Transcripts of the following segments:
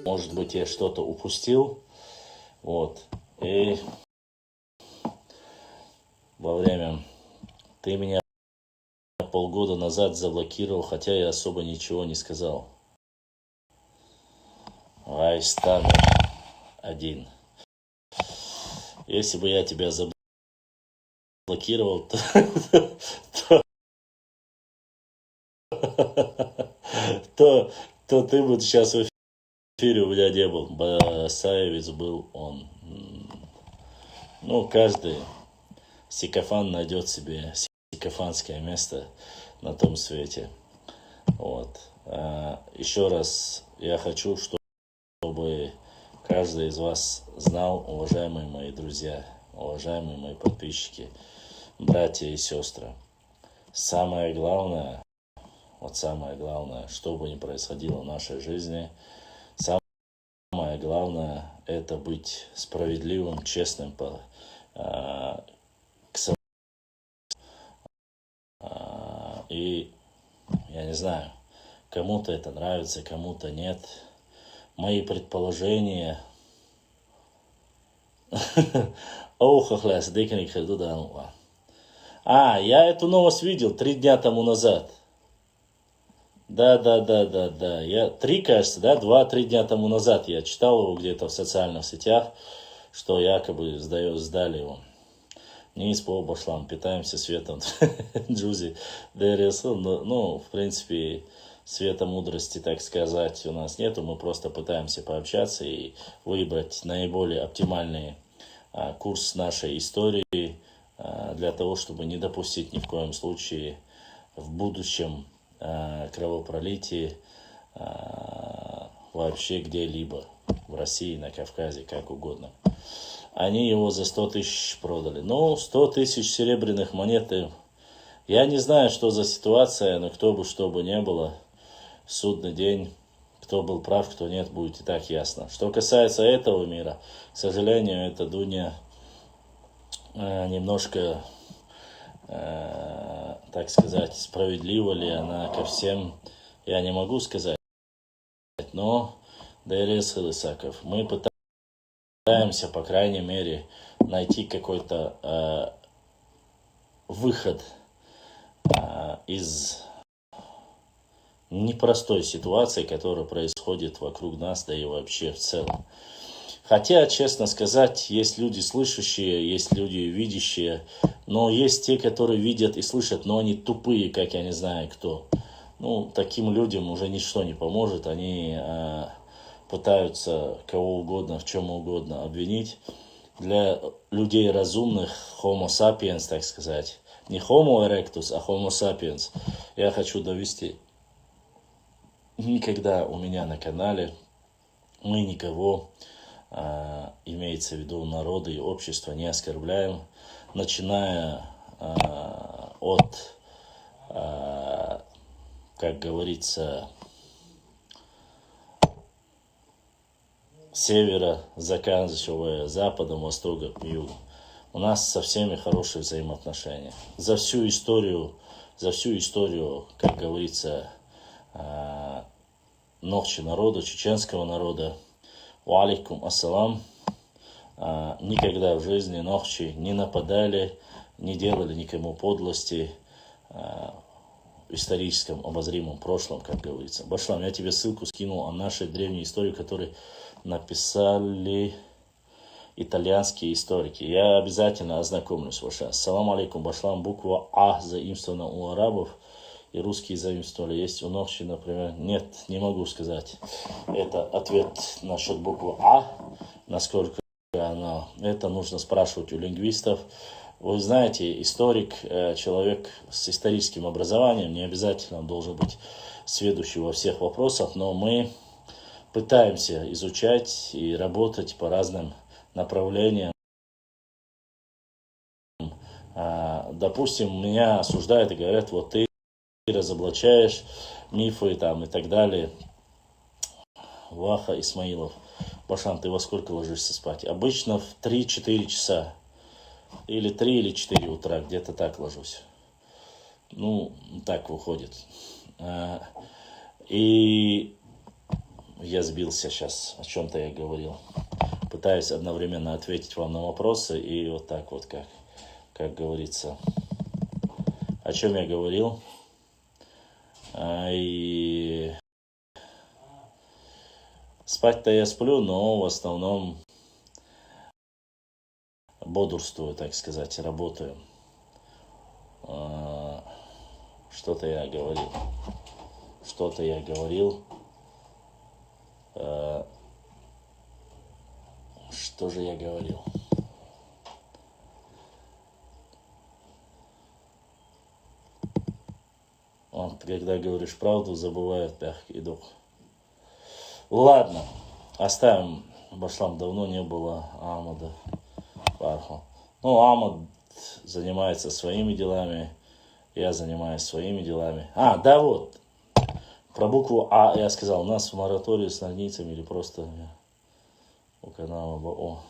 может быть, я что-то упустил. Вот. И во время... Ты меня полгода назад заблокировал, хотя я особо ничего не сказал. Айстан один. Если бы я тебя заблокировал, то ты бы сейчас в эфире у меня не был. Басаевец был он. Ну, каждый сикофан найдет себе сикофанское место на том свете. Вот. Еще раз я хочу, чтобы каждый из вас знал, уважаемые мои друзья, уважаемые мои подписчики, братья и сестры, самое главное, что бы ни происходило в нашей жизни, самое главное, это быть справедливым, честным и я не знаю, кому-то это нравится, кому-то нет. Мои предположения... Я эту новость видел 3 дня тому назад. Да. Я 3, кажется, да? 2-3 дня тому назад я читал его где-то в социальных сетях, что якобы сдали его. Низ по башлам, питаемся светом Джузи ДРС. Ну, в принципе, света мудрости, так сказать, у нас нету. Мы просто пытаемся пообщаться и выбрать наиболее оптимальный курс нашей истории для того, чтобы не допустить ни в коем случае в будущем кровопролития вообще где-либо. В России, на Кавказе, как угодно. Они его за 100 тысяч продали. Ну, 100 тысяч серебряных монет. Я не знаю, что за ситуация, но кто бы что бы не было, судный день, кто был прав, кто нет, будет и так ясно. Что касается этого мира, к сожалению, эта Дуня немножко, так сказать, справедлива ли она ко всем, я не могу сказать. Но ДРС Хылысаков, мы пытаемся, по крайней мере, найти какой-то выход из непростой ситуации, которая происходит вокруг нас, да и вообще в целом. Хотя, честно сказать, есть люди слышащие, есть люди видящие, но есть те, которые видят и слышат, но они тупые, как я не знаю кто. Ну, таким людям уже ничто не поможет, они пытаются кого угодно, в чем угодно обвинить. Для людей разумных, Homo sapiens, так сказать, не Homo erectus, а Homo sapiens, я хочу довести: никогда у меня на канале мы никого, имеется в виду народы и общество, не оскорбляем, начиная от, как говорится, севера, заканчивая западом, востоком, югом. У нас со всеми хорошие взаимоотношения. За всю историю, как говорится, ногчи народа, чеченского народа, ва алейкум ассалам, никогда в жизни ногчи не нападали, не делали никому подлости в историческом обозримом прошлом, как говорится. Башлам, я тебе ссылку скинул о нашей древней истории, которую написали итальянские историки. Я обязательно ознакомлюсь, ваша. Ассаламу алейкум, Башлам. Буква А заимствована у арабов, и русские заимствовали. Есть у ногчи, например. Нет, не могу сказать. Это ответ насчет буквы А, насколько она. Это нужно спрашивать у лингвистов. Вы знаете, историк, человек с историческим образованием, не обязательно должен быть сведущий во всех вопросах, но мы пытаемся изучать и работать по разным направлениям. Допустим, меня осуждают и говорят: вот ты разоблачаешь мифы там, и так далее. Ваха Исмаилов: Башан, ты во сколько ложишься спать? Обычно в 3-4 часа. Или 3 или 4 утра, где-то так ложусь. Ну, так выходит. И я сбился сейчас, о чем-то я говорил. Пытаюсь одновременно ответить вам на вопросы и вот так вот, как говорится. О чем я говорил? И спать-то я сплю, но в основном бодрствую, так сказать, работаю. Что-то я говорил. Что же я говорил? Когда говоришь правду, забывают пях и дух. Ладно, оставим. Башлам давно не было Амада Фарху. Ну, Амад занимается своими делами, я занимаюсь своими делами. Да, вот. Про букву А я сказал, у нас в моратории с нагницами или просто у канала БО.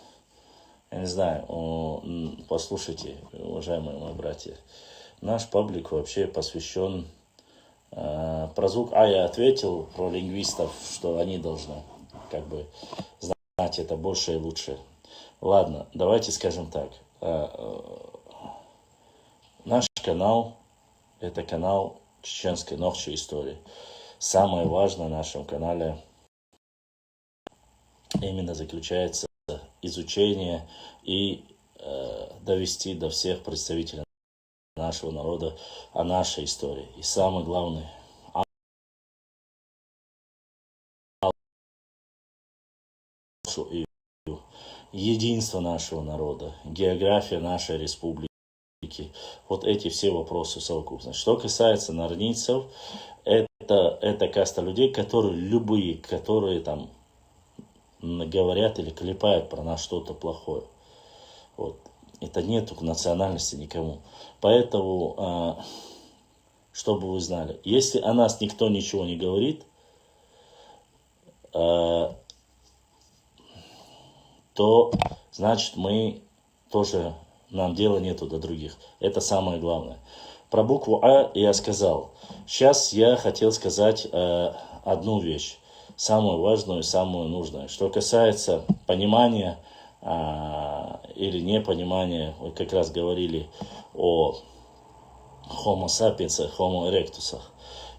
Я не знаю, послушайте, уважаемые мои братья. Наш паблик вообще посвящен... Про звук А я ответил, про лингвистов, что они должны как бы знать это больше и лучше. Ладно, давайте скажем так. Наш канал – это канал чеченской нохчи истории. Самое важное в нашем канале именно заключается в изучении и довести до всех представителей нашего народа о нашей истории. И самое главное, единство нашего народа, география нашей республики. Вот эти все вопросы совокупно. Что касается норнийцев, это каста людей, которые там говорят или клепают про нас что-то плохое. Вот. Это нету к национальности никому. Поэтому, чтобы вы знали, если о нас никто ничего не говорит, то значит нам дела нету до других. Это самое главное. Про букву А я сказал. Сейчас я хотел сказать одну вещь. Самую важную и самую нужную. Что касается понимания или непонимания, вы как раз говорили о Homo sapiens, Homo erectus.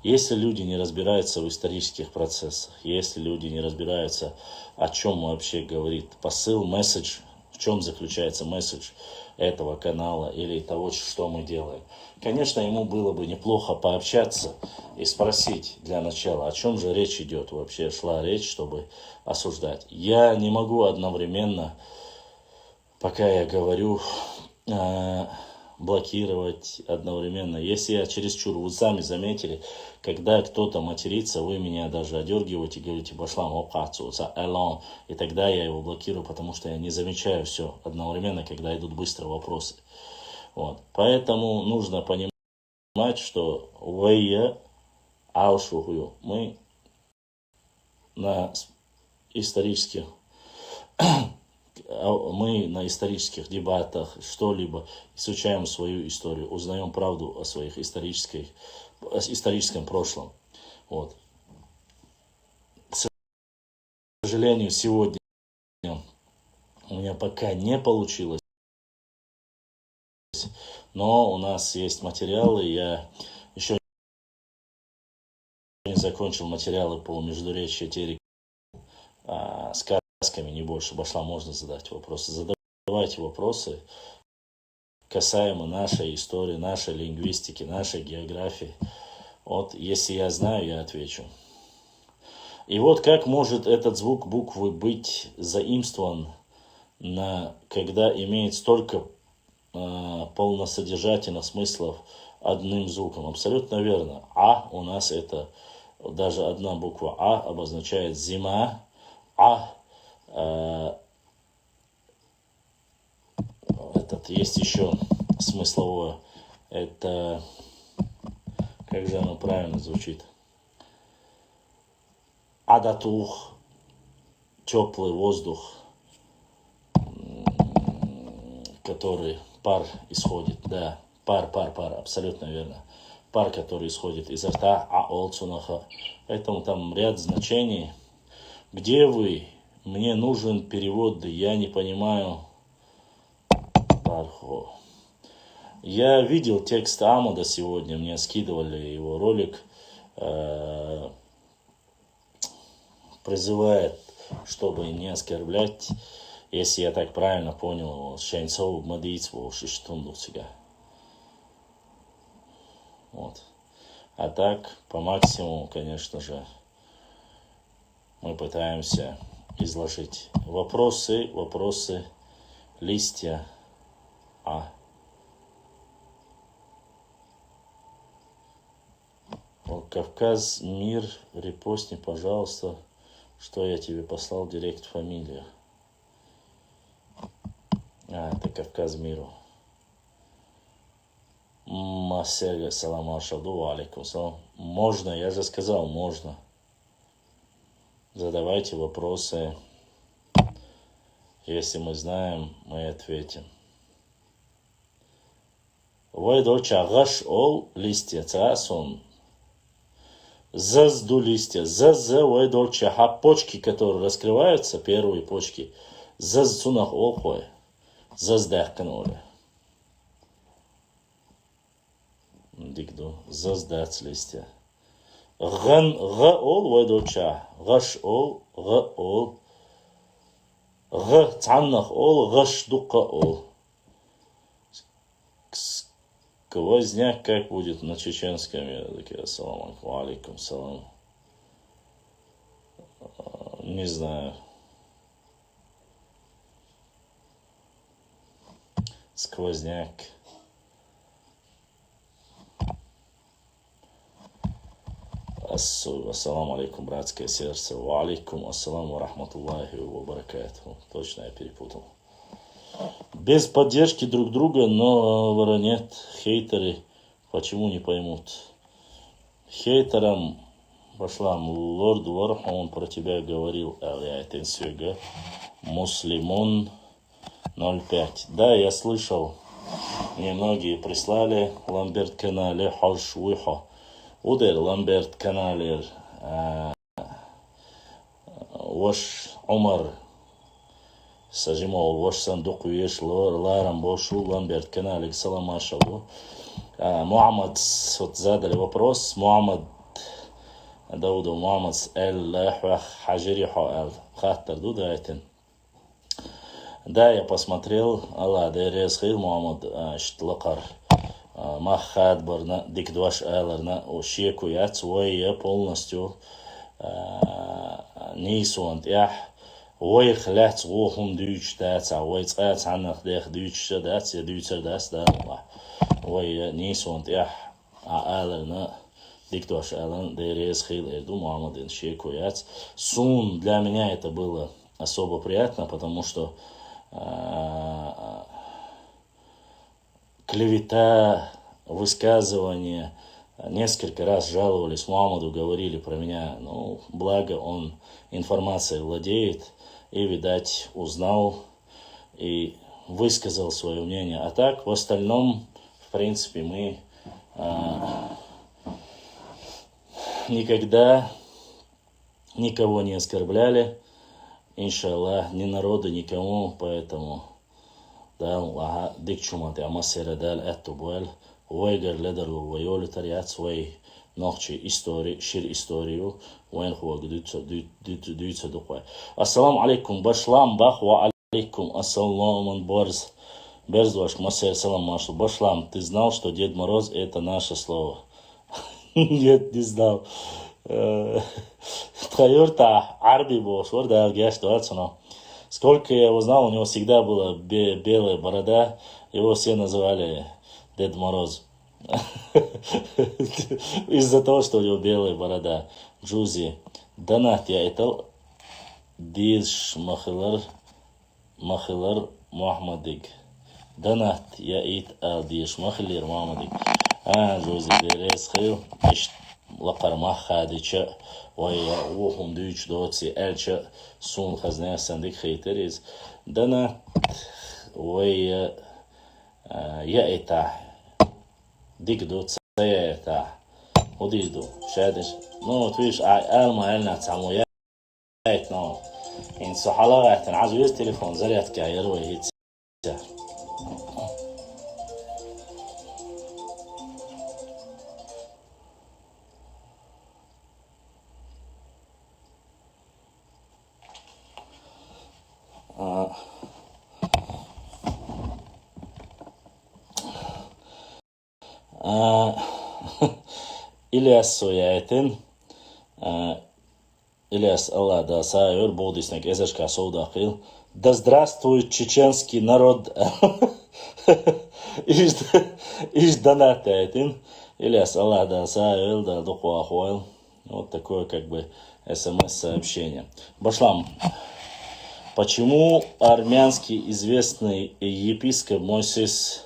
Если люди не разбираются в исторических процессах, если люди не разбираются, о чем вообще говорит посыл, месседж, в чем заключается месседж этого канала или того, что мы делаем. Конечно, ему было бы неплохо пообщаться и спросить для начала, о чем же речь идет, вообще шла речь, чтобы осуждать. Я не могу одновременно, пока я говорю, блокировать одновременно. Если я чересчур, вы сами заметили, когда кто-то матерится, вы меня даже одергиваете, говорите, башлам, элон, и тогда я его блокирую, потому что я не замечаю все одновременно, когда идут быстро вопросы. Вот. Поэтому нужно понимать, что мы на исторических дебатах что-либо изучаем свою историю, узнаем правду о своих историческом прошлом. Вот. К сожалению, сегодня у меня пока не получилось, но у нас есть материалы, я еще не закончил материалы по междуречию Терек с сказками, не больше. Башла, можно задать вопросы. Задавайте вопросы касаемо нашей истории, нашей лингвистики, нашей географии. Вот, если я знаю, я отвечу. И вот как может этот звук буквы быть заимствован, когда имеет столько полносодержательных смыслов одним звуком? Абсолютно верно. А у нас это, даже одна буква А обозначает зима. Есть еще смысловое. Это, как же оно правильно звучит? Адатух, теплый воздух, который пар исходит. Да, пар, абсолютно верно. Пар, который исходит изо рта, аолцунаха. Поэтому там ряд значений. Где вы? Мне нужен перевод, я не понимаю. Бархо. Я видел текст Амада сегодня, мне скидывали его ролик. Призывает, чтобы не оскорблять, если я так правильно понял, Шейнцов Мадийцву Шиштунду сега. Вот. А так, по максимуму, конечно же, мы пытаемся изложить вопросы, листья, Кавказ, мир, репостни, пожалуйста, что я тебе послал, директ фамилия. Это Кавказ миру. Масерга салам ашаду алейкум салам. Можно, я же сказал, можно. Задавайте вопросы. Если мы знаем, мы ответим. Вайдоча гаш ол листья цасон. Зазду листья. Заза вайдоча ха почки, которые раскрываются, первые почки. Заз сунах олхой. Заздахкан оле. Дикду. Заздать листья. Ган га ол вайдоча. Гаш ол га ол. Г цаннах ол гаш дука ол. Сквозняк как будет на чеченском языке? Ассаламу алейкум, салам. Не знаю. Сквозняк. Ассаламу алейкум, братское сердце. Ва алейкум ассаламу рахматуллахи ва баракатуху. Точно я перепутал. Без поддержки друг друга, но воронят хейтеры. Почему не поймут? Хейтерам пошлам лорд Варха, он про тебя говорил. Муслимон 05. Да, я слышал. Мне многие прислали. Ламберт канале хош вихо. Удер Ламберт канале ваш Умар. Сажимол, ваш сандук веш, ларам бошу, Ламберт каналик, салам ашалу. Мухаммад, вот задали вопрос. Мухаммад Даудов, Мухаммад эль хаджирихо эль хаттар дудайтен. Да, я посмотрел. Алла, да резхил Мухаммад штлакар. Махад барна, дикдваш эларна, ошеку я свой полностью нейсуант ях. Ой, хлят вохум дүйч даца, ой, цац анах дэх дүйч дац, я дүйцер дац да. Ой, нейсуант ях, аларна, диктош алан, дэрез хил эрду, Мухаммадин шеку яц. Сун, для меня это было особо приятно, потому что клевета, высказывания, несколько раз жаловались Мухаммаду, говорили про меня, ну, благо он информацией владеет и, видать, узнал и высказал свое мнение. А так, в остальном, в принципе, мы никогда никого не оскорбляли, иншаллах, ни народа, никому, поэтому, да, дикчумати амасера дал эту боль. Вайгар ледерлу вайоли тариат свой нохчи истории, шир историю, вайн хуа дүйца духвай. Ассаламу алейкум, башлам бах ва алейкум, ассаламу барз. Берзваш, масер салам машу. Башлам, ты знал, что Дед Мороз это наше слово? Нет, не знал. Тхайорта арби бош, ворда алгяш дуацуно. Сколько я его знал, у него всегда была белая борода, его все называли Дед Мороз. Из-за того, что у него белая борода. Джузи. Данат я это Диш Махилар Мухаммадик. Данат я ит Диш Махилир Мухаммадик. Джузи Дерес Хил. Лакар Махадича. Вая Ухум Дюч Доци Эльча Сун Хазнея Сандик Хейтериз. Данат Вая я это дикду цаята удиду шадиш ну вот видишь альма эльна цаму я но инсухалават, азу есть телефон, зарядка, я рой, İlyas Soyaytin, Ильяс, Аллах да сайор, Богдиснек, Эзешка Саудакил. Да здравствует чеченский народ. Иш донатайтин. Ильяс, Аллах да сайор, да духу ахуайл. Вот такое как бы смс-сообщение. Башлам. Почему армянский известный епископ Мойсес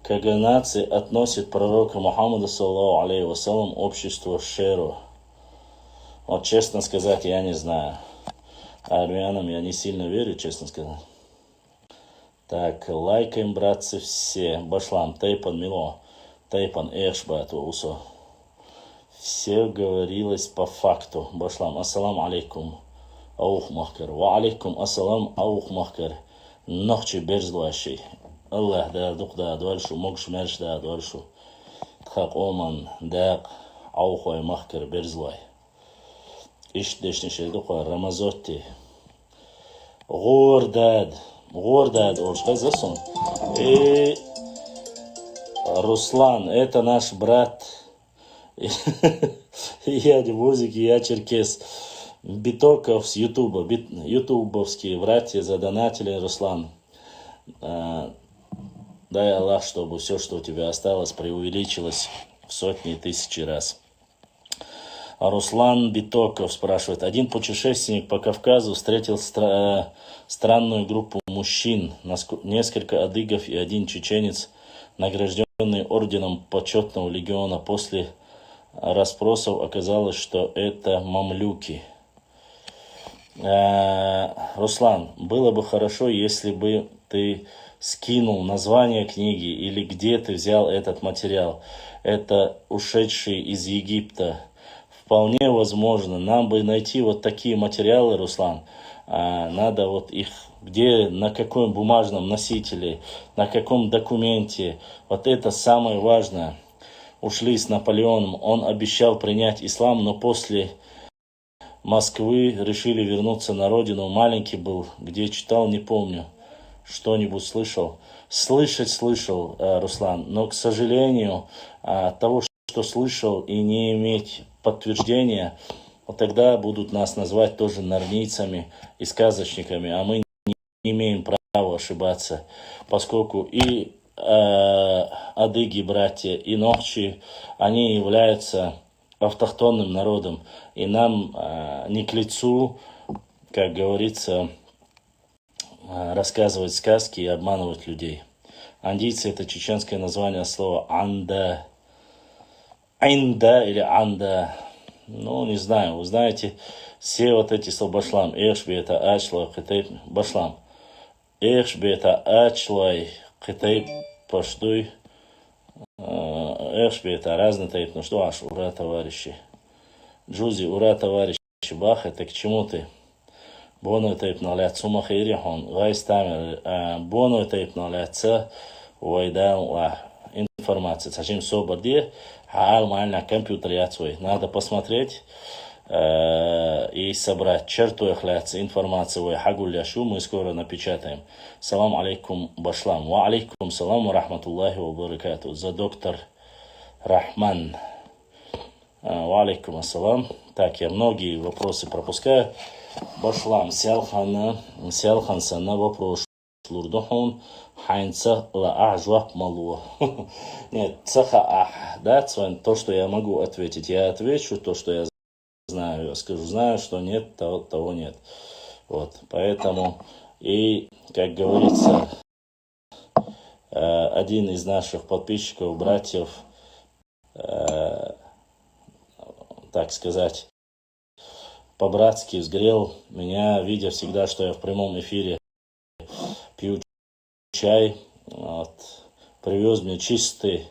Каганаци относит пророка Мухаммада, саллаллаху алейхи вассалам, обществу Шеру? Вот честно сказать, я не знаю. Армянам я не сильно верю, честно сказать. Так, лайкаем, братцы, все. Башлам, тейпан мило, тейпан эшбат усо. Все говорилось по факту. Башлам, ассалам алейкум. Аух махкар. Ва алейкум ассалам аух махкар. Нохчи берзлуаши. Аллах да духда дуальшу, могш мерш да дуальшу. Тхак оман дак аухой махкар берзлуай. İşte dokar Ramazotti. Гордад, что за сон? Руслан, это наш брат. Я не музыки, я черкес. Битоков с Ютуба, ютубовские братья задонатили, Руслан. Дай Аллах, чтобы все, что у тебя осталось, преувеличилось в сотни и тысячи раз. Руслан Битоков спрашивает. Один путешественник по Кавказу встретил странную группу мужчин, несколько адыгов и один чеченец, награжденный орденом почетного легиона. После расспросов оказалось, что это мамлюки. Руслан, было бы хорошо, если бы ты скинул название книги или где ты взял этот материал. Это ушедшие из Египта. Вполне возможно. Нам бы найти вот такие материалы, Руслан. Надо вот их где, на каком бумажном носителе, на каком документе. Вот это самое важное. Ушли с Наполеоном. Он обещал принять ислам, но после Москвы решили вернуться на родину. Маленький был, где читал, не помню. Что-нибудь слышал. Слышать слышал, Руслан. Но, к сожалению, от того, что слышал и не иметь подтверждения, вот тогда будут нас назвать тоже нарнийцами и сказочниками, а мы не имеем права ошибаться, поскольку и адыги, братья, и нохчи, они являются автохтонным народом, и нам не к лицу, как говорится, рассказывать сказки и обманывать людей. Андийцы — это чеченское название слова анда. Инда или анда, ну, не знаю, вы знаете, все вот эти слова башлам, эхшбета, ачлай, китай, башлам, эхшбета, ачлай, китай, паштуй, эхшбета, разный тайп, ну что аж, ура, товарищи, Джузи, ура, товарищи, бах, это к чему ты? Бону тайп на ляцу махирихон, гайстами, бону тайп на ляца, уайдан, информация, сачим соборди, на компьютере свой. Надо посмотреть и собрать черту информацию. Хагуляшу мы скоро напечатаем. Салам алейкум башлам. Ва алейкум салам ва рахматуллахи ва баракату. За доктор Рахман. Ва алейкум ассалам. Так, я многие вопросы пропускаю. Башлам сялхан сана вопрос. Лурдухон хайнца ла ажвак малуа. Нет, цаха да, то, что я могу ответить, я отвечу, то, что я знаю, я скажу, знаю, что нет, того нет. Вот, поэтому, и, как говорится, один из наших подписчиков, братьев, так сказать, по-братски взгрел меня, видя всегда, что я в прямом эфире пью чай, вот, привез мне чистый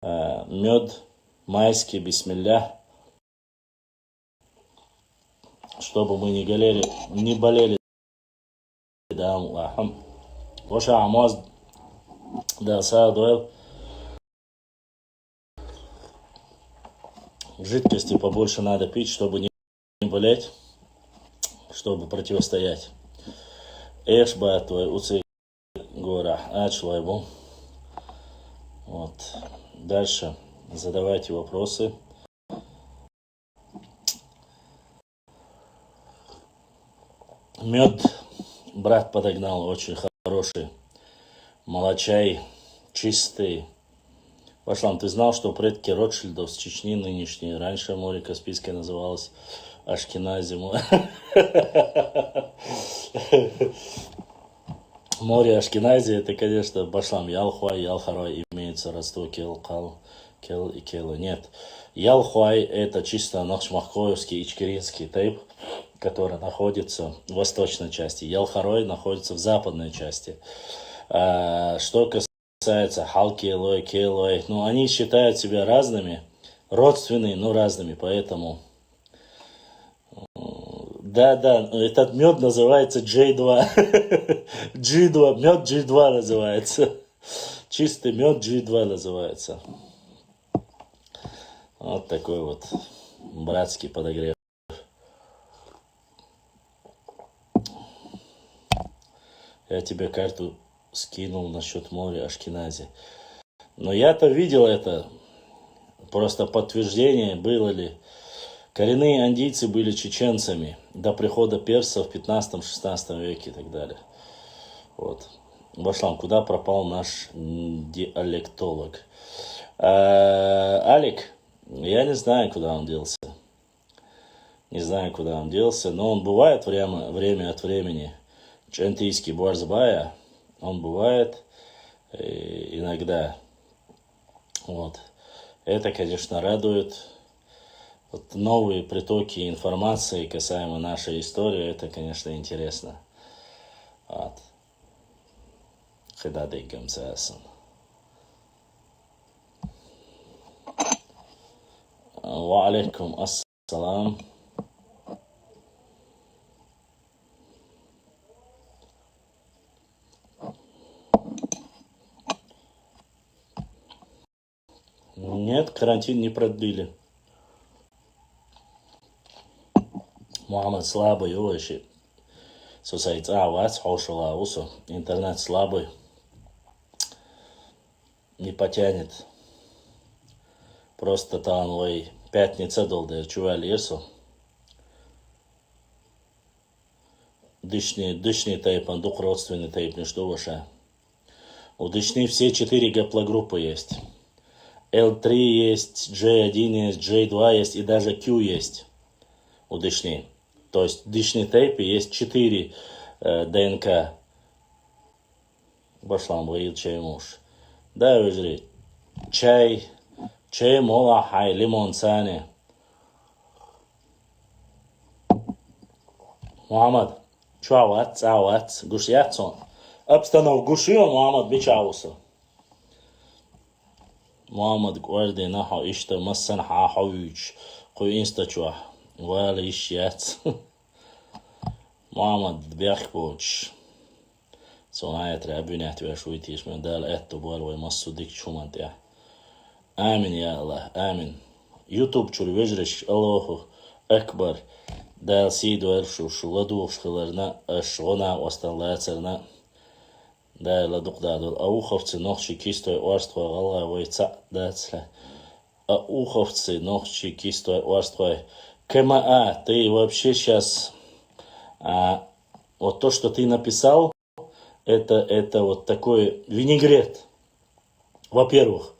мед майский, бисмилля. чтобы мы не болели. Да, Воша Амаз, да, Саадуэл. Жидкости побольше надо пить, чтобы не болеть, чтобы противостоять. Эшба твой уцы гора, ачлайбу. Вот. Дальше задавайте вопросы. Мед брат подогнал очень хороший. Молочай чистый. Башлам, ты знал, что предки Ротшильдов с Чечни нынешние, раньше море Каспийское называлось Ашкенази. Море Ашкенази, это, конечно, Башлам, Ялхуай, Ялхарой, имеется родство Кел и Кела. Нет, Ялхуай это чисто Нахшмахкоевский, ичкеринский тейп, который находится в восточной части. Ялхарой находится в западной части. Что касается Халкелой, Келой, ну, они считают себя разными, родственные, но разными, поэтому... Да, этот мед называется J2. G2, мед G2 называется. Чистый мед G2 называется. Вот такой вот братский подогрев. Я тебе карту скинул насчет моря Ашкенази. Но я-то видел это. Просто подтверждение, было ли. Коренные андийцы были чеченцами до прихода персов в 15-16 веке и так далее. Вот. Башлам, куда пропал наш диалектолог? Алик, я не знаю, куда он делся. Не знаю, куда он делся, но он бывает время от времени. Чантийский Буарзбая, он бывает иногда. Вот. Это, конечно, радует. Вот новые притоки информации касаемо нашей истории, это, конечно, интересно. Вот. Хидадейкам сасан. Ва алейкум ассалам. Нет, карантин не продлили. Мухаммад слабый очень. Интернет слабый. Не потянет. Просто там ой, пятница долдер чували ерсу. Дышный тейп, андук родственный тейп, не что ваша. У дышни все 4 гаплогруппы есть. L3 есть, J1 есть, J2 есть и даже Q есть у дышни. То есть в дышной тейпе есть 4 ДНК. Башлам говорил чай муж. Да, выжри. Чай мола хай, лимон сани. Мухаммад, чуават, цават, гушьятсон. Обстанов гушион, Мухаммад бичауса. Мухаммад гварди нахо ишта массан ха хауич. Кой инста чуах. Вала ишьят. Мухаммад бяхпоч. Сонает рабинят вешуитиш мен дал эту борвой массу дик чумантя. Амин, я Аллах, амин. YouTube чур вежреш Аллаху Акбар. Дал сиду эршу шуладу шхиларна ашгона останлацерна. Дай ладук дадул. Ауховцы нохчи кистой орство гала войца дацля. Ауховцы нохчи кистой орство. КМА, ты вообще сейчас... вот то, что ты написал, это вот такой винегрет. Во-первых,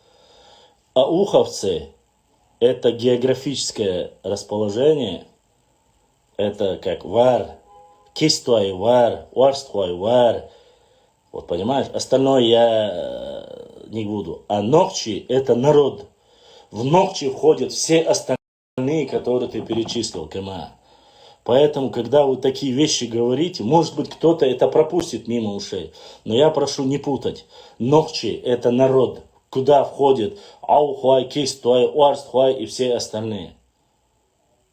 ауховцы – это географическое расположение, это как вар, кистуай вар, уарствуай вар. Вот понимаешь, остальное я не буду. А Нохчи – это народ. В Нохчи входят все остальные, которые ты перечислил, КМА. Поэтому, когда вы такие вещи говорите, может быть, кто-то это пропустит мимо ушей. Но я прошу не путать. Нохчи – это народ, куда входит Аухуай, Кистуай, Уарствуай и все остальные.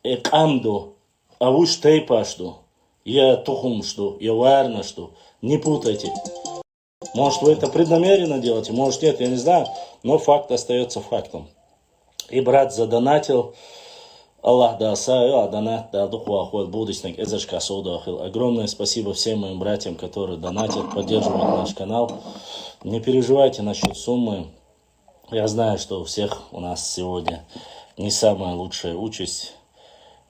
Экамду А вы штейпа что? Я тухум что? Я варна что? Не путайте. Может, вы это преднамеренно делаете, может, нет, я не знаю. Но факт остается фактом. И брат задонатил. Аллах да асаю, донат да духу ахуат будущник эзашка соуда ахил. Огромное спасибо всем моим братьям, которые донатят, поддерживают наш канал. Не переживайте насчет суммы. Я знаю, что у всех у нас сегодня не самая лучшая участь.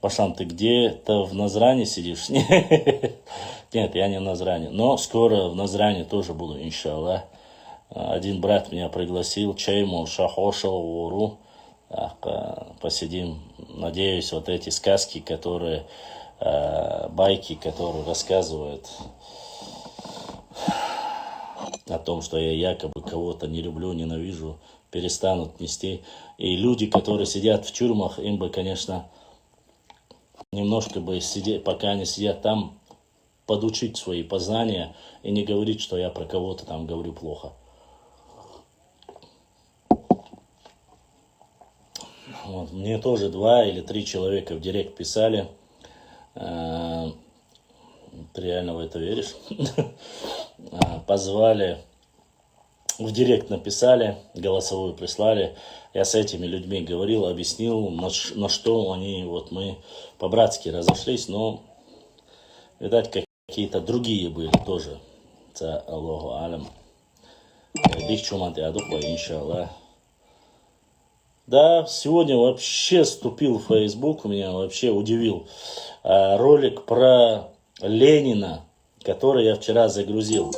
Пашан, ты где-то в Назране сидишь? Нет, я не в Назране. Но скоро в Назране тоже буду, иншаллах. Один брат меня пригласил. Чайму шахошал вору. Посидим. Надеюсь, вот эти сказки, которые, байки, которые рассказывают о том, что я якобы кого-то не люблю, ненавижу, перестанут нести. И люди, которые сидят в тюрьмах, им бы, конечно, немножко бы сидеть, пока они сидят там, подучить свои познания и не говорить, что я про кого-то там говорю плохо. Вот. Мне тоже 2 или 3 человека в директ писали. Ты реально в это веришь? Позвали, в директ написали, голосовую прислали. Я с этими людьми говорил, объяснил, на что они, вот мы по-братски разошлись, но, видать, какие-то другие были тоже. Ца Аллаху алям. Дихчуманты адухва, иншаллах. Да, сегодня вообще вступил в Facebook, меня вообще удивил ролик про Ленина, который я вчера загрузил.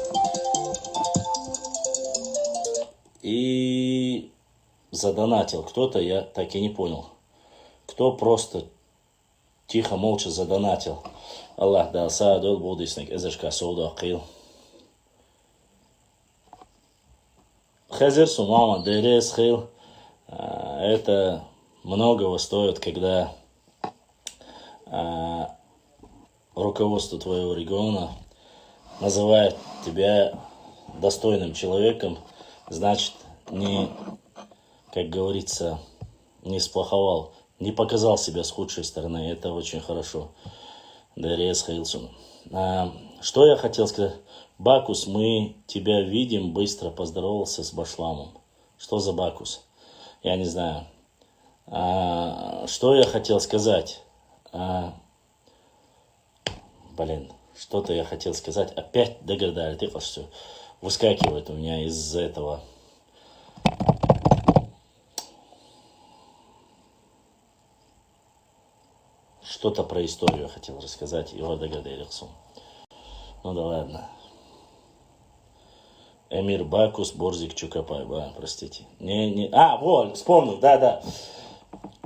И задонатил кто-то, я так и не понял. Кто просто тихо, молча задонатил. Аллах да саадот будисник, эзешка соуда акил. Хазир сумама дерес хил. Это многого стоит, когда руководство твоего региона называет тебя достойным человеком, значит, не, как говорится, не сплоховал, не показал себя с худшей стороны. Это очень хорошо. Дарес Хейлсон. Что я хотел сказать? Бакус, мы тебя видим, быстро поздоровался с Башламом. Что за Бакус? Я не знаю. Что я хотел сказать? Что-то я хотел сказать. Опять догадали. Ты все выскакивает у меня из этого. Что-то про историю я хотел рассказать. Его догадались. Ну да ладно. Эмир Бакус, Борзик Чукапай, простите. Вот, вспомнил, да.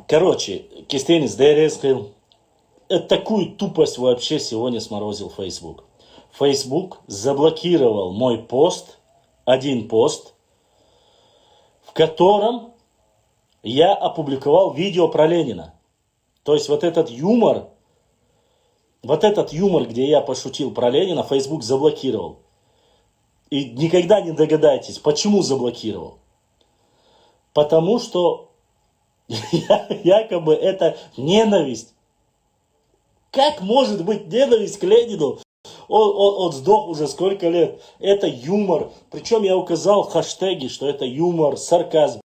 Короче, Кистенис Дересхил. Такую тупость вообще сегодня сморозил Facebook. Facebook заблокировал мой пост, один пост, в котором я опубликовал видео про Ленина. То есть вот этот юмор, где я пошутил про Ленина, Facebook заблокировал. И никогда не догадаетесь, почему заблокировал. Потому что якобы это ненависть. Как может быть ненависть к Ленину? Он сдох уже сколько лет. Это юмор. Причем я указал хэштеги, что это юмор, сарказм.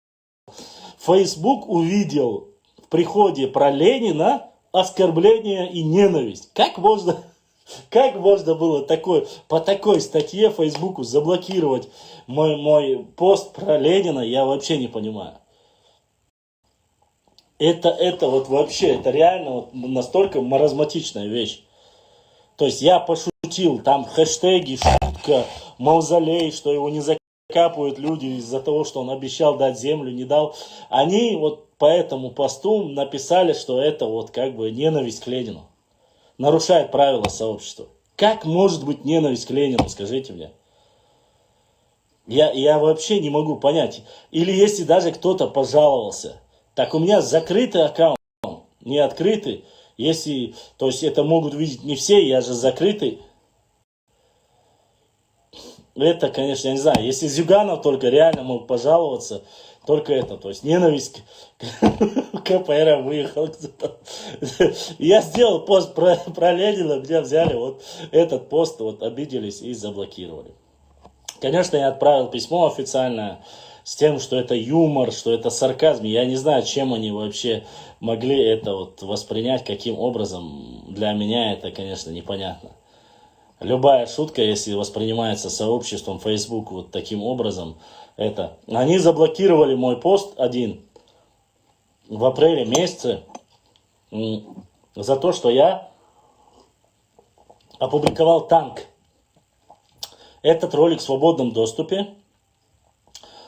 Facebook увидел в приходе про Ленина оскорбление и ненависть. Как можно было по такой статье Фейсбуку заблокировать мой пост про Ленина, я вообще не понимаю. Это вот вообще, это реально вот настолько маразматичная вещь. То есть я пошутил, там хэштеги, шутка, мавзолей, что его не закапывают люди из-за того, что он обещал дать землю, не дал. Они вот по этому посту написали, что это вот как бы ненависть к Ленину. Нарушает правила сообщества. Как может быть ненависть к Ленину, скажите мне? Я вообще не могу понять. Или если даже кто-то пожаловался, так у меня закрытый аккаунт, не открытый. То есть это могут видеть не все, я же закрытый. это, конечно, я не знаю, если Зюганов только реально мог пожаловаться, только это, то есть ненависть к КПР выехал где-то. Я сделал пост про Ленина, где взяли вот этот пост, вот обиделись и заблокировали. Конечно, я отправил письмо официальное с тем, что это юмор, что это сарказм. Я не знаю, чем они вообще могли это вот воспринять, каким образом. Для меня это, конечно, непонятно. Любая шутка, если воспринимается сообществом Facebook вот таким образом, это... Они заблокировали мой пост один в апреле месяце за то, что я опубликовал танк. Этот ролик в свободном доступе.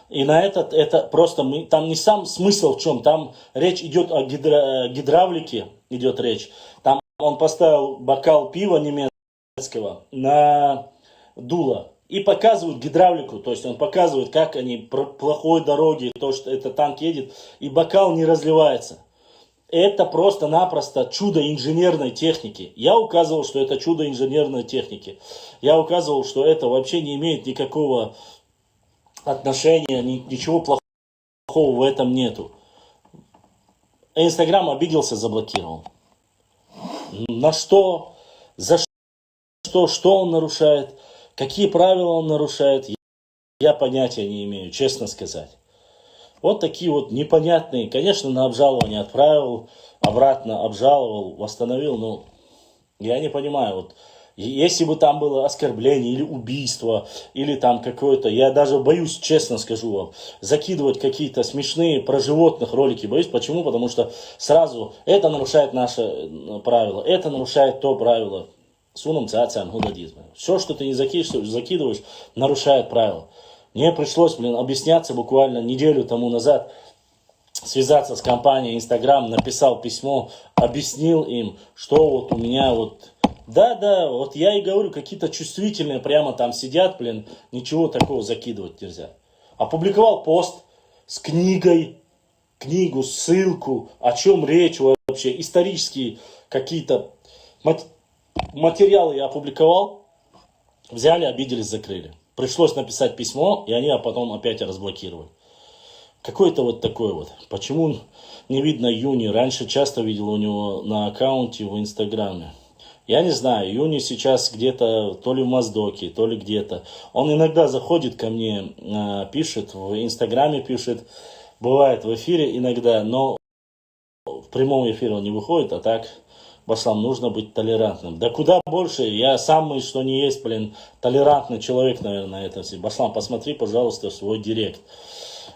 И на это просто там не сам смысл в чем, там речь идет о гидравлике, идет речь. Там он поставил бокал пива немецкого на дуло и показывает гидравлику, то есть он показывает, как они по плохой дороге, то, что этот танк едет, и бокал не разливается. Это просто-напросто чудо инженерной техники. Я указывал, что это чудо инженерной техники. Я указывал, что это вообще не имеет никакого отношения, ничего плохого в этом нету. Инстаграм обиделся, заблокировал. На что? За что он нарушает? Какие правила он нарушает? Я понятия не имею, честно сказать. Вот такие вот непонятные. Конечно, на обжалование отправил, обратно обжаловал, восстановил. Но я не понимаю, вот если бы там было оскорбление или убийство, или там какое-то, я даже боюсь, честно скажу вам, закидывать какие-то смешные про животных ролики. Боюсь, почему? Потому что сразу это нарушает наше правило, это нарушает то правило. Сунам цацан гудадизм. Все, что ты не закидываешь, нарушает правила. Мне пришлось, объясняться буквально неделю тому назад, связаться с компанией Instagram, написал письмо, объяснил им, что вот у меня вот... Да, вот я и говорю, какие-то чувствительные прямо там сидят, ничего такого закидывать нельзя. Опубликовал пост с книгой, книгу, ссылку, о чем речь вообще, исторические какие-то материалы я опубликовал, взяли, обиделись, закрыли. Пришлось написать письмо, и они потом опять разблокировали. Какой-то вот такой вот. Почему не видно Юни? Раньше часто видел у него на аккаунте в Инстаграме. Я не знаю, Юни сейчас где-то то ли в Моздоке, то ли где-то. Он иногда заходит ко мне, пишет, в Инстаграме пишет, бывает в эфире иногда, но в прямом эфире он не выходит, а так, Башлам, нужно быть толерантным. Да куда больше, я самый, что не есть, толерантный человек, наверное, на этом все. Башлам, посмотри, пожалуйста, в свой директ.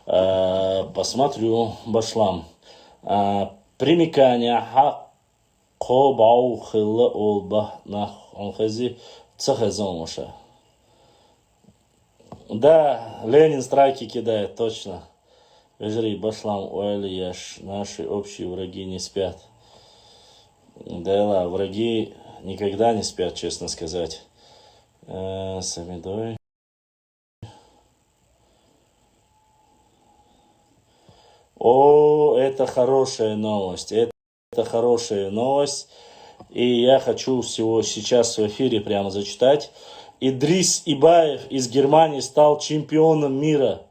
Посмотрю, Башлам. Примикание, Қобау хылы олба на онхази цахазомуша. Да, Ленин страйки кидает, точно. Вежри, Башлам, Уэлияш, наши общие враги не спят. Да, враги никогда не спят, честно сказать. Самидой. О, это хорошая новость. Это хорошая новость. И я хочу всего сейчас в эфире прямо зачитать. Идрис Ибаев из Германии стал чемпионом мира.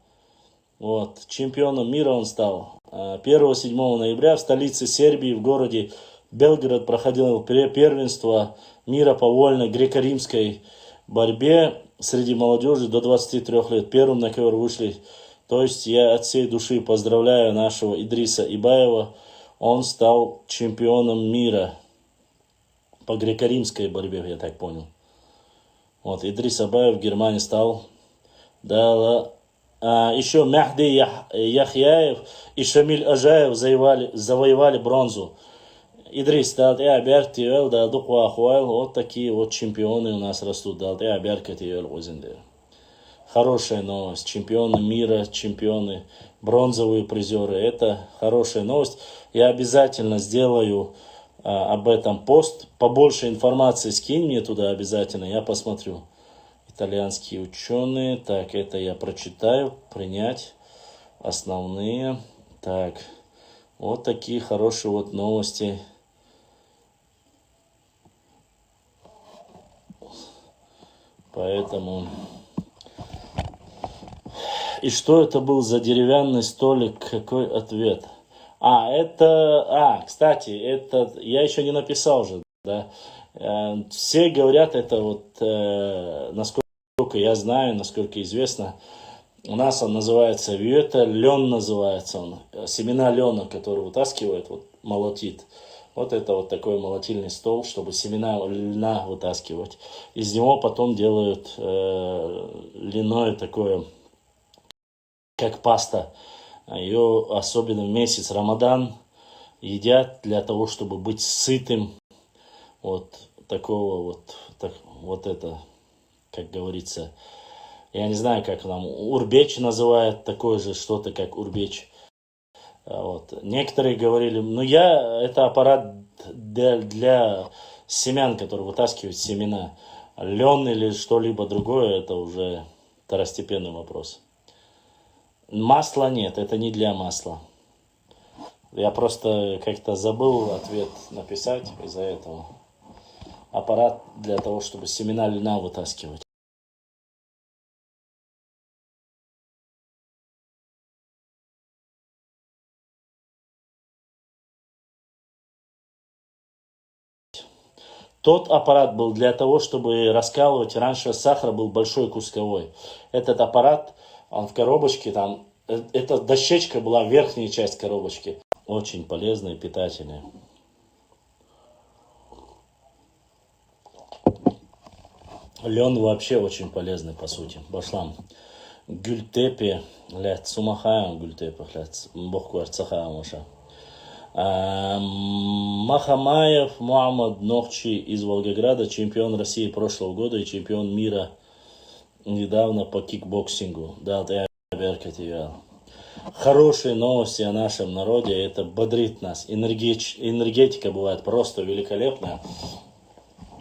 Вот, чемпионом мира он стал. 1-7 ноября в столице Сербии, в городе Белгород, проходило первенство мира по вольной греко-римской борьбе среди молодежи до 23 лет. Первым на ковер вышли. То есть я от всей души поздравляю нашего Идриса Ибаева. Он стал чемпионом мира по греко-римской борьбе, я так понял. Вот, Идрис Ибаев в Германии стал. Да, еще Махди Яхьяев и Шамиль Ажаев завоевали бронзу. Идрис, да, вот такие вот чемпионы у нас растут. Да, хорошая новость. Чемпионы мира, чемпионы, бронзовые призеры. Это хорошая новость. Я обязательно сделаю об этом пост. Побольше информации скинь мне туда обязательно. Я посмотрю. Итальянские ученые. Так, это я прочитаю. Принять. Основные. Так. Вот такие хорошие вот новости. Поэтому И что это был за деревянный столик? Какой ответ? Кстати, это я еще не написал же, да. Все говорят, это вот, насколько я знаю, насколько известно, у нас он называется вьета, лен называется он, семена лена, которые вытаскивают, вот молотит. Вот это вот такой молотильный стол, чтобы семена льна вытаскивать. Из него потом делают льняное такое, как паста. Ее особенно в месяц Рамадан едят для того, чтобы быть сытым. Вот такого вот, вот это, как говорится, я не знаю, как нам урбеч называют, такое же что-то, как урбеч. Вот. Некоторые говорили, это аппарат для семян, который вытаскивает семена. Лен или что-либо другое, это уже второстепенный вопрос. Масла нет, это не для масла. Я просто как-то забыл ответ написать из-за этого. Аппарат для того, чтобы семена льна вытаскивать. Тот аппарат был для того, чтобы раскалывать. Раньше сахар был большой кусковой. Этот аппарат, он в коробочке, там, эта дощечка была верхняя часть коробочки. Очень полезная, питательная. Лен вообще очень полезный, по сути. Башлам. Гюльтепе, лет, сумахаем гюльтепе, лет, бохку арцахаем уша. Махамаев Мухаммад Нохчи из Волгограда, чемпион России прошлого года и чемпион мира недавно по кикбоксингу. Да, я беркативал. Хорошие новости о нашем народе, это бодрит нас. Энергетика бывает просто великолепная.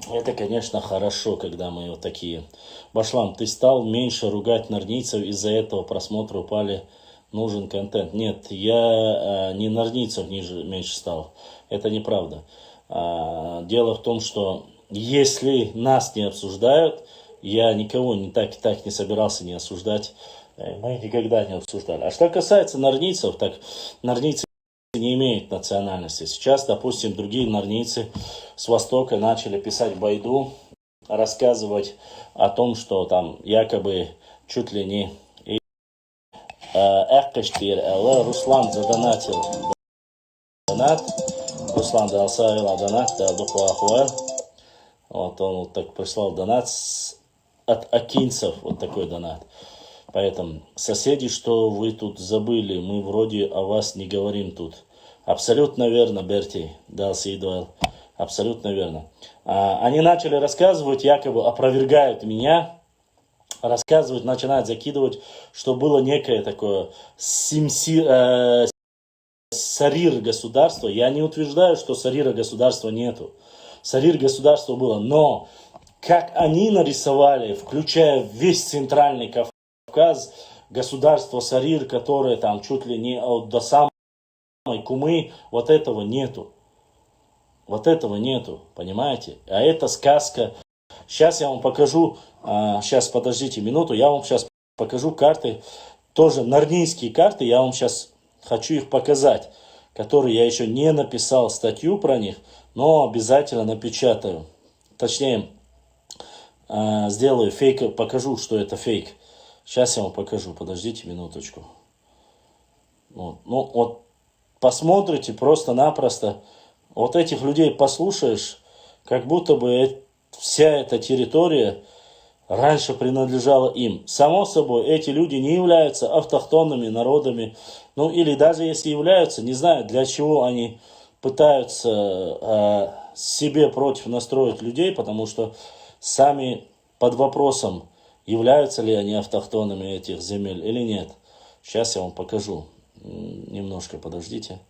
Это, конечно, хорошо, когда мы вот такие. Башлам, ты стал меньше ругать норнийцев, из-за этого просмотры упали. Нужен контент. Нет, я не норнийцев меньше стал. Это неправда. Дело в том, что если нас не обсуждают, я никого так не собирался не осуждать. Мы никогда не обсуждали. А что касается норнийцев, так норнийцы не имеют национальности. Сейчас, допустим, другие норнийцы с Востока начали писать байду, рассказывать о том, что там якобы чуть ли не Руслан задонатил донат. Руслан дал донат, дал духуахуэр. Вот он вот так прислал донат от акинцев, вот такой донат. Поэтому, соседи, что вы тут забыли, мы вроде о вас не говорим тут. Абсолютно верно, Берти, дал Сейдуэл. Абсолютно верно. Они начали рассказывать, якобы опровергают меня. Рассказывать, начинают закидывать, что было некое такое сарир государства. Я не утверждаю, что сарира государства нету. Сарир государства было, но как они нарисовали, включая весь центральный Кавказ, государство сарир, которое там чуть ли не до самой Кумы, вот этого нету. Вот этого нету, понимаете? А это сказка. Сейчас я вам покажу, сейчас подождите минуту, я вам сейчас покажу карты, тоже норнийские карты, я вам сейчас хочу их показать, которые я еще не написал статью про них, но обязательно напечатаю. Точнее, сделаю фейк, покажу, что это фейк. Сейчас я вам покажу, подождите минуточку. Вот. Ну вот, посмотрите просто-напросто, вот этих людей послушаешь, как будто бы вся эта территория раньше принадлежала им. Само собой, эти люди не являются автохтонными народами. Ну, или даже если являются, не знаю, для чего они пытаются себе против настроить людей, потому что сами под вопросом, являются ли они автохтонами этих земель или нет. Сейчас я вам покажу. Немножко подождите.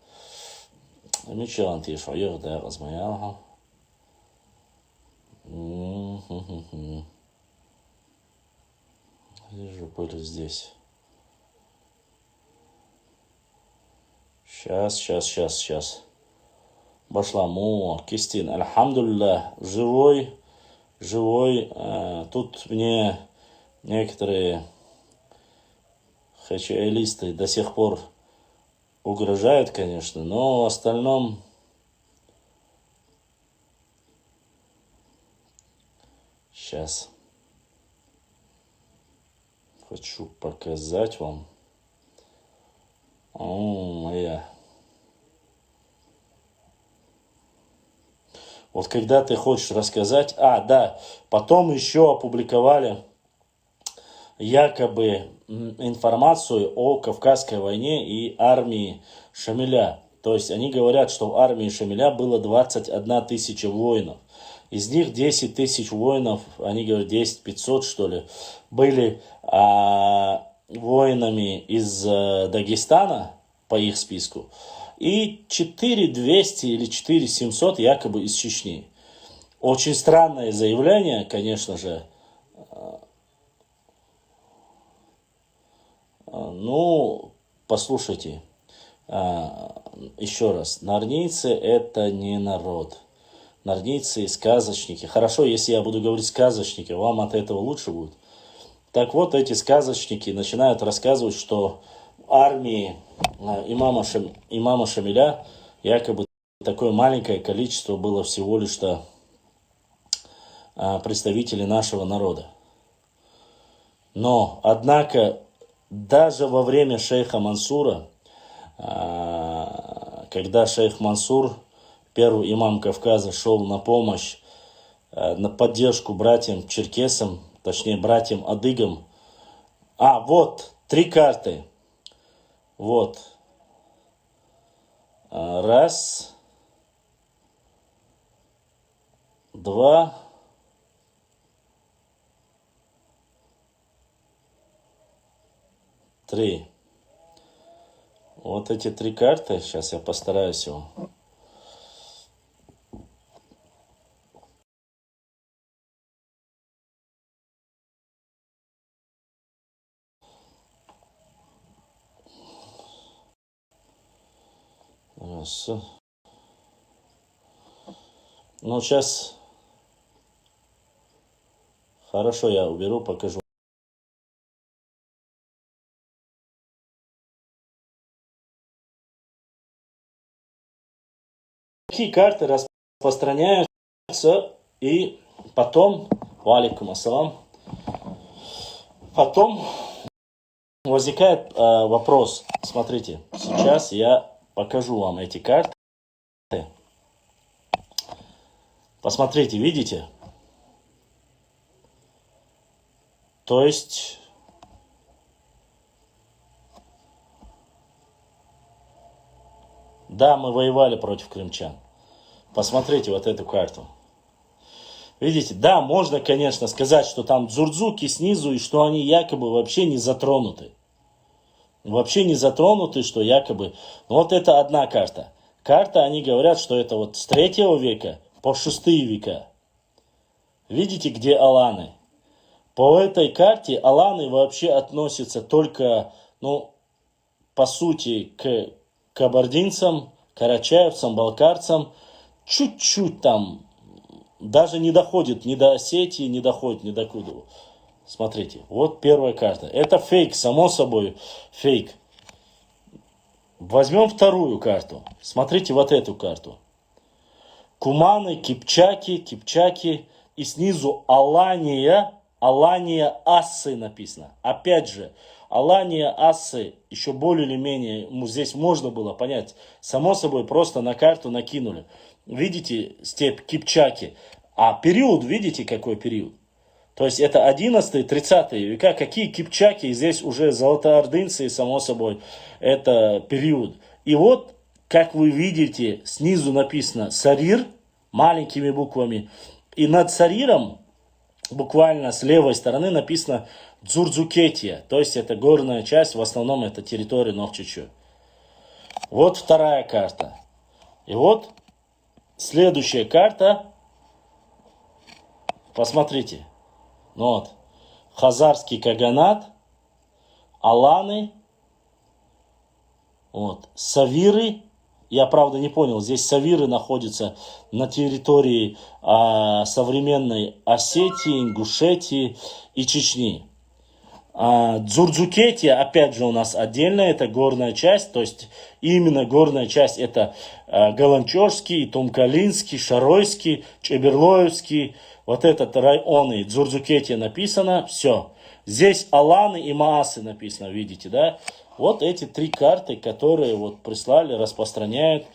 Вижу пыль здесь. Сейчас. Башламу, Кистин, альхамдулилля, живой. Тут мне некоторые хачаилисты до сих пор угрожают, конечно, но в остальном сейчас хочу показать вам. Моя. Вот когда ты хочешь рассказать... да, потом еще опубликовали якобы информацию о Кавказской войне и армии Шамиля. То есть они говорят, что в армии Шамиля было 21 тысяча воинов. Из них 10 тысяч воинов, они говорят 10 500 что ли, были воинами из Дагестана по их списку. И 4200 или 4700 якобы из Чечни. Очень странное заявление, конечно же. Ну, послушайте, еще раз. Нарнийцы это не народ. Нарнийцы сказочники. Хорошо, если я буду говорить сказочники, вам от этого лучше будет. Так вот, эти сказочники начинают рассказывать, что в армии имама Шамиля якобы такое маленькое количество было всего лишь-то представителей нашего народа. Но, однако, даже во время шейха Мансура, когда шейх Мансур, первый имам Кавказа, шел на помощь, на поддержку братьям-черкесам, точнее братьям-адыгам. Вот, 3 карты. Вот. Раз. 2. 3. Вот эти 3 карты. Сейчас я постараюсь его. Раз. Ну, сейчас. Хорошо, я уберу, покажу. Такие карты распространяются, и потом, валикум ассалам, потом возникает вопрос. Смотрите, сейчас я покажу вам эти карты. Посмотрите, видите? То есть да, мы воевали против крымчан. Посмотрите вот эту карту. Видите, да, можно, конечно, сказать, что там дзурдзуки снизу, и что они якобы вообще не затронуты. Вообще не затронуты, что якобы... Ну, вот это одна карта. Карта, они говорят, что это вот с 3 века по 6 века. Видите, где аланы? По этой карте аланы вообще относятся только, ну, по сути, к кабардинцам, карачаевцам, балкарцам. Чуть-чуть там, даже не доходит ни до Осетии, не доходит ни до куда. Смотрите, вот первая карта. Это фейк, само собой фейк. Возьмем вторую карту. Смотрите вот эту карту. Куманы, Кипчаки. И снизу Алания Ассы написано. Опять же, Алания Ассы еще более или менее здесь можно было понять. Само собой просто на карту накинули. Видите степь Кипчаки. А период, видите какой период? То есть это 11-30 века. Какие кипчаки? Здесь уже золотоордынцы, само собой, это период. И вот, как вы видите, снизу написано Сарир маленькими буквами. И над Сариром, буквально с левой стороны, написано Дзурдзукетия. То есть это горная часть, в основном это территория Нохчичу. Вот вторая карта. И вот следующая карта. Посмотрите. Вот. Хазарский каганат, аланы, вот, савиры. Я, правда, не понял, здесь савиры находятся на территории современной Осетии, Ингушетии и Чечни. Дзурдзукетия, опять же, у нас отдельная, это горная часть, то есть именно горная часть это Галанчорский, Тумкалинский, Шаройский, Чеберлоевский, вот этот районы Дзурдзукетия написано, все. Здесь Аланы и Маасы написано, видите, да? Вот эти три карты, которые вот прислали, распространяют.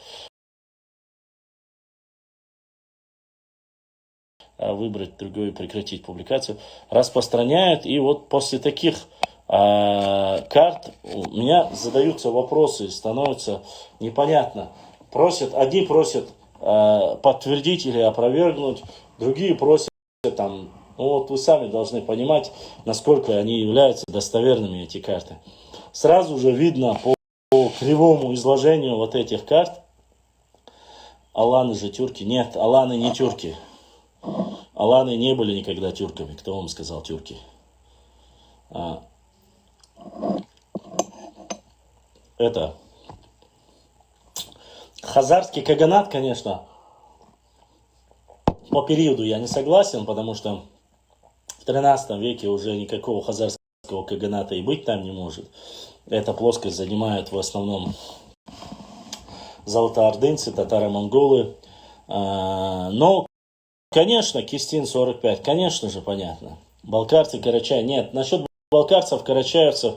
Выбрать другую и прекратить публикацию, распространяют. И вот после таких карт у меня задаются вопросы, становится непонятно. Одни просят подтвердить или опровергнуть, другие просят там, ну вот вы сами должны понимать, насколько они являются достоверными, эти карты. Сразу же видно по кривому изложению вот этих карт, Аланы же тюрки. Нет, Аланы не тюрки. Аланы не были никогда тюрками. Кто вам сказал тюрки? Это хазарский каганат, конечно, по периоду я не согласен, потому что в 13 веке уже никакого хазарского каганата и быть там не может. Эта плоскость занимают в основном золотоордынцы, татаро-монголы. Но, конечно, Кистин 45, конечно же, понятно. Балкарцы, Карачай, нет. Насчет балкарцев, карачаевцев,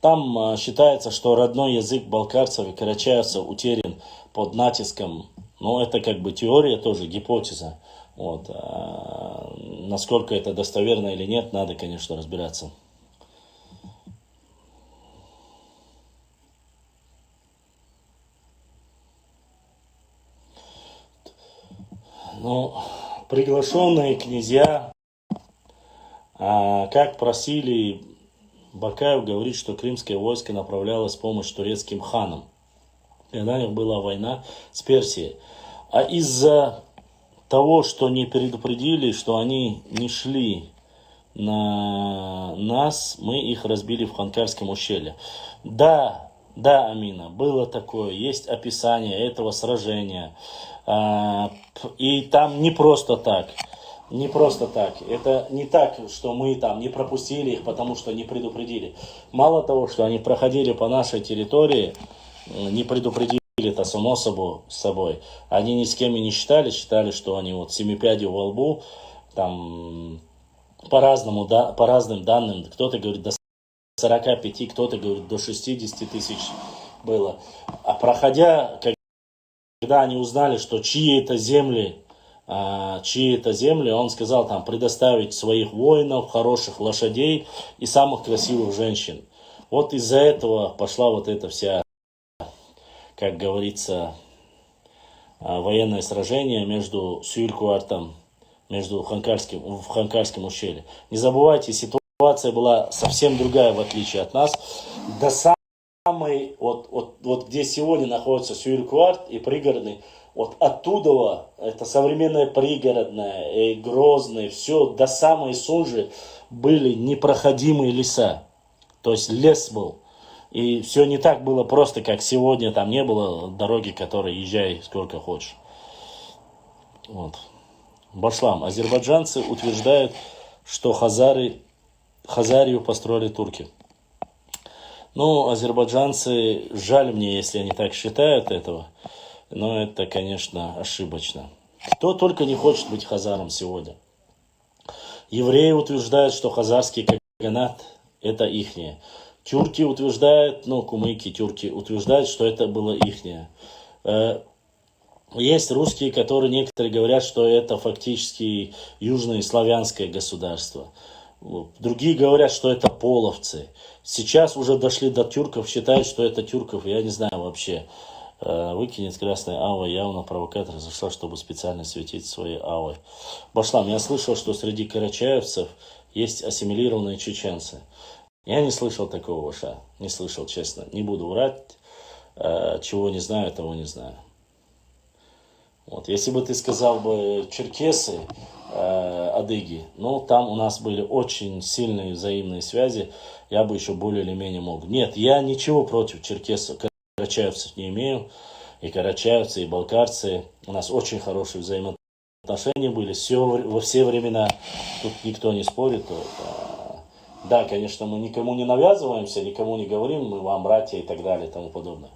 там считается, что родной язык балкарцев и карачаевцев утерян под натиском. Но это как бы теория, тоже гипотеза. Вот. Насколько это достоверно или нет, надо, конечно, разбираться. Ну, приглашенные князья, как просили, Бакаев говорит, что крымское войско направлялось в помощь турецким ханам, когда у них была война с Персией. А из-за того, что не предупредили, что они не шли на нас, мы их разбили в Ханкарском ущелье. Да, Амина, было такое, есть описание этого сражения. И там не просто так. Не просто так. Это не так, что мы там не пропустили их, потому что не предупредили. Мало того, что они проходили по нашей территории, не предупредили это само собой. Они ни с кем и не считали, что они вот семипядью во лбу, там по разным данным, кто-то говорит до 45, кто-то говорит до 60 тысяч было. А проходя, когда они узнали, что чьи это земли, он сказал там предоставить своих воинов, хороших лошадей и самых красивых женщин. Вот из-за этого пошла вот эта вся, как говорится, военное сражение между Сюилькуартом, в Ханкарском ущелье. Не забывайте, ситуация была совсем другая, в отличие от нас. До самой, вот где сегодня находится Сюилькуарт и пригородный, вот оттуда, это современное пригородное, и Грозное, все, до самой Сунжи были непроходимые леса. То есть лес был. И все не так было просто, как сегодня. Там не было дороги, которой езжай сколько хочешь. Вот. Башлам. Азербайджанцы утверждают, что Хазарию построили турки. Ну, азербайджанцы, жаль мне, если они так считают этого. Но это, конечно, ошибочно. Кто только не хочет быть хазаром сегодня. Евреи утверждают, что хазарский каганат это ихнее. Тюрки утверждают, кумыки, тюрки утверждают, что это было ихнее. Есть русские, которые некоторые говорят, что это фактически южное славянское государство. Другие говорят, что это половцы. Сейчас уже дошли до тюрков, считают, что это тюрков. Я не знаю вообще. Выкинет красная ава, явно провокатор зашла, чтобы специально светить своей авой. Башлам, я слышал, что среди карачаевцев есть ассимилированные чеченцы. Я не слышал такого, Ваша. Не слышал, честно. Не буду врать. Чего не знаю, того не знаю. Вот. Если бы ты сказал бы черкесы, адыги, там у нас были очень сильные взаимные связи, я бы еще более или менее мог. Нет, я ничего против черкесов, карачаевцев не имею. И карачаевцы, и балкарцы. У нас очень хорошие взаимоотношения были во все времена. Тут никто не спорит. Да, конечно, мы никому не навязываемся, никому не говорим, мы вам братья и так далее и тому подобное.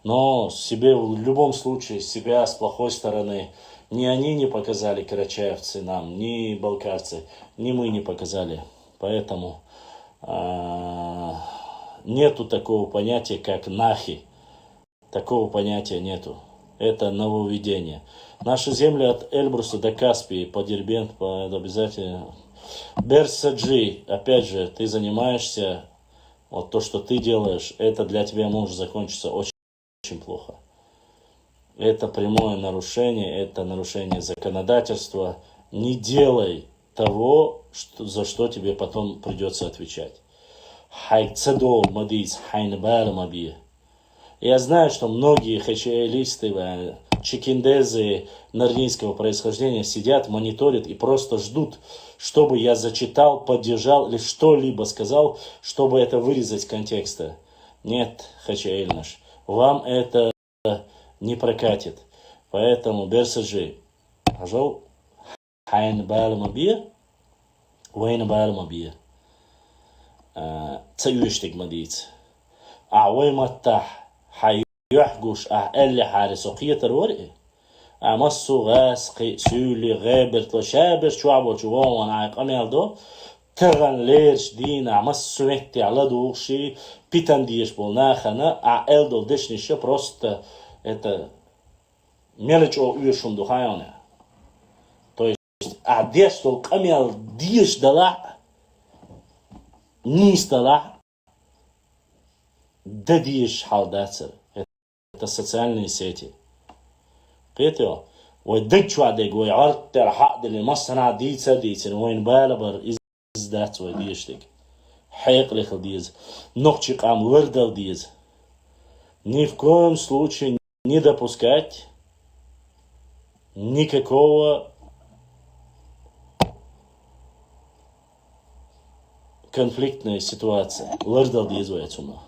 Но себе в любом случае, себя с плохой стороны, ни они не показали, карачаевцы нам, ни балкарцы, ни мы не показали. Поэтому нету такого понятия, как нахи. Такого понятия нету. Это нововведение. Наши земли от Эльбруса до Каспии, по Дербент, обязательно. Берсаджи, опять же, ты занимаешься, вот то, что ты делаешь, это для тебя может закончиться очень, очень плохо. Это прямое нарушение, это нарушение законодательства. Не делай того, за что тебе потом придется отвечать. Я знаю, что многие хачаэлисты, чекиндезы нарнийского происхождения сидят, мониторят и просто ждут, чтобы я зачитал, поддержал или что-либо сказал, чтобы это вырезать из контекста. Нет, хачаэль наш, вам это не прокатит. Поэтому, Берсаджи, пожалуй, хайн балмабия, вейн балмабия. Цаюштик мадиц. Вейматтах. Хайюхгуш элли харисоқия тарвари. Массу ғасқи сүйли ғаберт ва шабер чуабо чуван айқамелдо. Таган лерш дина массу метти аладуши питандиеш болнахана элдо дешнише просто это мелочь о уешунду хайоне. То есть дешто камел диш дала низ дала дадиш халдацер. Это социальные сети. Петё, ой дычва дегой артер хадли масна дица дицен войн балабар издат ой диштик. Хайкли халдиз. Нохчик ам вырдал диз. Ни в коем случае не допускать никакого конфликтной ситуации. Вырдал диз ой отсюда.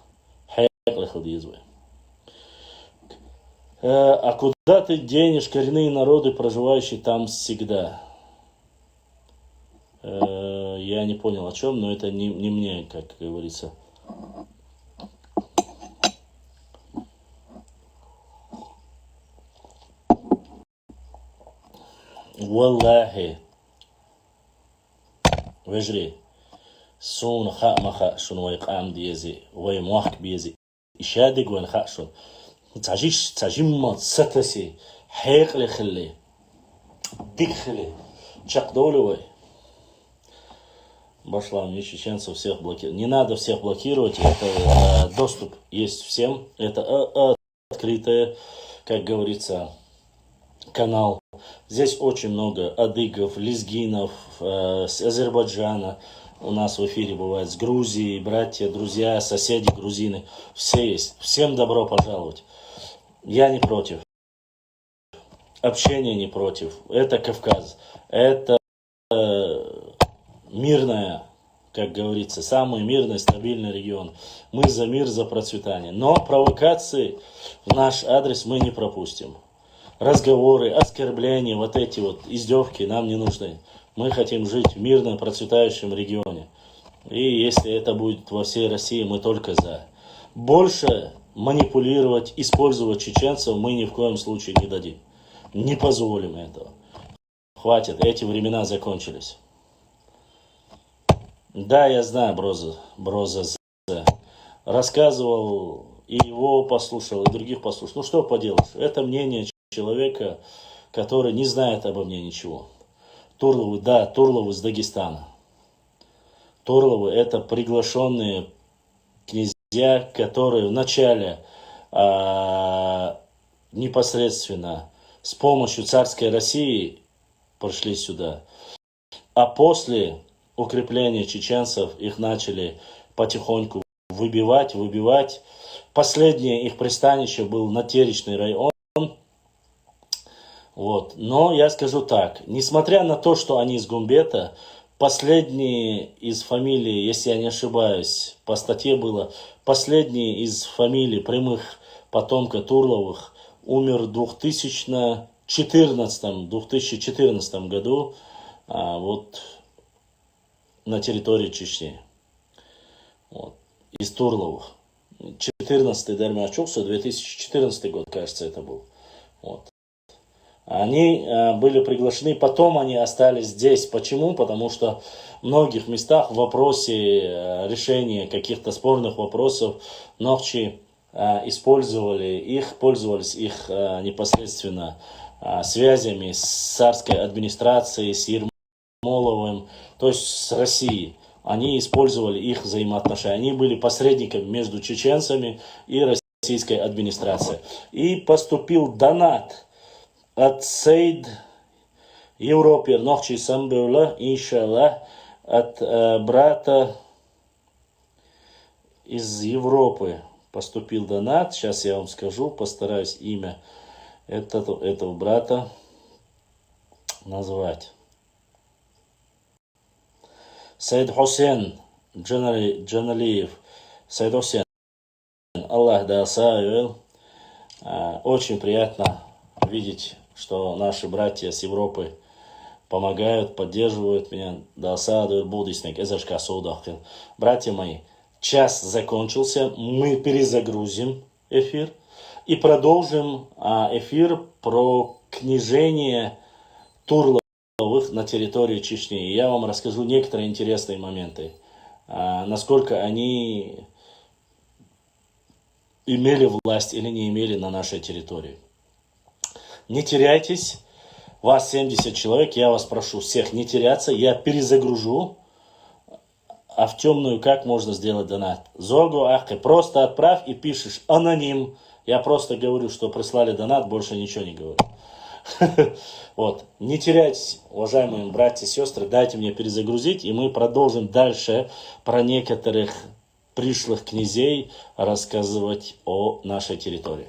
А куда ты денешь коренные народы, проживающие там всегда? Я не понял о чем, но это не мне, как говорится. Валлахи. Вежри. Сун хамаха шунвайкам диези. Ваймуахк биези. إشادق ونخاشون تعجيم ستسي حيق لخلي دик خلي чак долевой. Башлам, чеченцев всех блокировать. Не надо всех блокировать, это доступ есть всем. Это открытый, как говорится, канал. Здесь очень много адыгов, лезгинов, с Азербайджана. У нас в эфире бывает с Грузии, братья, друзья, соседи, грузины. Все есть. Всем добро пожаловать. Я не против. Общение не против. Это Кавказ. Это мирная, как говорится, самый мирный, стабильный регион. Мы за мир, за процветание. Но провокации в наш адрес мы не пропустим. Разговоры, оскорбления, вот эти вот издевки нам не нужны. Мы хотим жить в мирном, процветающем регионе. И если это будет во всей России, мы только за. Больше манипулировать, использовать чеченцев мы ни в коем случае не дадим. Не позволим этого. Хватит, эти времена закончились. Да, я знаю, Броза рассказывал, и его послушал, и других послушал. Ну что поделаешь, это мнение человека, который не знает обо мне ничего. Турловы, да, Турловы из Дагестана. Турловы это приглашенные князья, которые вначале непосредственно с помощью царской России пришли сюда. А после укрепления чеченцев их начали потихоньку выбивать. Последнее их пристанище был Натеричный район. Вот. Но я скажу так, несмотря на то, что они из Гумбета, последние из фамилий, если я не ошибаюсь, по статье было, последний из фамилий прямых потомка Турловых умер в 2014 году вот, на территории Чечни. из Турловых. 14-й Дерми Ачуксу, 2014 год, кажется, это был. Вот. Они были приглашены, потом они остались здесь. Почему? Потому что в многих местах в вопросе решения каких-то спорных вопросов Нохчи пользовались их непосредственно связями с царской администрацией, с Ермоловым, то есть с Россией. Они использовали их взаимоотношения. Они были посредниками между чеченцами и российской администрацией. И поступил донат от Сейд Европе Нохчи Самбюла, иншаллах, от брата из Европы. Поступил донат, сейчас я вам скажу, постараюсь имя этого брата назвать. Сайд Хусейн Джаналиев. Сайд Хусейн, Аллах да асавил. Очень приятно видеть, что наши братья с Европы помогают, поддерживают меня. Да асавил будисник, эзашка судахкин. Братья мои, час закончился, мы перезагрузим эфир и продолжим эфир про княжение Турловых на территории Чечни. Я вам расскажу некоторые интересные моменты, насколько они имели власть или не имели на нашей территории. Не теряйтесь, вас 70 человек, я вас прошу всех не теряться, я перезагружу. А в темную как можно сделать донат? Зогу, ахты, просто отправь и пишешь аноним. Я просто говорю, что прислали донат, больше ничего не говорю. Вот. Не теряйтесь, уважаемые братья и сестры, дайте мне перезагрузить, и мы продолжим дальше про некоторых пришлых князей рассказывать о нашей территории.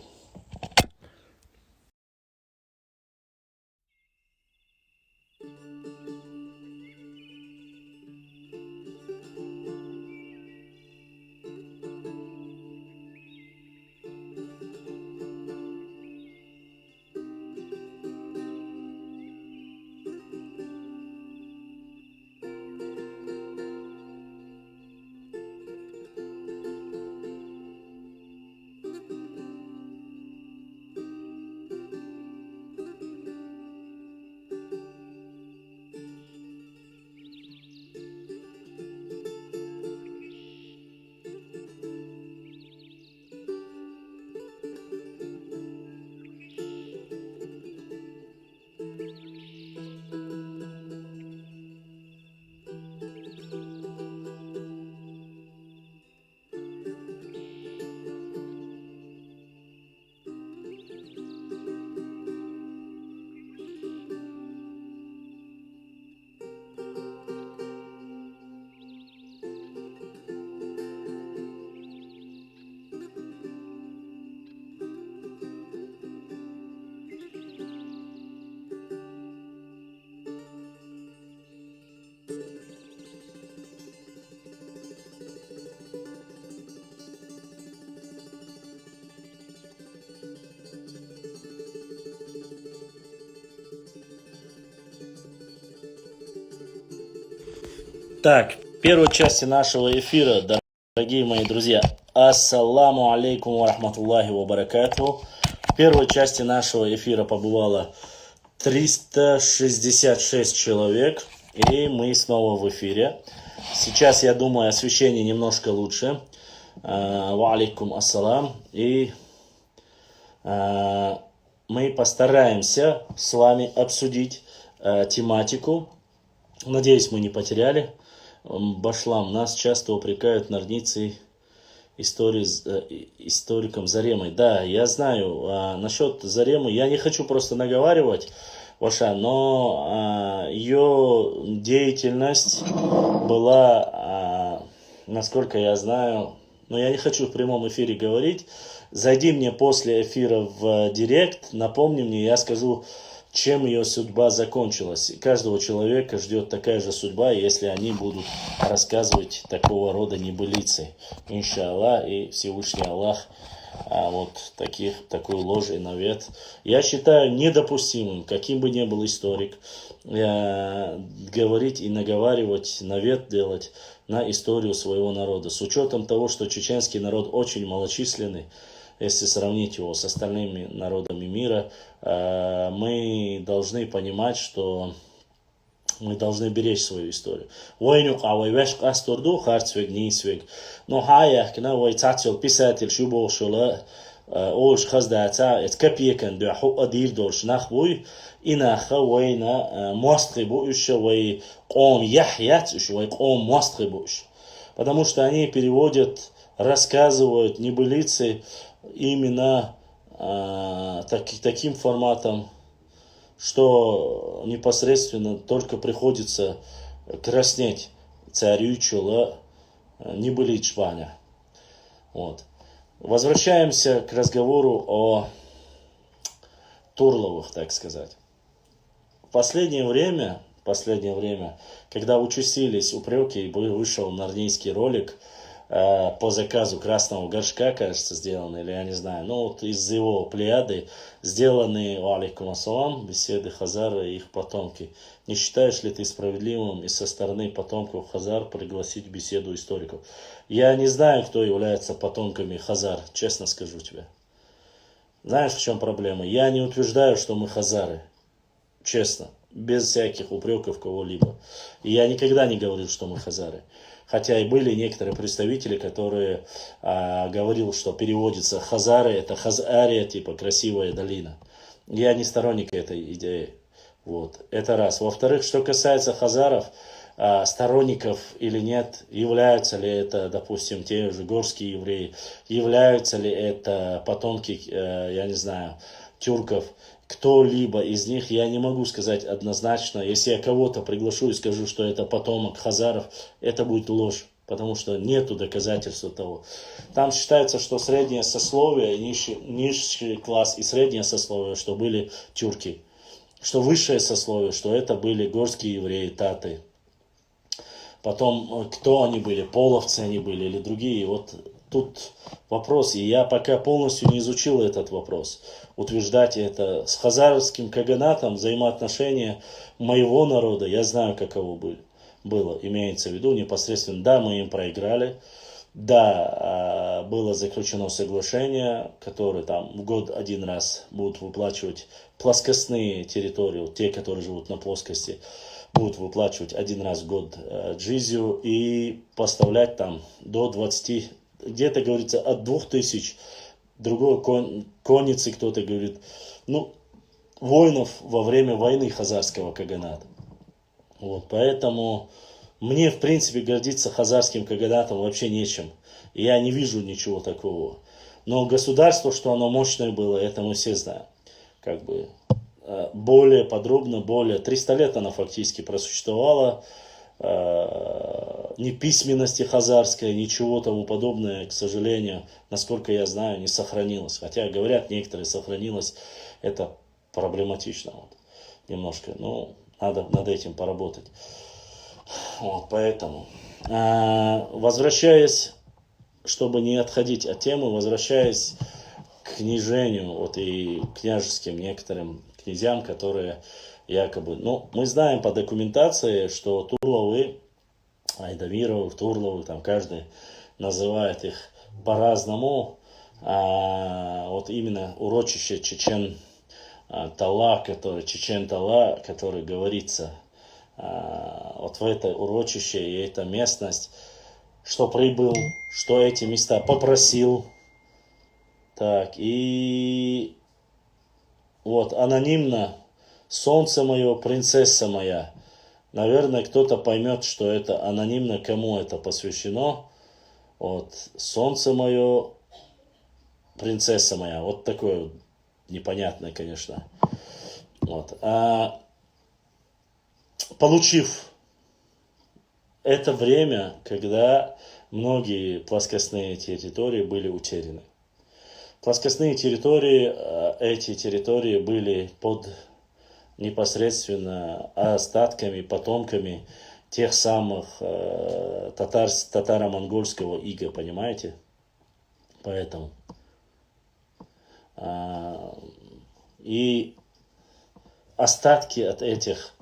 Так, в первой части нашего эфира, дорогие мои друзья, ассаламу алейкум ва рахматуллахи ва баракатуху. В первой части нашего эфира побывало 366 человек, и мы снова в эфире. Сейчас, я думаю, освещение немножко лучше. Ва алейкум ассалам. И мы постараемся с вами обсудить тематику. Надеюсь, мы не потеряли. Башлам, нас часто упрекают нарницы историком Заремой. Да, я знаю, насчет Заремы я не хочу просто наговаривать, Ваша, но ее деятельность была, насколько я знаю, но я не хочу в прямом эфире говорить. Зайди мне после эфира в директ, напомни мне, я скажу, чем ее судьба закончилась. Каждого человека ждет такая же судьба, если они будут рассказывать такого рода небылицы. Иншаллах, и Всевышний Аллах вот такую ложь и навет. Я считаю недопустимым, каким бы ни был историк, говорить и наговаривать, навет делать на историю своего народа. С учетом того, что чеченский народ очень малочисленный, если сравнить его с остальными народами мира, мы должны понимать, что мы должны беречь свою историю. Войнук, а войвеш касторду, харцвег, нисвег. Но хаях, на вой цацел писатель, шубошула, ош хаздата, это копейкан, да ху адир дорш нахбуй, инаха война мострибу еще вой ком яхят, еще вой ком мострибу. Потому что они переводят, рассказывают небылицы именно таким форматом, что непосредственно только приходится краснеть царю чула не были чваня. Вот. Возвращаемся к разговору о Турловых, так сказать. В последнее время, когда участились упреки, вышел нарнийский ролик по заказу Красного Горшка, кажется, сделанный, или я не знаю, но вот из его плеяды сделаны, алейкум ассалам, беседы Хазара и их потомки. Не считаешь ли ты справедливым и со стороны потомков Хазар пригласить в беседу историков? Я не знаю, кто является потомками Хазар, честно скажу тебе. Знаешь, в чем проблема? Я не утверждаю, что мы Хазары, честно, без всяких упреков кого-либо. И я никогда не говорил, что мы Хазары. Хотя и были некоторые представители, которые говорили, что переводится Хазары, это Хазария, типа красивая долина. Я не сторонник этой идеи. Вот. Это раз. Во-вторых, что касается хазаров, сторонников или нет, являются ли это, допустим, те же горские евреи, являются ли это потомки, я не знаю, тюрков, кто-либо из них, я не могу сказать однозначно. Если я кого-то приглашу и скажу, что это потомок хазаров, это будет ложь, потому что нету доказательств того. Там считается, что среднее сословие, низший класс и среднее сословие, что были тюрки. Что высшее сословие, что это были горские евреи, таты. Потом, кто они были, половцы они были или другие. Вот тут вопрос, и я пока полностью не изучил этот вопрос. Утверждать это с хазарским каганатом, взаимоотношения моего народа, я знаю, каково было, имеется в виду непосредственно. Да, мы им проиграли, да, было заключено соглашение, которое там в год один раз будут выплачивать плоскостные территории, те, которые живут на плоскости, будут выплачивать один раз в год джизью и поставлять там до 20, где-то говорится от 2000, другой конницы, кто-то говорит, воинов во время войны хазарского каганата. Вот, поэтому мне, в принципе, гордиться хазарским каганатом вообще нечем. Я не вижу ничего такого. Но государство, что оно мощное было, это мы все знаем. Как бы более подробно, более 300 лет оно фактически просуществовало. Ни письменности хазарской, ничего тому подобное, к сожалению, насколько я знаю, не сохранилось. Хотя, говорят, некоторые сохранилось. Это проблематично. Вот, немножко. Надо над этим поработать. Вот, поэтому, возвращаясь, чтобы не отходить от темы, возвращаясь к княжению, вот и княжеским некоторым князьям, которые якобы, мы знаем по документации, что Турловы, Айдамировы, Турловы, там каждый называет их по-разному, вот именно урочище Чечен-Тала, который говорится, вот в это урочище и эта местность, что прибыл, что эти места попросил. Так, и вот анонимно «Солнце мое, принцесса моя». Наверное, кто-то поймет, что это анонимно, кому это посвящено. Вот, «Солнце мое, принцесса моя». Вот такое непонятное, конечно. Вот. Получив это время, когда многие плоскостные территории были утеряны. Плоскостные территории, эти территории были под непосредственно остатками, потомками тех самых татаро-монгольского ига, понимаете? Поэтому. И остатки от этих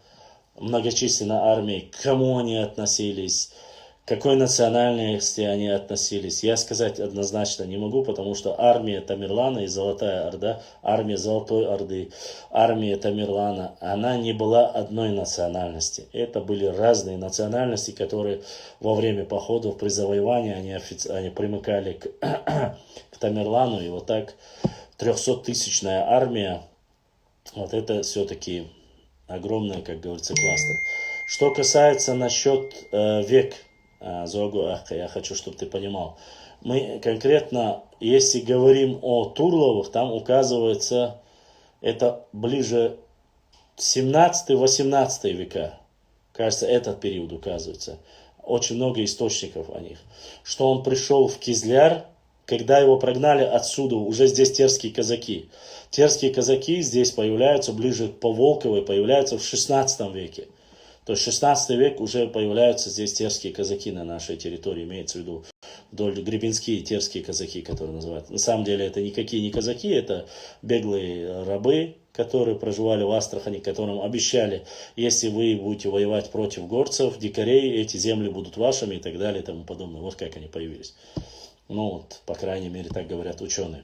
многочисленной армии, к кому они относились, к какой национальности они относились, я сказать однозначно не могу, потому что армия Тамерлана и Золотая Орда, армия Золотой Орды, армия Тамерлана, она не была одной национальности. Это были разные национальности, которые во время походов при завоевании они примыкали к Тамерлану. И вот так 300-тысячная армия, вот это все-таки огромный, как говорится, кластер. Что касается насчет век, Зогу Ахка, я хочу, чтобы ты понимал. Мы конкретно, если говорим о Турловых, там указывается, это ближе 17-18 века. Кажется, этот период указывается. Очень много источников о них. Что он пришел в Кизляр, когда его прогнали отсюда, уже здесь терские казаки. Терские казаки здесь появляются, ближе по Волковой, появляются в 16 веке. То есть 16 век уже появляются здесь терские казаки на нашей территории, имеется в виду вдоль гребенские терские казаки, которые называют. На самом деле это никакие не казаки, это беглые рабы, которые проживали в Астрахани, которым обещали, если вы будете воевать против горцев, дикарей, эти земли будут вашими и так далее и тому подобное. Вот как они появились. Ну вот, по крайней мере, так говорят ученые.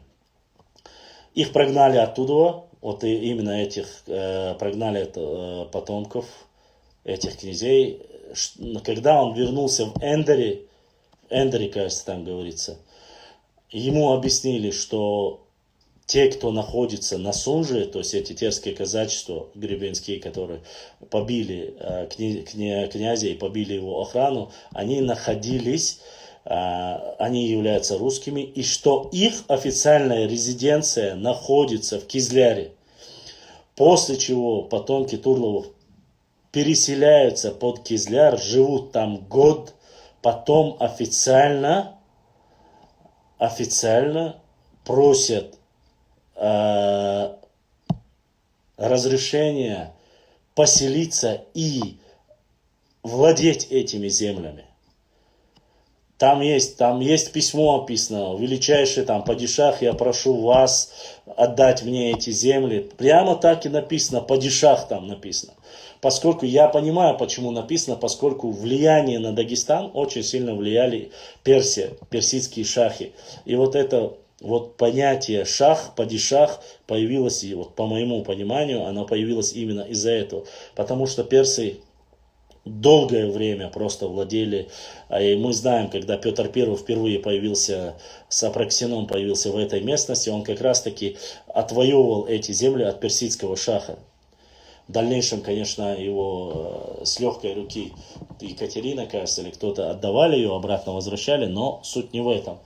Их прогнали оттуда, вот и именно этих прогнали потомков этих князей. Когда он вернулся в Эндери, кажется, там говорится, ему объяснили, что те, кто находится на Сунже, то есть эти терские казачества гребенские, которые побили князя и побили его охрану, они находились, они являются русскими, и что их официальная резиденция находится в Кизляре. После чего потомки Турловых переселяются под Кизляр, живут там год, потом официально просят разрешения поселиться и владеть этими землями. Там есть письмо описано, величайший там падишах, я прошу вас отдать мне эти земли. Прямо так и написано, падишах там написано. Поскольку я понимаю, почему написано, поскольку влияние на Дагестан очень сильно влияли персидские шахи. И вот это вот понятие шах, падишах появилось, и вот по моему пониманию, оно появилось именно из-за этого. Потому что персы долгое время просто владели, и мы знаем, когда Петр I впервые появился, с Апраксином появился в этой местности, он как раз таки отвоевывал эти земли от персидского шаха. В дальнейшем, конечно, его с легкой руки Екатерина, кажется, или кто-то отдавали ее, обратно возвращали, но суть не в этом.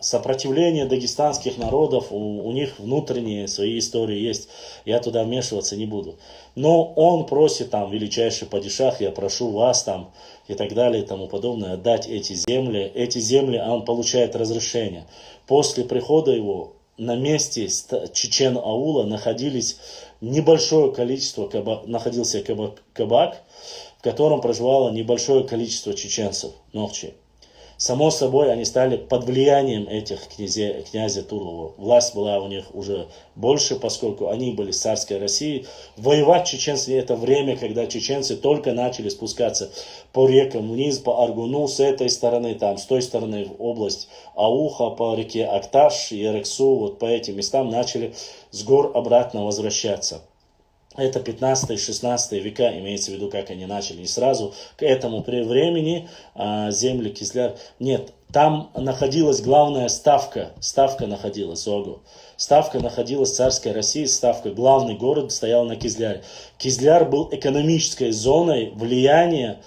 Сопротивление дагестанских народов, у них внутренние свои истории есть, я туда вмешиваться не буду. Но он просит там, величайший падишах, я прошу вас там и так далее и тому подобное, отдать эти земли. Эти земли он получает разрешение. После прихода его на месте Чечен-аула находились небольшое количество, находился кабак, в котором проживало небольшое количество чеченцев, ногчи. Само собой, они стали под влиянием этих князя Турлова. Власть была у них уже больше, поскольку они были с царской Россией. Воевать чеченцы это время, когда чеченцы только начали спускаться по рекам вниз, по Аргуну, с этой стороны, там, с той стороны в область Ауха, по реке Акташ, Ерексу, вот по этим местам начали с гор обратно возвращаться. Это 15-16 века, имеется в виду, как они начали, не сразу. К этому времени земли Кизляр... Нет, там находилась главная ставка находилась, Огу. Ставка находилась в царской России, главный город стоял на Кизляре. Кизляр был экономической зоной влияния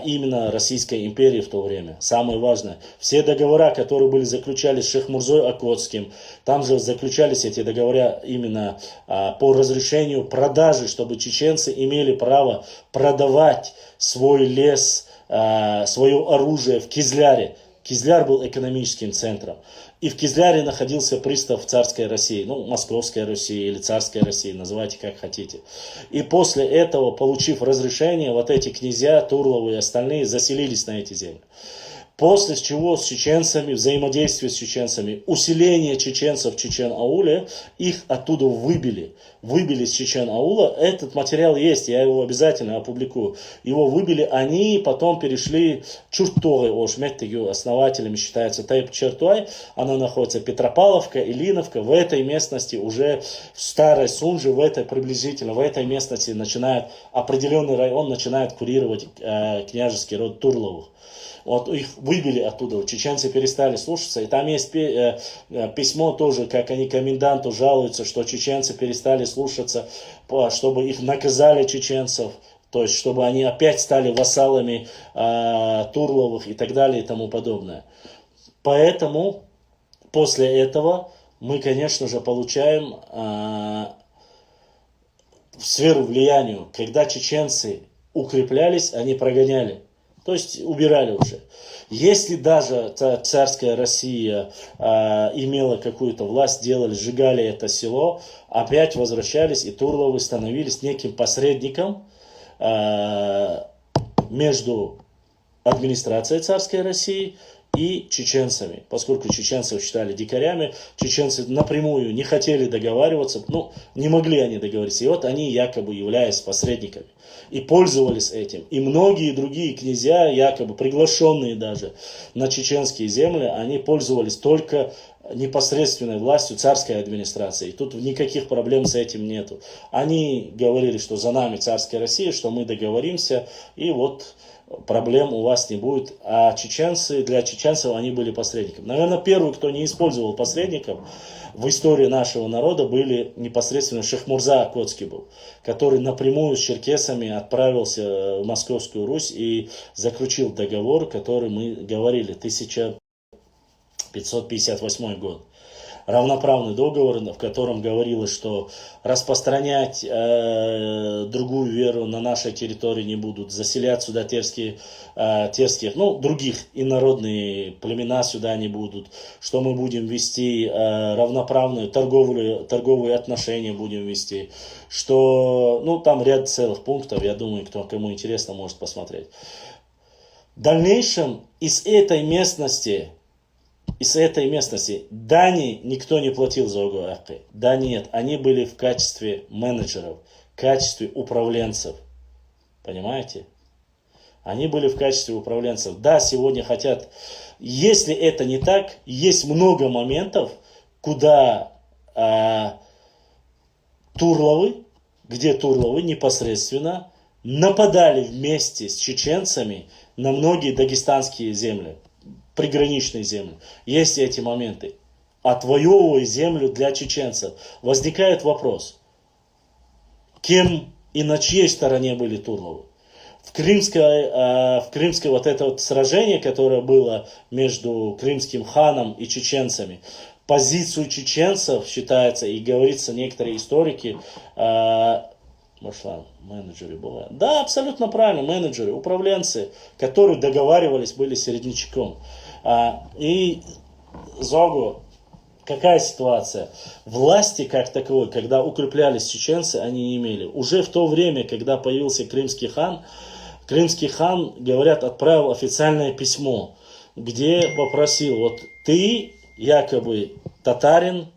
именно Российской империи в то время. Самое важное, все договора, которые были заключались с Шехмурзой Окотским, там же заключались эти договора именно по разрешению продажи, чтобы чеченцы имели право продавать свой лес, свое оружие в Кизляре. Кизляр был экономическим центром. И в Кизляре находился пристав царской России, Московской России или царской России, называйте как хотите. И после этого, получив разрешение, вот эти князья, Турловы и остальные заселились на эти земли. После чего с чеченцами, взаимодействие с чеченцами, усиление чеченцев в Чечен-Ауле, их оттуда выбили. Выбили с Чечен-Аула. Этот материал есть, я его обязательно опубликую. Его выбили, они потом перешли Чуртогы, Ошметтегю, основателями считается Тайп Чертуай. Она находится Петропавловка, Илиновка. В этой местности уже в Старой Сунже, в этой приблизительно, в этой местности начинает определенный район начинает курировать княжеский род Турловых. Вот их выбили оттуда, чеченцы перестали слушаться. И там есть письмо тоже, как они коменданту жалуются, что чеченцы перестали слушаться, чтобы их наказали чеченцев. То есть, чтобы они опять стали вассалами Турловых и так далее и тому подобное. Поэтому после этого мы, конечно же, получаем сферу влияния. Когда чеченцы укреплялись, они прогоняли. То есть убирали уже. Если даже царская Россия имела какую-то власть, делали, сжигали это село, опять возвращались, и Турловы становились неким посредником между администрацией царской России и чеченцами. Поскольку чеченцев считали дикарями, чеченцы напрямую не хотели договариваться, не могли они договориться. И вот они якобы являются посредниками. И пользовались этим. И многие другие князья, якобы приглашенные даже на чеченские земли, они пользовались только непосредственной властью царской администрации. И тут никаких проблем с этим нету. Они говорили, что за нами царская Россия, что мы договоримся, и вот проблем у вас не будет. А чеченцы, для чеченцев они были посредниками. Наверное, первый, кто не использовал посредников в истории нашего народа, были непосредственно Шехмурза Окотский был, который напрямую с черкесами отправился в Московскую Русь и заключил договор, который мы говорили, 1558 год. Равноправный договор, в котором говорилось, что распространять другую веру на нашей территории не будут, заселять сюда терских, других инородные племена сюда не будут, что мы будем вести равноправную торговые отношения будем вести, что, там ряд целых пунктов, я думаю, кому интересно, может посмотреть. В дальнейшем из этой местности дани никто не платил за ОГАК. Да нет, они были в качестве менеджеров, в качестве управленцев. Понимаете? Они были в качестве управленцев. Да, сегодня хотят. Если это не так, есть много моментов, куда где Турловы непосредственно нападали вместе с чеченцами на многие дагестанские земли. Приграничные земли. Есть эти моменты. Отвоевывая землю для чеченцев. Возникает вопрос. Кем и на чьей стороне были Турловы? В крымское вот это вот сражение, которое было между крымским ханом и чеченцами, позицию чеченцев считается, и говорится некоторые историки, менеджеры были. Да, абсолютно правильно, менеджеры, управленцы, которые договаривались, были середнячком. И Зогу, какая ситуация? Власти как таковой, когда укреплялись чеченцы, они не имели. Уже в то время, когда появился крымский хан, говорят, отправил официальное письмо, где попросил, вот ты якобы татарин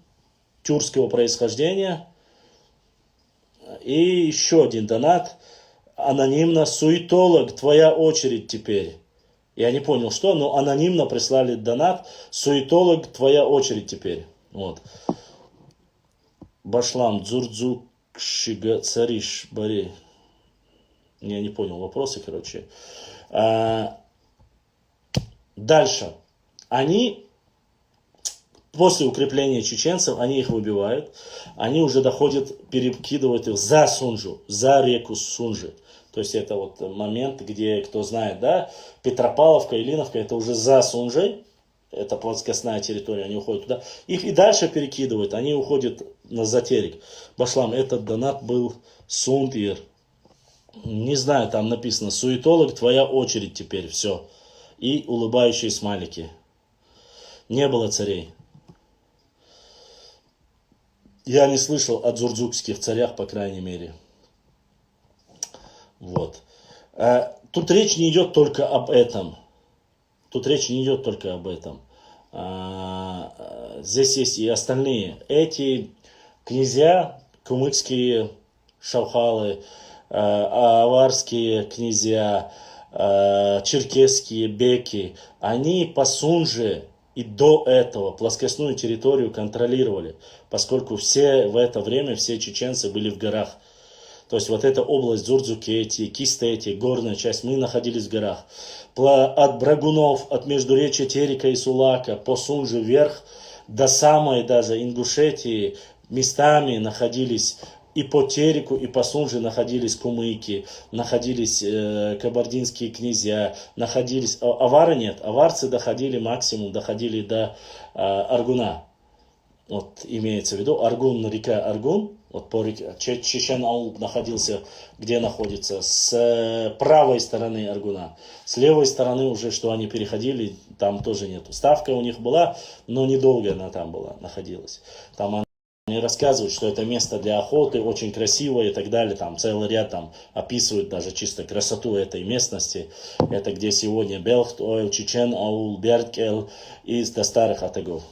тюркского происхождения, и еще один донат, анонимно, суетолог, твоя очередь теперь. Я не понял, что, но анонимно прислали донат, суетолог, твоя очередь теперь. Вот. Башлам, дзурдзук, шига, цариш, бари. Я не понял вопросы, короче. Дальше. Они, после укрепления чеченцев, они их выбивают. Они уже доходят, перекидывают их за Сунжу, за реку Сунжи. То есть это вот момент, где, кто знает, да, Петропавловка, Илиновка, это уже за Сунжей. Это плоскостная территория, они уходят туда. Их и дальше перекидывают, они уходят на Затерик. Башлам, этот донат был Сундир. Не знаю, там написано, суетолог, твоя очередь теперь, все. И улыбающие смайлики. Не было царей. Я не слышал о дзурдзукских царях, по крайней мере. Вот. Тут речь не идет только об этом. Тут речь не идет только об этом. Здесь есть и остальные. Эти князья, кумыкские шавхалы, аварские князья, черкесские беки, они по Сунже и до этого плоскостную территорию контролировали, поскольку все в это время, все чеченцы были в горах. То есть вот эта область Дзурдзукети, Кистети, горная часть, мы находились в горах. От Брагунов, от междуречия Терека и Сулака по Сунже вверх до самой даже Ингушетии местами находились и по Тереку, и по Сунже находились кумыки, находились кабардинские князья, находились... Авары нет, аварцы доходили максимум, доходили до Аргуна. Вот имеется в виду Аргун, река Аргун, вот по реке Чечен-Аул находился, где находится, с правой стороны Аргуна. С левой стороны уже, что они переходили, там тоже нету. Ставка у них была, но недолго она там была, находилась. Там они рассказывают, что это место для охоты, очень красивое и так далее. Там целый ряд там описывают даже чисто красоту этой местности. Это где сегодня Белхт-Ойл, Чечен-Аул, Беркел и до старых атагов.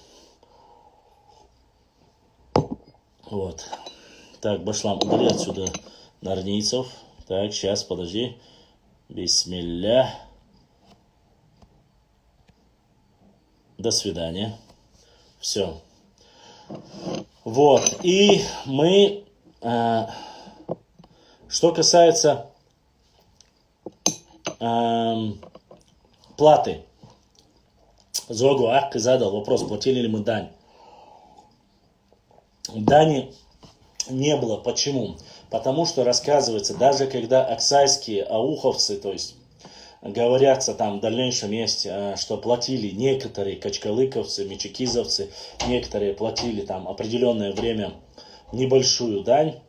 Вот. Так, Башлам, удали отсюда нарнийцев. Так, сейчас, подожди. Бисмилля. До свидания. Все. Вот. И мы... что касается платы. Зогу Ахки задал вопрос, платили ли мы дань. Дани не было. Почему? Потому что рассказывается, даже когда аксайские ауховцы, то есть говорятся там в дальнейшем есть, что платили некоторые качкалыковцы, мечекизовцы, некоторые платили там определенное время небольшую дань,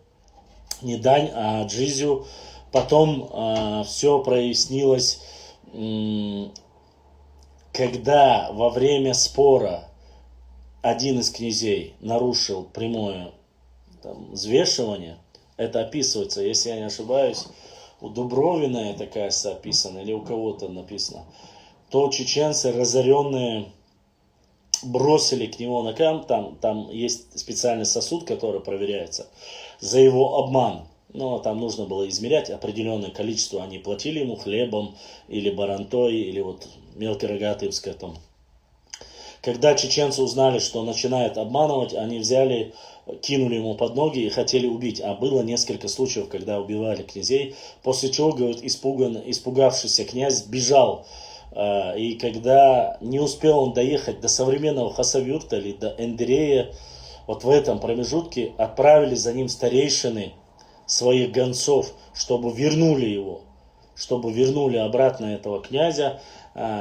не дань, а джизю. Потом все прояснилось, когда во время спора один из князей нарушил прямое там, взвешивание, это описывается, если я не ошибаюсь, у Дубровина такая описана, или у кого-то написано, то чеченцы разоренные бросили к нему на камень, там есть специальный сосуд, который проверяется, за его обман. Но там нужно было измерять определенное количество, они платили ему хлебом, или барантой, или вот мелкорогатым скотом. Когда чеченцы узнали, что начинает обманывать, они взяли, кинули ему под ноги и хотели убить. А было несколько случаев, когда убивали князей. После чего, говорит, испугавшийся князь бежал. И когда не успел он доехать до современного Хасавюрта или до Эндерея, вот в этом промежутке отправили за ним старейшины своих гонцов, чтобы вернули его. Чтобы вернули обратно этого князя,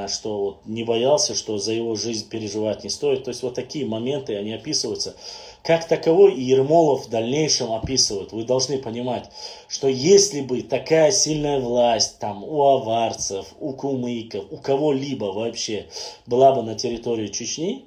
что вот не боялся, что за его жизнь переживать не стоит. То есть вот такие моменты, они описываются. Как таковой и Ермолов в дальнейшем описывают. Вы должны понимать, что если бы такая сильная власть там у аварцев, у кумыков, у кого-либо вообще была бы на территории Чечни,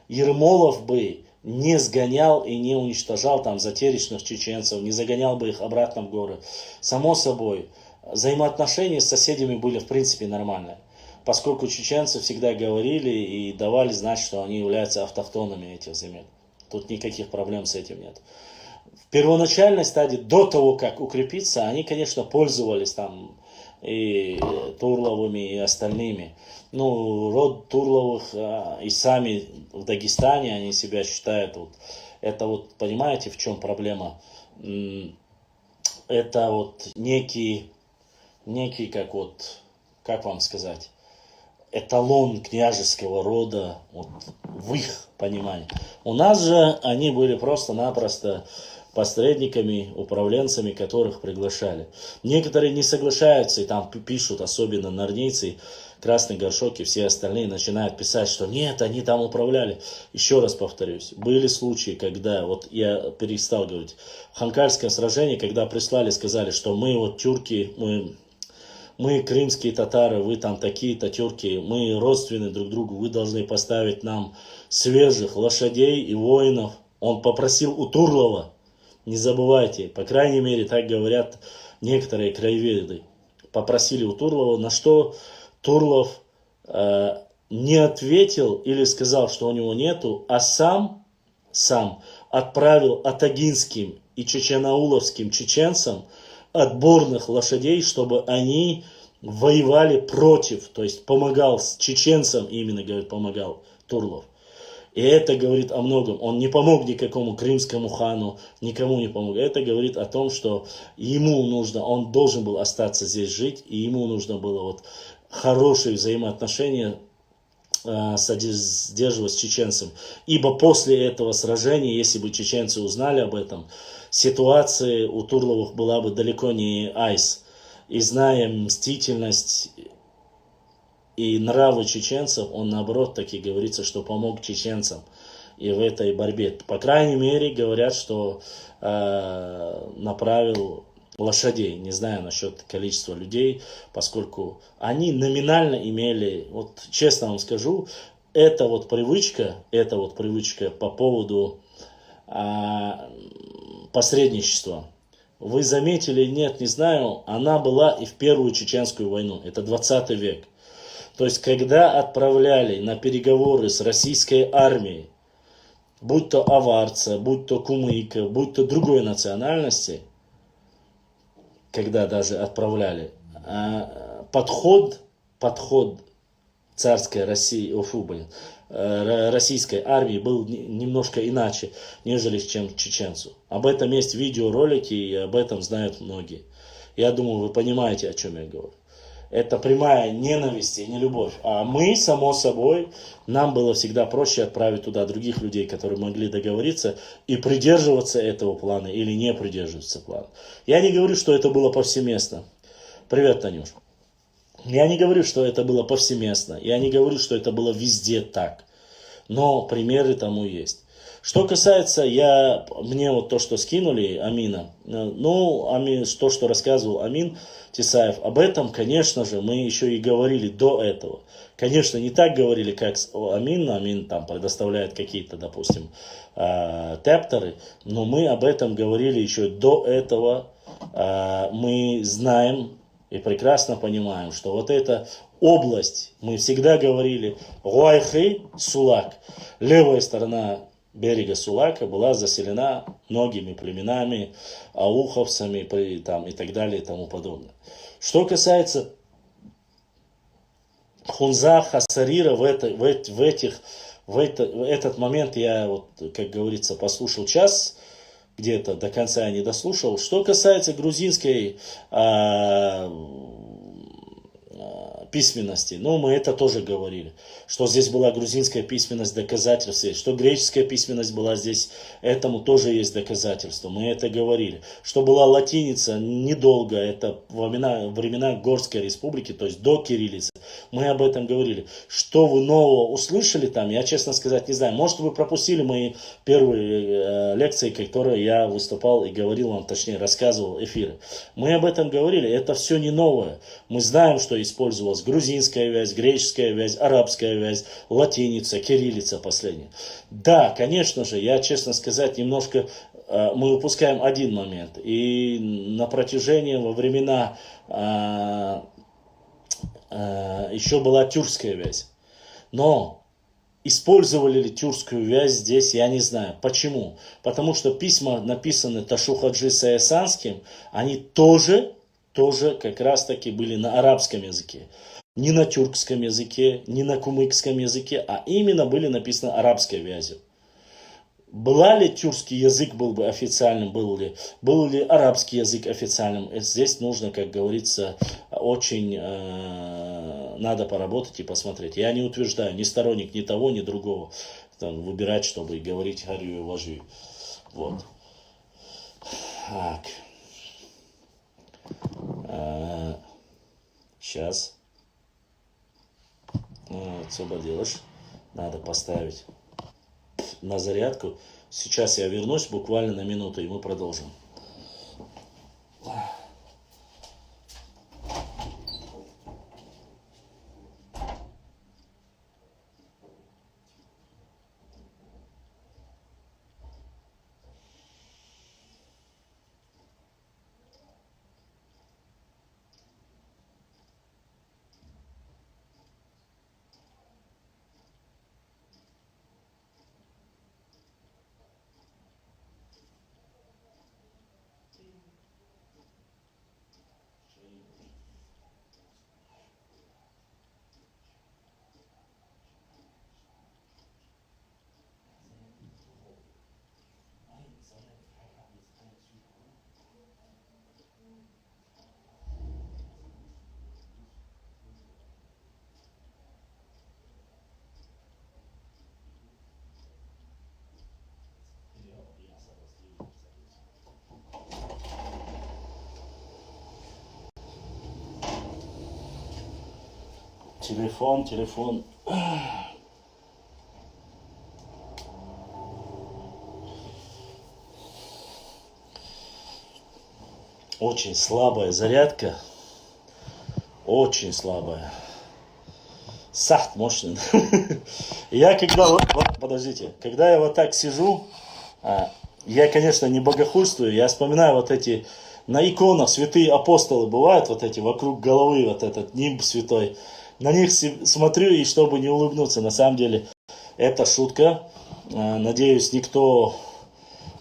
Ермолов бы не сгонял и не уничтожал там затеричных чеченцев, не загонял бы их обратно в горы. Само собой, взаимоотношения с соседями были в принципе нормальные, поскольку чеченцы всегда говорили и давали знать, что они являются автохтонами этих земель. Тут никаких проблем с этим нет. В первоначальной стадии, до того, как укрепиться, они, конечно, пользовались там и Турловыми, и остальными. Ну, род Турловых и сами в Дагестане они себя считают. Вот, это вот, понимаете, в чем проблема? Это вот некий, как вот, как вам сказать, эталон княжеского рода, вот, в их понимании. У нас же они были просто-напросто посредниками, управленцами, которых приглашали. Некоторые не соглашаются и там пишут, особенно нарнийцы, Красный Горшок и все остальные начинают писать, что нет, они там управляли. Еще раз повторюсь, были случаи, когда, вот я перестал говорить, в Ханкальском сражении, когда прислали, сказали, что мы вот тюрки, мы крымские татары, вы там такие-то тюрки, мы родственны друг другу, вы должны поставить нам свежих лошадей и воинов. Он попросил у Турлова, не забывайте, по крайней мере, так говорят некоторые краеведы, попросили у Турлова, на что Турлов не ответил или сказал, что у него нету, а сам отправил атагинским и чеченоуловским чеченцам отборных лошадей, чтобы они воевали против, то есть помогал чеченцам, именно, говорит, помогал Турлов. И это говорит о многом. Он не помог никакому крымскому хану, никому не помог. Это говорит о том, что ему нужно, он должен был остаться здесь жить, и ему нужно было вот хорошие взаимоотношения сдерживать с чеченцем. Ибо после этого сражения, если бы чеченцы узнали об этом, ситуация у Турловых была бы далеко не айс. И зная мстительность и нравы чеченцев, он наоборот таки говорится, что помог чеченцам и в этой борьбе. По крайней мере, говорят, что направил лошадей. Не знаю насчет количества людей, поскольку они номинально имели, вот честно вам скажу, эта вот привычка по поводу посредничества. Вы заметили, нет, не знаю, она была и в Первую Чеченскую войну. Это 20 век. То есть, когда отправляли на переговоры с российской армией, будь то аварца, будь то кумыка, будь то другой национальности, когда даже отправляли, подход царской России, российской армии был немножко иначе, нежели чем чеченцу. Об этом есть видеоролики, и об этом знают многие. Я думаю, вы понимаете, о чем я говорю. Это прямая ненависть и не любовь. А мы, само собой, нам было всегда проще отправить туда других людей, которые могли договориться и придерживаться этого плана или не придерживаться плана. Я не говорю, что это было повсеместно. Привет, Танюш. Я не говорю, что это было повсеместно. Я не говорю, что это было везде так. Но примеры тому есть. Что касается, мне вот то, что скинули Амина, то, что рассказывал Амин Тесаев, об этом, конечно же, мы еще и говорили до этого. Конечно, не так говорили, как Амин там предоставляет какие-то, допустим, тепторы, но мы об этом говорили еще до этого. Мы знаем и прекрасно понимаем, что вот эта область, мы всегда говорили, Гуайхи, Сулак, левая сторона берега Сулака была заселена многими племенами, ауховцами и так далее и тому подобное. Что касается Хунза, Хасарира, в этот момент я, вот, как говорится, послушал час, где-то до конца я не дослушал. Что касается грузинской письменности, мы это тоже говорили, что здесь была грузинская письменность, доказательства, что греческая письменность была здесь, этому тоже есть доказательства, мы это говорили, что была латиница недолго, это времена Горской республики, то есть до кириллицы, мы об этом говорили. Что вы нового услышали там, я, честно сказать, не знаю, может, вы пропустили мои первые лекции, которые я выступал и говорил вам, точнее, рассказывал эфиры. Мы об этом говорили, это все не новое, мы знаем, что использовалось грузинская вязь, греческая вязь, арабская вязь, латиница, кириллица последняя. Да, конечно же, я, честно сказать, немножко мы упускаем один момент. И на протяжении, во времена еще была тюркская вязь. Но использовали ли тюркскую вязь здесь, я не знаю. Почему? Потому что письма, написанные Ташу Хаджи Саясанским, они тоже как раз таки были на арабском языке. Не на тюркском языке, не на кумыкском языке, а именно были написаны арабской вязью. Была ли тюркский язык был бы официальным, был ли арабский язык официальным? Здесь нужно, как говорится, очень надо поработать и посмотреть. Я не утверждаю, ни сторонник ни того, ни другого. Выбирать, чтобы говорить харю и ложи. Вот. Так. Сейчас. Что поделаешь? Надо поставить на зарядку. Сейчас я вернусь буквально на минуту, и мы продолжим. Телефон. Очень слабая зарядка. Очень слабая. Сахт мощный. Я когда подождите, когда я вот так сижу, я, конечно, не богохульствую, я вспоминаю вот эти, на иконах святые апостолы бывают, вот эти вокруг головы, вот этот нимб святой. На них смотрю, и чтобы не улыбнуться, на самом деле, это шутка. Надеюсь, никто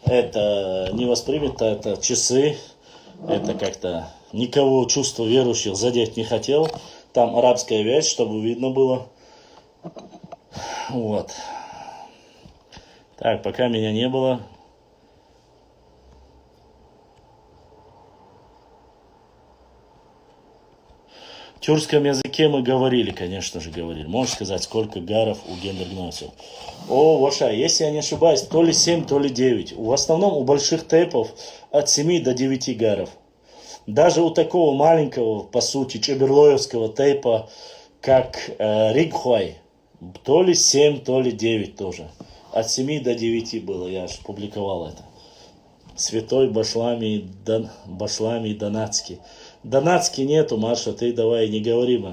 это не воспримет, это часы. Это как-то никого чувства верующих задеть не хотел. Там арабская вязь, чтобы видно было. Вот. Так, пока меня не было. В тюркском языке мы говорили, конечно же, говорили. Можешь сказать, сколько гаров у гендергносов? О, Ваша, если я не ошибаюсь, то ли 7, то ли 9. В основном у больших тейпов от 7 до 9 гаров. Даже у такого маленького, по сути, чеберлоевского тейпа, как Ригхуай, то ли 7, то ли 9 тоже. От 7 до 9 было, я же публиковал это. Святой Башлами Донацкий. Донацкий нету, Маша, ты давай не говори.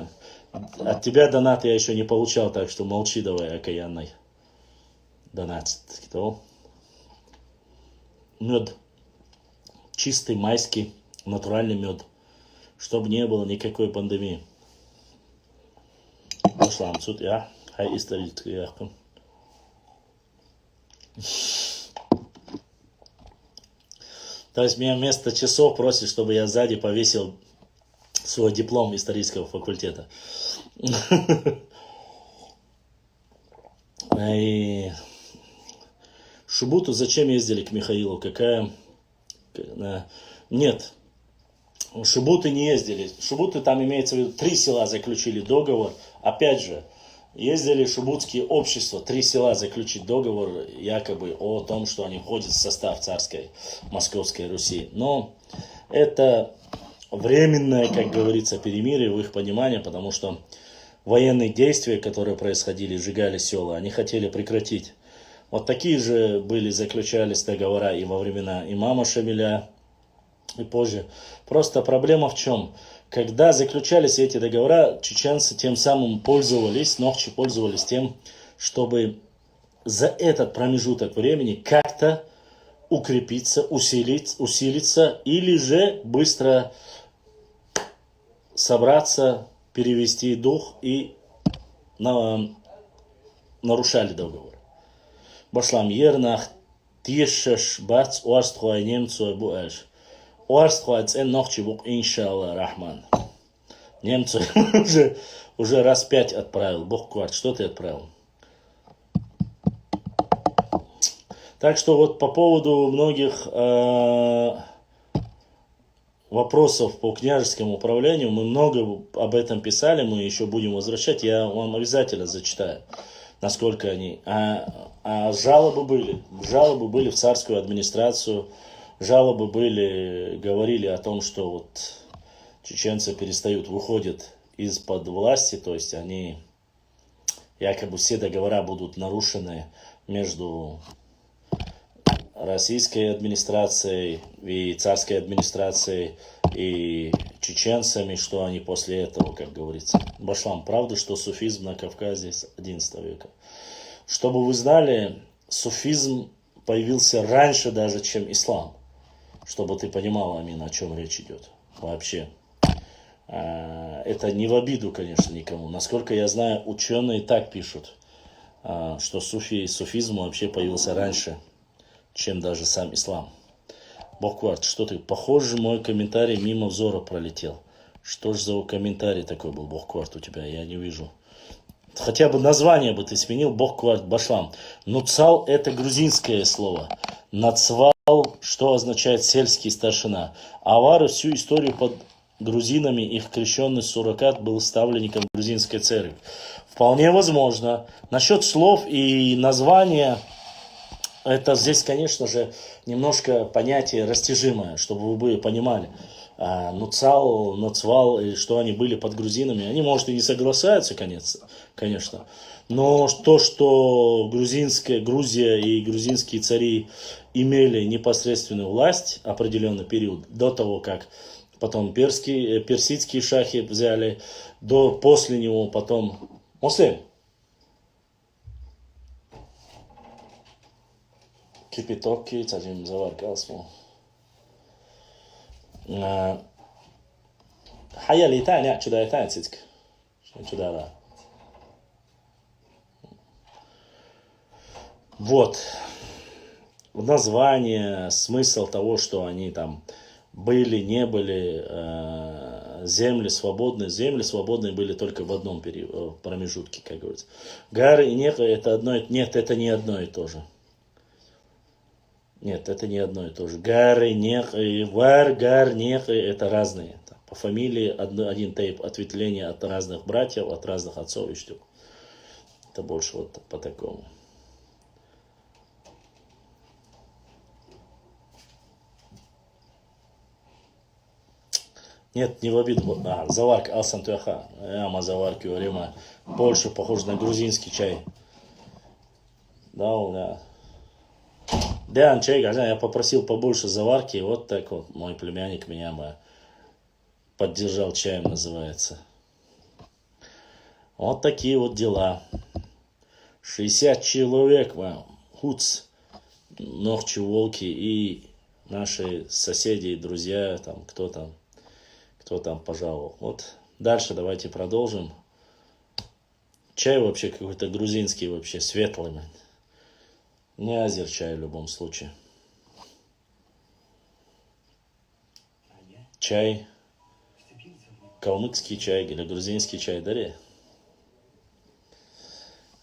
От тебя донат я еще не получал, так что молчи давай, окаянный. Донацкий. Кто? Мед. Чистый майский натуральный мед. Чтобы не было никакой пандемии. Башлам суд, я. Хай историк, я. То есть меня вместо часов просит, чтобы я сзади повесил свой диплом исторического факультета. И Шубуту зачем ездили к Михаилу? Какая... Нет. Шубуты не ездили. Шубуты там имеется в виду 3 села заключили договор. Опять же, ездили шубутские общества, 3 села заключить договор якобы о том, что они входят в состав царской Московской Руси. Но это временное, как говорится, перемирие в их понимании, потому что военные действия, которые происходили, сжигали села, они хотели прекратить. Вот такие же заключались договора и во времена имама Шамиля, и позже. Просто проблема в чем? Когда заключались эти договора, чеченцы тем самым пользовались, нохчи пользовались тем, чтобы за этот промежуток времени как-то укрепиться, усилиться, или же быстро собраться, перевести дух и нарушали договор. Башлам ернах тишеш бац уарстхуай немцу буэш. Уарстхуайцен нохчи бук иншалла рахман. Немцу уже раз 5 отправил. Бог кварт, что ты отправил? Так что вот по поводу многих вопросов по княжескому управлению, мы много об этом писали, мы еще будем возвращать, я вам обязательно зачитаю, насколько они. Жалобы были в царскую администрацию, жалобы были, говорили о том, что вот чеченцы выходят из-под власти, то есть они, якобы все договора будут нарушены между российской администрацией и царской администрацией и чеченцами, что они после этого, как говорится. Башлам, правда, что суфизм на Кавказе с XI века? Чтобы вы знали, суфизм появился раньше даже, чем ислам. Чтобы ты понимал, Амин, о чем речь идет вообще. Это не в обиду, конечно, никому. Насколько я знаю, ученые так пишут, что суфизм вообще появился раньше, чем даже сам ислам. Бохкварт, что ты? Похоже, мой комментарий мимо взора пролетел. Что ж за комментарий такой был, Бохкварт, у тебя? Я не вижу. Хотя бы название бы ты сменил, Бохкварт Башлам. Нуцал — это грузинское слово. Нацвал, что означает сельский старшина. Авары всю историю под грузинами, их крещенный суррогат был ставленником грузинской церкви. Вполне возможно. Насчет слов и названия, это здесь, конечно же, немножко понятие растяжимое, чтобы вы понимали. Нуцал, Нацвал, и что они были под грузинами. Они, может, и не соглашаются, конечно. Но то, что Грузия и грузинские цари имели непосредственную власть определенный период, до того, как потом персидские шахи взяли, после него потом... Муслим! Кипяток, цадим заварка асму. Хая летая, чудо летая, цицк. Чудо, да. Вот. Название, смысл того, что они там были, не были, земли свободные были только в одном промежутке, как говорится. Гар и Неха это это не одно и то же. Нет, это не одно и то же. Гар и Неха, Гар, Неха это разные. По фамилии один тейп ответвления от разных братьев, от разных отцов и штук. Это больше вот по такому. Нет, не в обиду. Заварка Алсантуяха. Яма заварки время больше похож на грузинский чай. Да. Да, чай, я попросил побольше заварки. И вот так вот мой племянник меня поддержал чаем, называется. Вот такие вот дела. 60 человек, хуц, ногчи, волки и наши соседи и друзья, там, кто там пожаловал. Вот дальше давайте продолжим. Чай вообще какой-то грузинский, вообще светлый. Не азер чай в любом случае. Чай. Калмыцкий чай или грузинский чай, даре.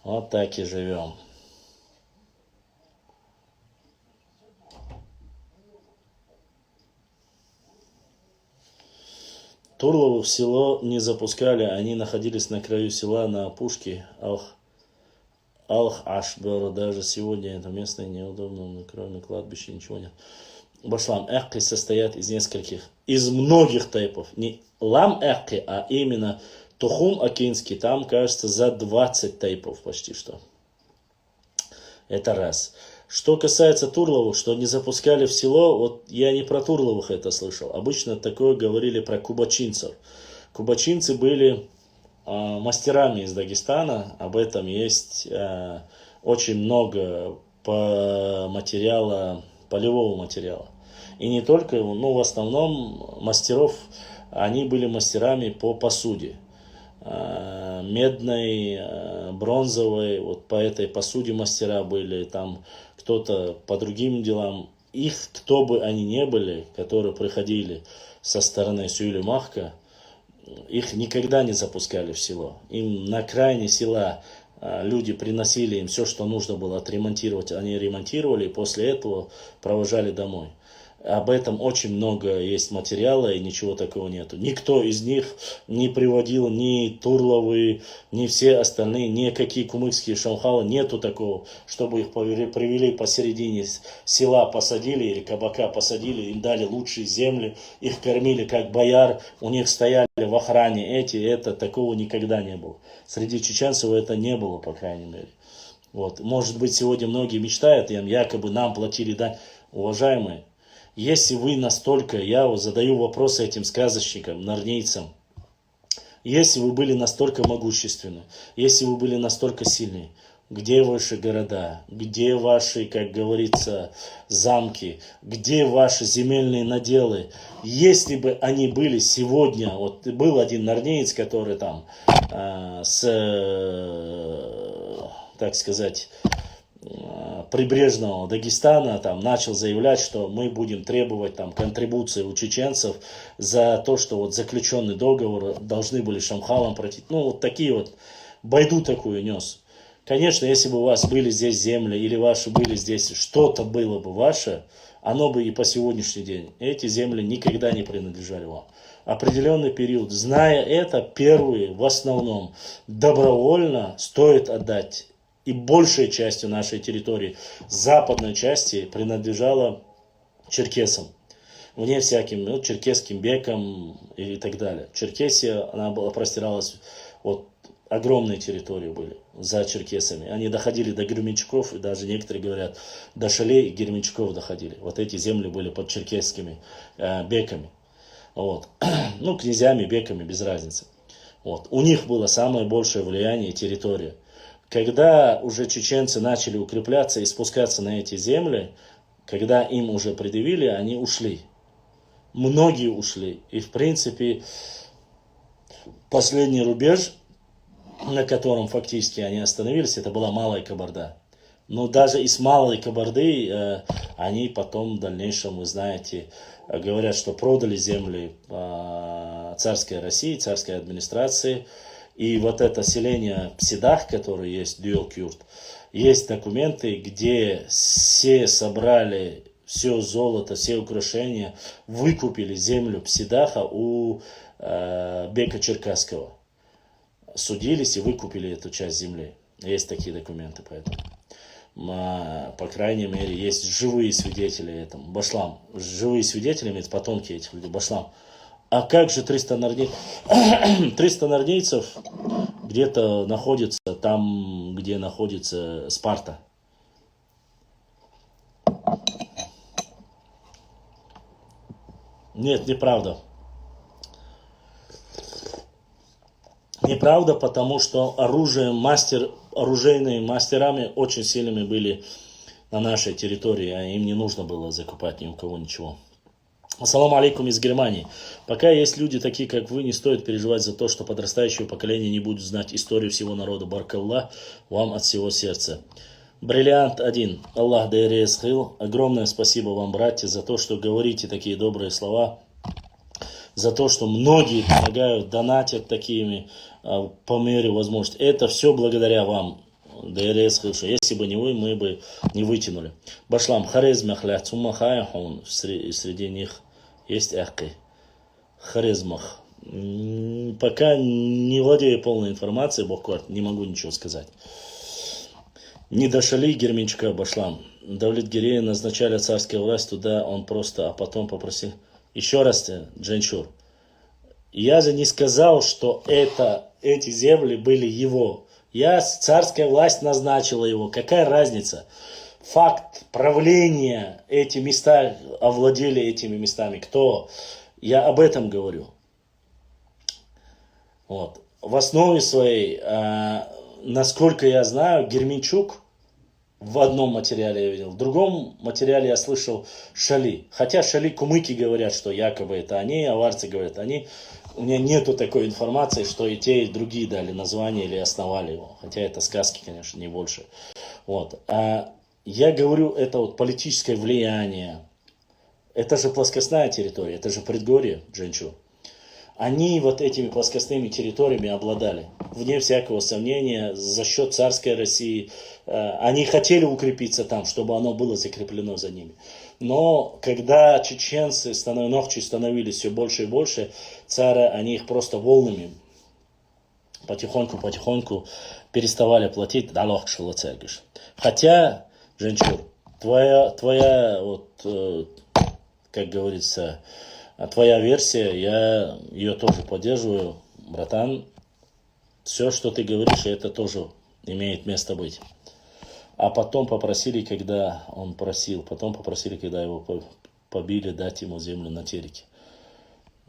Вот так и живем. Турловых в село не запускали, они находились на краю села на опушке Алх-Ашбер. Даже сегодня это место неудобно, кроме кладбища ничего нет. Башлам эхки состоят из многих тайпов. Не лам эхки, а именно тухум акинский, там, кажется, за 20 тайпов почти что. Это раз. Что касается Турловых, что не запускали в село, вот я не про Турловых это слышал. Обычно такое говорили про кубачинцев. Кубачинцы были мастерами из Дагестана. Об этом есть очень много полевого материала. И не только, в основном мастеров, они были мастерами по посуде. Медной, бронзовой, вот по этой посуде мастера были, там кто-то по другим делам. Их, кто бы они ни были, которые приходили со стороны Сюйлю-Махка, их никогда не запускали в село. Им на крайне села люди приносили им все, что нужно было отремонтировать, они ремонтировали и после этого провожали домой. Об этом очень много есть материала и ничего такого нету. Никто из них не приводил ни Турловы, ни все остальные, никакие кумыкские шамхалы. Нету такого, чтобы их привели посередине села, посадили или кабака посадили, им дали лучшие земли, их кормили как бояр, у них стояли в охране это, такого никогда не было. Среди чеченцев это не было, по крайней мере. Вот. Может быть, сегодня многие мечтают, якобы нам платили дань. Уважаемые, если вы настолько, я задаю вопросы этим сказочникам, нарнейцам, если вы были настолько могущественны, если вы были настолько сильны, где ваши города, где ваши, как говорится, замки, где ваши земельные наделы? Если бы они были сегодня, вот был один нарнеец, который там так сказать, прибрежного Дагестана там начал заявлять, что мы будем требовать там контрибуции у чеченцев за то, что вот заключенный договор должны были шамхалам платить. Вот такие вот, байду такую нес. Конечно, если бы у вас были здесь земли или ваши были здесь, что-то было бы ваше, оно бы и по сегодняшний день. Эти земли никогда не принадлежали вам. Определенный период, зная это, первые в основном добровольно стоит отдать. И большей частью нашей территории, западной части, принадлежала черкесам. вне всяким ну, черкесским бекам и так далее. Черкесия, она была, простиралась, вот огромные территории были за черкесами. Они доходили до Герменчуков, и даже некоторые говорят, до Шалей и Герменчуков доходили. Вот эти земли были под черкесскими беками. Вот. Ну, князьями, беками, без разницы. Вот. У них было самое большее влияние и территория. Когда уже чеченцы начали укрепляться и спускаться на эти земли, когда им уже предъявили, они ушли. Многие ушли. И, в принципе, последний рубеж, на котором фактически они остановились, это была Малая Кабарда. Но даже из Малой Кабарды они потом в дальнейшем, вы знаете, говорят, что продали земли царской России, царской администрации. И вот это селение Псидах, которое есть, Дюэл-Кюрт, есть документы, где все собрали все золото, все украшения, выкупили землю Псидаха у Бека Черкасского. Судились и выкупили эту часть земли. Есть такие документы, поэтому. По крайней мере, есть живые свидетели этому. Башлам. Живые свидетели, имеют потомки этих людей. Башлам. А как же 300 нарнийцев где-то находится там, где находится Спарта? Нет, неправда. Неправда, потому что оружейные мастерами очень сильными были на нашей территории, а им не нужно было закупать ни у кого ничего. Ассаламу алейкум из Германии. Пока есть люди такие, как вы, не стоит переживать за то, что подрастающее поколение не будет знать историю всего народа. Баркаллах вам от всего сердца. Бриллиант 1. Аллах даире схил. Огромное спасибо вам, братья, за то, что говорите такие добрые слова. За то, что многие помогают, донатят такими по мере возможности. Это все благодаря вам. Если бы не вы, мы бы не вытянули. Башлам, харизмах ля цумахаяхун. Среди них есть ахки. Харизмах. Пока не владею полной информацией, Бог не могу ничего сказать. Не дошли Герменчука Башлам. Давлет Гирея назначали царскую власть туда, он просто, а потом попросил. Еще раз, Дженчур, я же не сказал, что эти земли были его. Царская власть назначила его. Какая разница? Факт правления, эти места, овладели этими местами. Кто? Я об этом говорю. Вот. В основе своей, насколько я знаю, Герменчук, в одном материале я видел, в другом материале я слышал Шали. Хотя Шали кумыки говорят, что якобы это они, аварцы говорят они. У меня нету такой информации, что и те, и другие дали название или основали его. Хотя это сказки, конечно, не больше. Вот. А я говорю, это вот политическое влияние. Это же плоскостная территория, это же предгорье, Дженчу. Они вот этими плоскостными территориями обладали. Вне всякого сомнения, за счет царской России. Они хотели укрепиться там, чтобы оно было закреплено за ними. Но когда чеченцы становились все больше и больше, цары, они их просто волнами потихоньку переставали платить. Хотя, Женчур, твоя вот, как говорится, твоя версия, я ее тоже поддерживаю, братан. Все, что ты говоришь, это тоже имеет место быть. А потом попросили, когда его побили, дать ему землю на Тереке.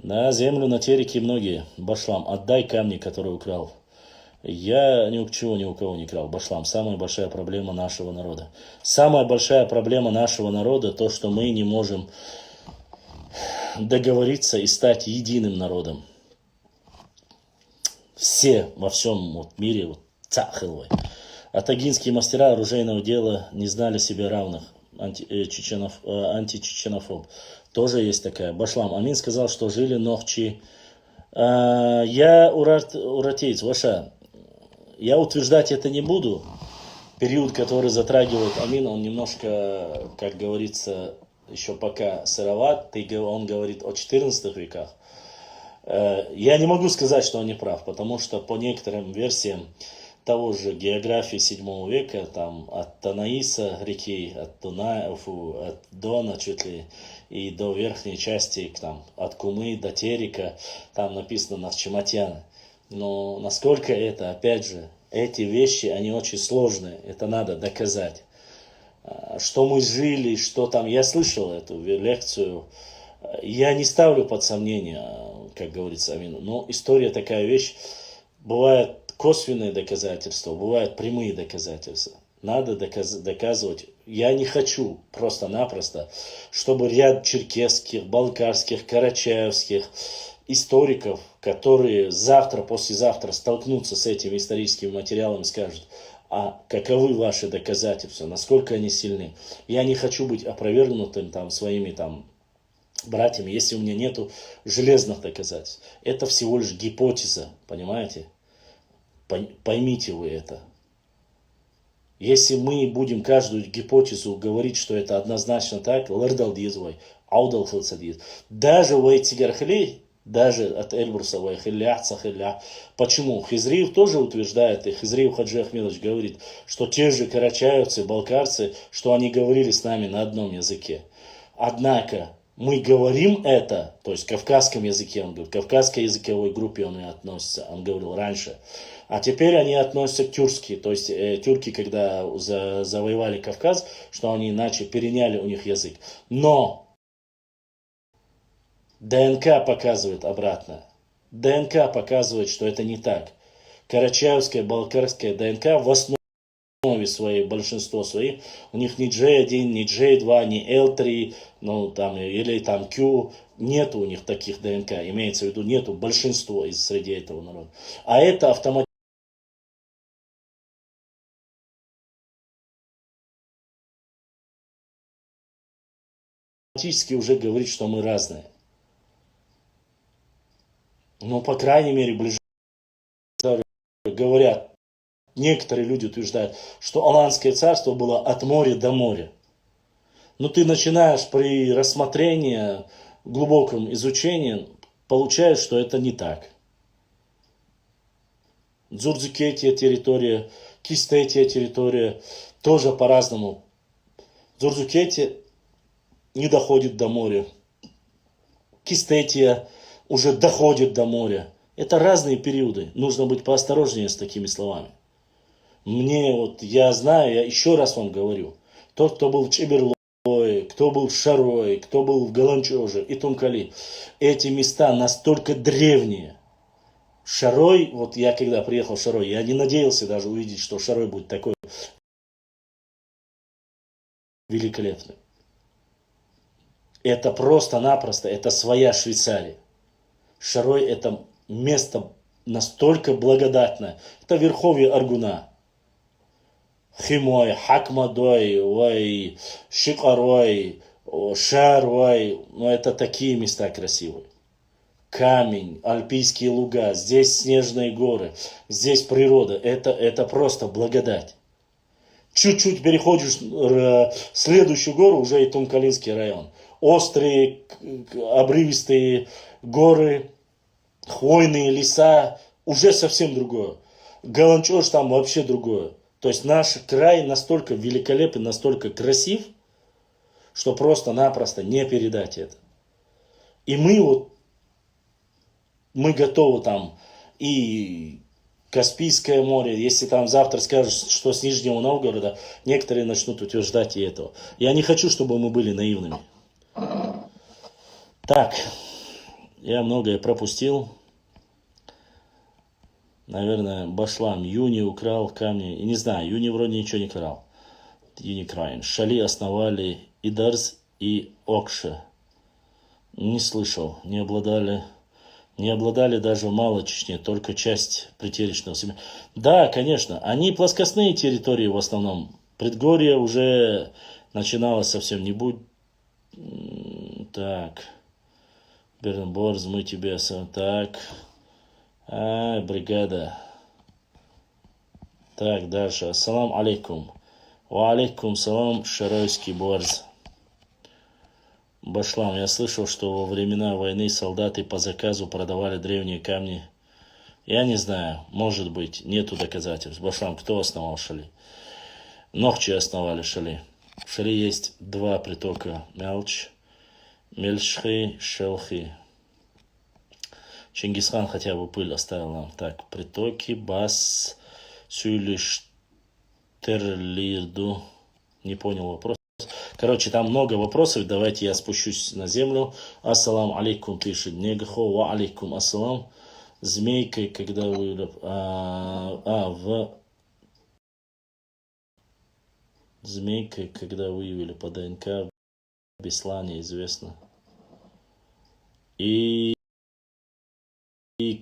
На землю на Тереке многие. Башлам, отдай камни, которые украл. Я ни у кого не крал. Башлам, самая большая проблема нашего народа. Самая большая проблема нашего народа, то, что мы не можем договориться и стать единым народом. Все во всем мире, цахылвай. А тагинские мастера оружейного дела не знали себе равных. Античеченофоб. Тоже есть такая. Башлам. Амин сказал, что жили нохчи. Я уратеец, ваша. Я утверждать это не буду. Период, который затрагивает Амин, он немножко, как говорится, еще пока сыроват. Он говорит о 14 веках. Я не могу сказать, что он не прав, потому что по некоторым версиям того же географии 7 века, там от Танаиса реки, от Дона чуть ли, и до верхней части, там, от Кумы до Терека, там написано Навчиматьяна. Но насколько это, опять же, эти вещи, они очень сложные, это надо доказать. Что мы жили, что там, я слышал эту лекцию, я не ставлю под сомнение, как говорится, Амину, но история такая вещь, бывают косвенные доказательства, бывают прямые доказательства. Надо доказывать. Я не хочу просто-напросто, чтобы ряд черкесских, балкарских, карачаевских историков, которые завтра, послезавтра столкнутся с этими историческими материалами, скажут, а каковы ваши доказательства, насколько они сильны. Я не хочу быть опровергнутым там, своими там, братьями, если у меня нету железных доказательств. Это всего лишь гипотеза, понимаете? Поймите вы это. Если мы будем каждую гипотезу говорить, что это однозначно так, даже в Айтигархли, даже от Эльбруса, почему? Хизриев тоже утверждает, и Хизриев Хаджи Ахмедович говорит, что те же карачаевцы, балкарцы, что они говорили с нами на одном языке. Однако, мы говорим это, то есть в кавказском языке, он говорит, к кавказской языковой группе он и относится, он говорил раньше. А теперь они относятся к тюркски, то есть тюрки, когда завоевали Кавказ, что они иначе переняли у них язык. Но ДНК показывает обратно. ДНК показывает, что это не так. Карачаевская, балкарская ДНК в основе своей, большинство своих, у них ни J1, ни J2, ни L3, ну, там, или там Q, нету у них таких ДНК, имеется в виду, нету большинства из среди этого народа. А это автоматически уже говорит, что мы разные. Ну, по крайней мере, ближайшие говорят, некоторые люди утверждают, что Аланское царство было от моря до моря. Но ты начинаешь при рассмотрении, глубоком изучении, получаешь, что это не так. Дзурдзукетия территория, Кистетия территория, тоже по-разному. Дзурдзукетия не доходит до моря. Кистетия уже доходит до моря. Это разные периоды. Нужно быть поосторожнее с такими словами. Мне вот, я знаю, я еще раз вам говорю. Тот, кто был в Чеберлое, кто был в Шарое, кто был в Галанчоже и Тумкали. Эти места настолько древние. Шарой, вот я когда приехал в Шарой, я не надеялся даже увидеть, что Шарой будет такой великолепный. Это просто-напросто, это своя Швейцария. Шарой это место настолько благодатное. Это верховье Аргуна. Химой, Хакмадой, Шикарой, Шарой. Но это такие места красивые. Камень, альпийские луга, здесь снежные горы, здесь природа. Это просто благодать. Чуть-чуть переходишь следующую гору, уже и Тумкалинский район. Острые, обрывистые горы, хвойные леса, уже совсем другое. Галанчош там вообще другое. То есть наш край настолько великолепен, настолько красив, что просто-напросто не передать это. И мы готовы там и Каспийское море, если там завтра скажут, что с Нижнего Новгорода, некоторые начнут утверждать и этого. Я не хочу, чтобы мы были наивными. Так, я многое пропустил. Наверное, Башлам Юни украл камни. И не знаю, Юни вроде ничего не крал. Юни краин. Шали основали Идарс и Окша. Не слышал, не обладали даже в Малой Чечне, только часть притеречного семьи. Да, конечно, они плоскостные территории в основном. Предгорье уже начиналось совсем не будет. Так. Бернборз, мы тебе... Так. Бригада. Так, дальше. Ассалам алейкум. Ва алейкум салам, Шаройский борз. Башлам, я слышал, что во времена войны солдаты по заказу продавали древние камни Я не знаю, может быть, нету доказательств. Башам, кто основал Шали? Нохчи основали Шали. В Шали есть два притока. Мельшхи, Шелхи. Чингисхан хотя бы пыль оставил нам. Так, притоки, Бас, Сюлиштерлирду. Не понял вопрос. Короче, там много вопросов. Давайте я спущусь на землю. Ассалам алейкум, пишет Негахо. Ва алейкум ассалам. Змейкой, когда вы... Змейкой, когда выявили по ДНК в Беслане, известно. И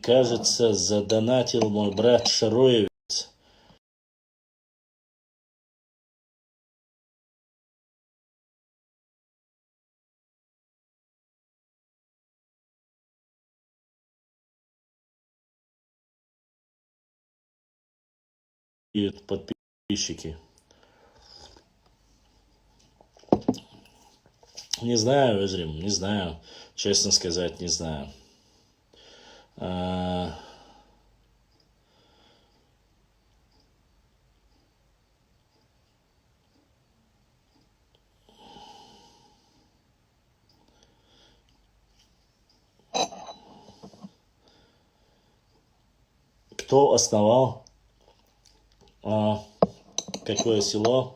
кажется, задонатил мой брат Шароевец. И подписчики. Не знаю, Эзрим, не знаю. Честно сказать, не знаю. Кто основал какое село?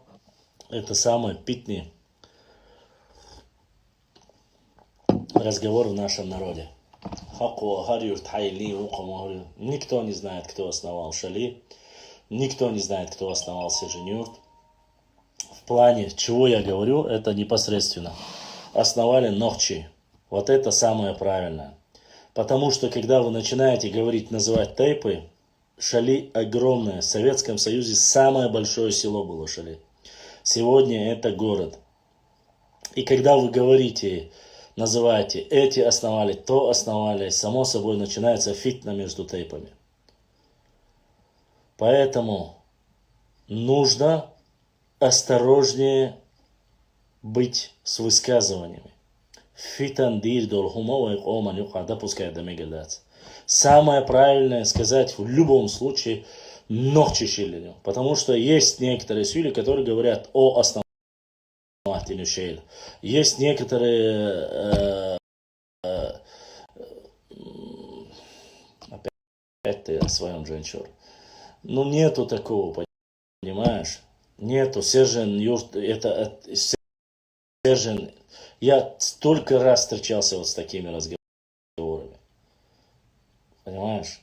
Это самое Питни. Разговор в нашем народе. Никто не знает, кто основал Шали. Никто не знает, кто основал Сержинюрт. В плане, чего я говорю, это непосредственно. Основали Нохчи. Вот это самое правильное. Потому что, когда вы начинаете говорить, называть тайпы, Шали огромное. В Советском Союзе самое большое село было Шали. Сегодня это город. И когда вы говорите, называете, эти основали, то основали, само собой начинается фитна между тайпами. Поэтому нужно осторожнее быть с высказываниями. Фитандир долхума и оман юхада пускай дамигалец. Самое правильное сказать в любом случае нохчи шилиню. Потому что есть некоторые сюли, которые говорят о основателе шейль. Есть некоторые опять ты о своем женчур. Ну нету такого, понимаешь? Нету. Сержен Юрт, это Сержен. Я столько раз встречался вот с такими разговорами. Понимаешь?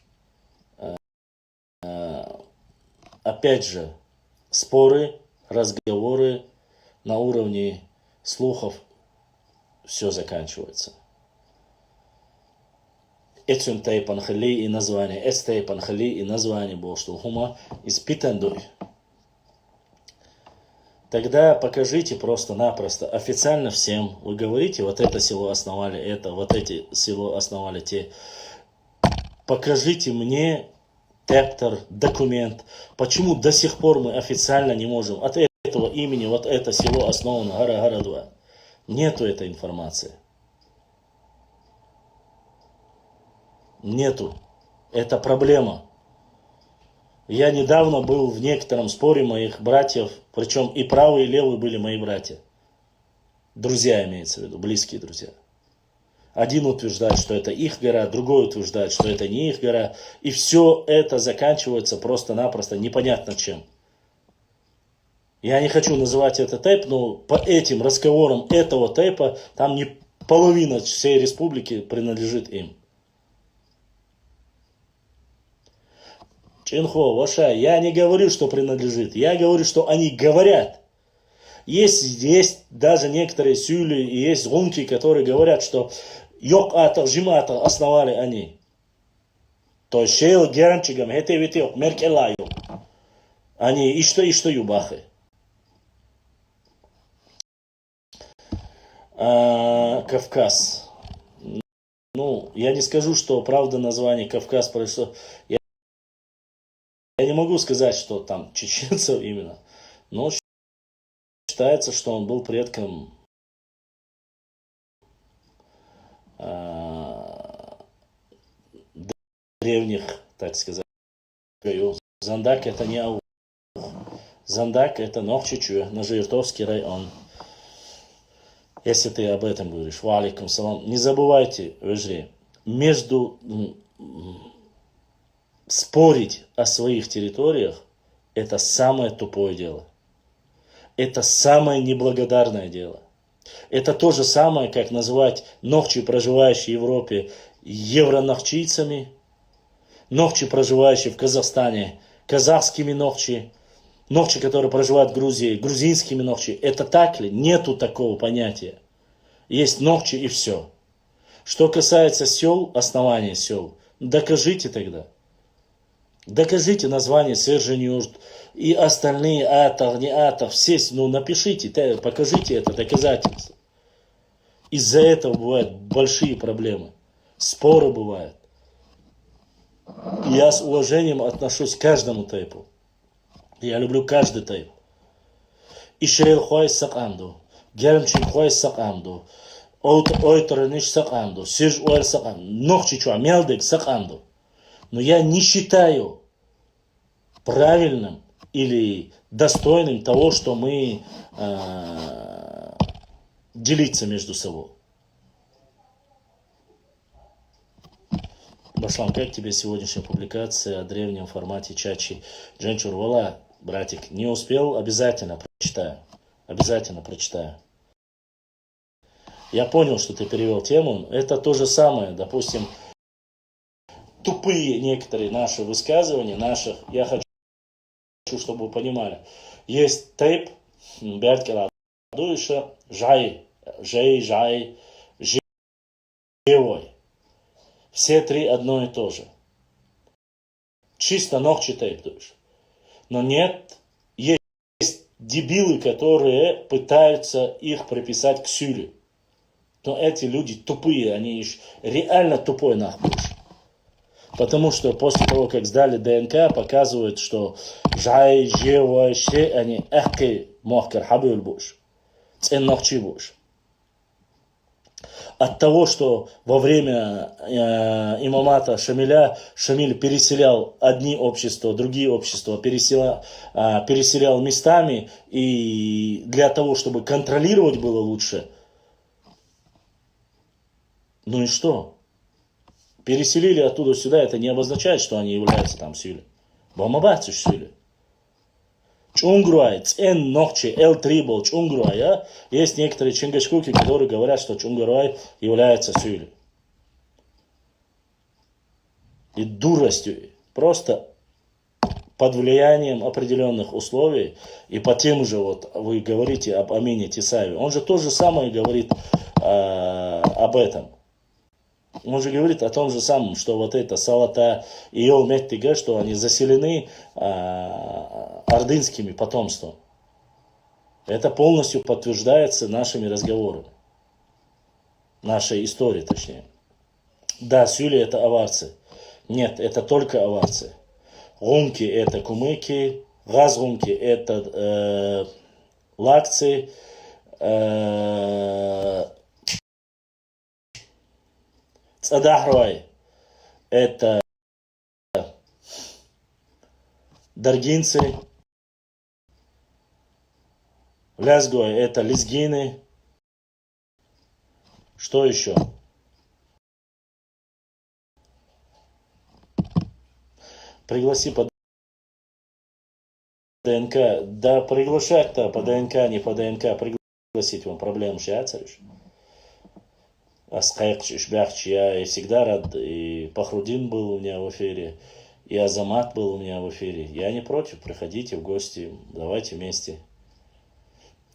Опять же, споры, разговоры на уровне слухов, все заканчивается. Этим тайпан хали и название, эт тайпан хали и название Боштулхума испитан дуй. Тогда покажите просто-напросто, официально всем, вы говорите, вот это село основали это, вот эти село основали те. Покажите мне тептер, документ, почему до сих пор мы официально не можем от этого имени, вот это село основано, Гара-Гара-2. Нету этой информации. Нету. Это проблема. Я недавно был в некотором споре моих братьев, причем и правые, и левые были мои братья. Друзья имеется в виду, близкие друзья. Один утверждает, что это их гора, другой утверждает, что это не их гора. И все это заканчивается просто-напросто непонятно чем. Я не хочу называть это тейп, но по этим разговорам этого тейпа там не половина всей республики принадлежит им. Чинхо, Ваша, я не говорю, что принадлежит. Я говорю, что они говорят. Есть даже некоторые сюли и есть гунки, которые говорят, что Йок-ата, Жимата основали они. То есть шейл геранчигам, хетевитеок, меркелаю. Они и что юбахи. Кавказ. Ну, я не скажу, что правда название Кавказ прошло. Я не могу сказать, что там чеченцев именно. Но считается, что он был предком древних так сказать. Зандак это не аух. Зандак это Нохчичу, Ножиртовский район. Если ты об этом говоришь. Ва алейкум салам. Не забывайте, Вежри, спорить о своих территориях это самое тупое дело. Это самое неблагодарное дело. Это то же самое, как называть нохчи, проживающие в Европе, евронохчийцами, нохчи, проживающие в Казахстане, казахскими нохчи, нохчи, которые проживают в Грузии, грузинскими нохчи. Это так ли? Нету такого понятия. Есть нохчи и все. Что касается сел, основания сел, докажите тогда. Докажите название Серженюрт и остальные Атах, не Атах, все, напишите, покажите это доказательство. Из-за этого бывают большие проблемы, споры бывают. Я с уважением отношусь к каждому тайпу. Я люблю каждый тайп. Ишейл хуай сакамду, гермчин хуай сакамду, ойторниш сакамду, сирж уэр сакамду, нохчичуа мелдек сакамду. Но я не считаю правильным или достойным того, что мы делиться между собой. Башлам, как тебе сегодняшняя публикация о древнем формате Чачи Дженчурвала, братик? Не успел? Обязательно прочитаю. Обязательно прочитаю. Я понял, что ты перевел тему. Это то же самое, допустим, тупые некоторые наши высказывания, я хочу, чтобы вы понимали. Есть тейп, Берткела Дуиша, Жай, Живой. Все три одно и то же. Чисто ногчи тейп дуешь. Но нет, есть дебилы, которые пытаются их приписать к сюле. Но эти люди тупые, они реально тупой нахуй. Потому что после того, как сдали ДНК, показывают, что жай, жева, ще, они эхки мохкар хабюль буш. Цен нохчи буш. От того, что во время имамата Шамиль переселял одни общества, другие общества, переселял местами, и для того, чтобы контролировать было лучше. Ну и что? Переселили оттуда сюда, это не обозначает, что они являются там сюлей. Бомбабацу сюлей. Чунгруай, цен нохче, эл-трибл, чунгруай. Есть некоторые чингачкуки, которые говорят, что Чунгруай является сюлей. И дуростью, просто под влиянием определенных условий, и по тем же, вот вы говорите об Амине Тесаеве, он же то же самое говорит об этом. Он же говорит о том же самом, что вот это Салата и Йол-Меттига, что они заселены ордынскими потомством. Это полностью подтверждается нашими разговорами. Нашей историей, точнее. Да, сюли это аварцы. Нет, это только аварцы. Румки это кумыки, газрумки это лакцы, Цадахруай это даргинцы, Лязгуай это лезгины. Что еще? Пригласи по ДНК. Да приглашать-то по ДНК, не по ДНК. Пригласить вам проблему шиацаришь. Аскайкчиш, бяхчи, я всегда рад, и Пахрудин был у меня в эфире, и Азамат был у меня в эфире. Я не против, приходите в гости, давайте вместе.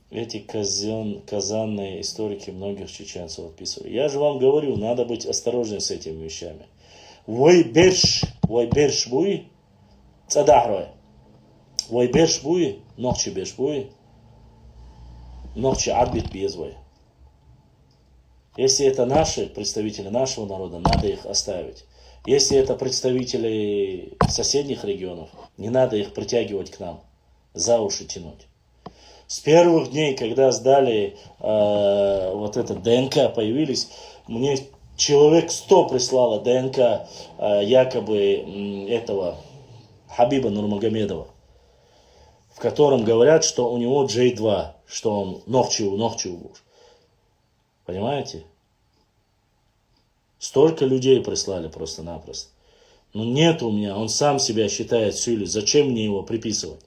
Эти казанные историки многих чеченцев описывают. Я же вам говорю, надо быть осторожным с этими вещами. Вой берш буй, цадахрой. Вой берш буй, нохчи берш буй, нохчи адбит безвой. Если это наши представители нашего народа, надо их оставить. Если это представители соседних регионов, не надо их притягивать к нам, за уши тянуть. С первых дней, когда сдали вот этот ДНК, появились, мне Человек 100 прислало ДНК якобы этого Хабиба Нурмагомедова, в котором говорят, что у него J2, что он Нохчиу. Понимаете? Столько людей прислали просто-напросто. Ну нет у меня, он сам себя считает Сюли. Зачем мне его приписывать?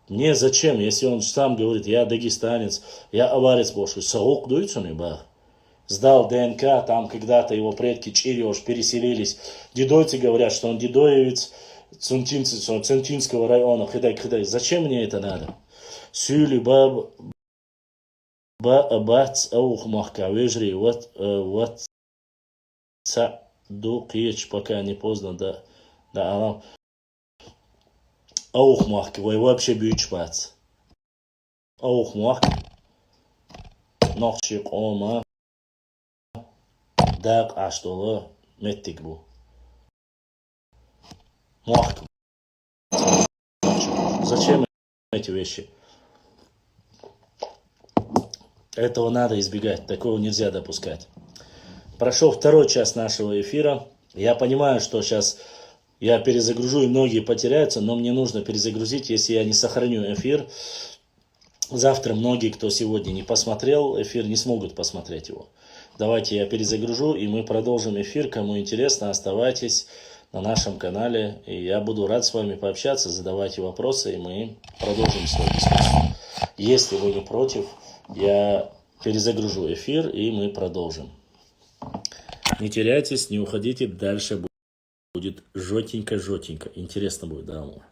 Мне зачем, если он сам говорит, я дагестанец, я аварец бошку, саук дуется мне, ба. Сдал ДНК, там когда-то его предки Чириош переселились. Дедойцы говорят, что он дедоевец Центинского района. Хыдай. Зачем мне это надо? Сюли бац аух махка вежри вот дук пока не поздно, да алам. Аух махка, вы вообще бьюч бац. Аух махка. Нохчик ома. Дак аштолы меттик бу. Махка. Зачем эти вещи? Этого надо избегать, такого нельзя допускать. Прошел второй час нашего эфира. Я понимаю, что сейчас я перезагружу и многие потеряются, но мне нужно перезагрузить, если я не сохраню эфир. Завтра многие, кто сегодня не посмотрел эфир, не смогут посмотреть его. Давайте я перезагружу, и мы продолжим эфир. Кому интересно, оставайтесь на нашем канале. И я буду рад с вами пообщаться, задавайте вопросы, и мы продолжим свою дискуссию. Если вы не против, я перезагружу эфир, и мы продолжим. Не теряйтесь, не уходите, дальше будет жётенько. Интересно будет, да, Амур?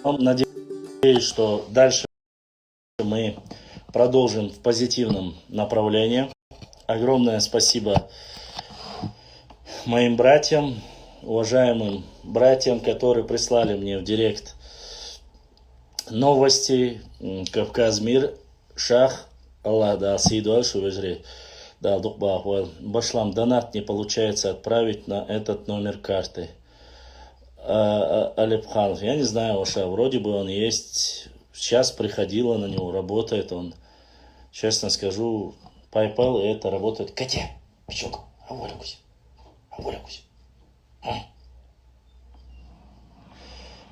Надеюсь, что дальше мы продолжим в позитивном направлении. Огромное спасибо моим братьям, уважаемым братьям, которые прислали мне в директ новости. Кавказ мир, шах, Аллах да сейдуал шувежри. Да, Башлам, донат не получается отправить на этот номер карты. Алепханов, я не знаю, Оша, вроде бы он есть. Сейчас приходила на него, работает он. Честно скажу, PayPal и это работает. Катя, пчелка, аволикусь.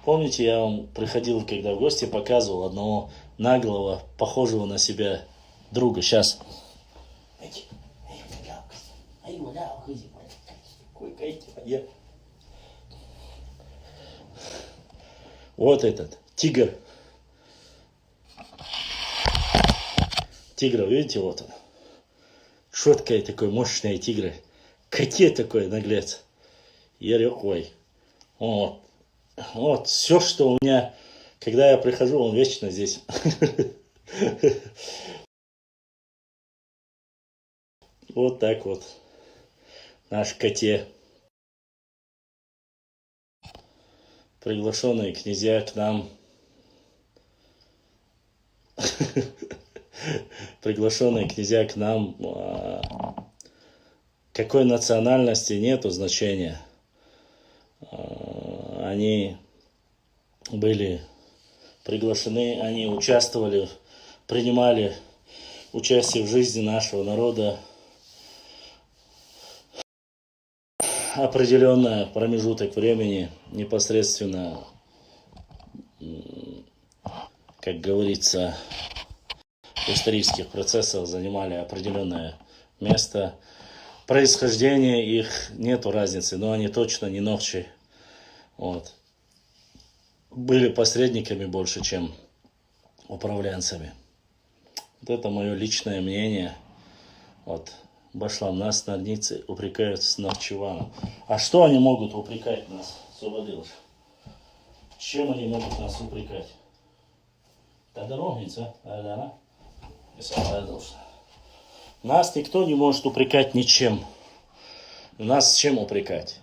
Помните, я вам приходил, когда в гости, показывал одного наглого, похожего на себя друга. Сейчас. Вот этот, тигр. Тигра, видите, вот он. Шоткая такой, мощная тигра. Коте такой наглец. Ярюкой. Вот. Вот, все, что у меня, когда я прихожу, он вечно здесь. Вот так вот. Наш коте. Приглашенные князья к нам. Приглашенные князья к нам. Какой национальности нету значения. Они были приглашены, они участвовали, принимали участие в жизни нашего народа. Определенный промежуток времени непосредственно, как говорится, в исторических процессах занимали определенное место. Происхождение их нету разницы, но они точно не ногчи. Вот. Были посредниками больше, чем управленцами. Вот это мое личное мнение. Вот. Башлам, нас норницы упрекают с Навчеваном. А что они могут упрекать нас, Субадилыш? Чем они могут нас упрекать? Тогда ровница, да? Нас никто не может упрекать ничем. Нас с чем упрекать?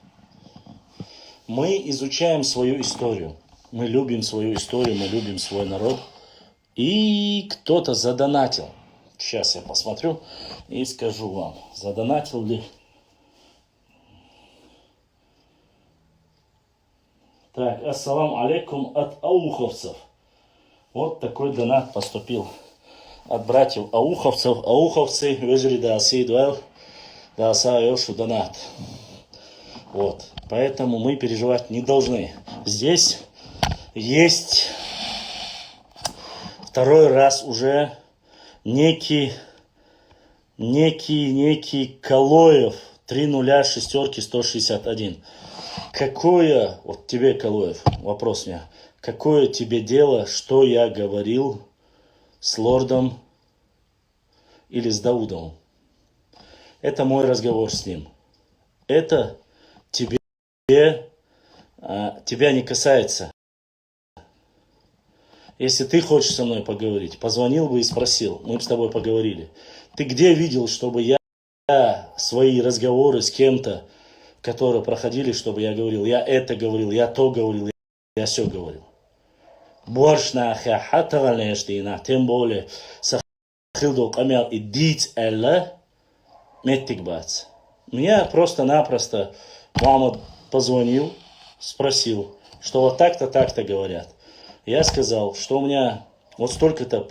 Мы изучаем свою историю. Мы любим свою историю, мы любим свой народ. И кто-то задонатил. Сейчас я посмотрю и скажу вам, задонатил ли. Так, ассалам алейкум от ауховцев. Вот такой донат поступил от братьев ауховцев. Ауховцы, вежри да сейдуэл, да саэшу донат. Вот, поэтому мы переживать не должны. Здесь есть второй раз уже некий Калоев, 30661. Какое, вот тебе, Калоев, вопрос у меня, какое тебе дело, что я говорил с лордом или с Даудом? Это мой разговор с ним. Это тебя не касается. Если ты хочешь со мной поговорить, позвонил бы и спросил, мы бы с тобой поговорили. Ты где видел, чтобы я свои разговоры с кем-то, которые проходили, чтобы я говорил, я это говорил, я то говорил, я все говорил. Борщ нахя хатагалнештина, тем более сахилдо камел и дить элла меттикбац. Мне просто-напросто мама позвонил, спросил, что вот так-то, так-то говорят. Я сказал, что у меня вот столько-то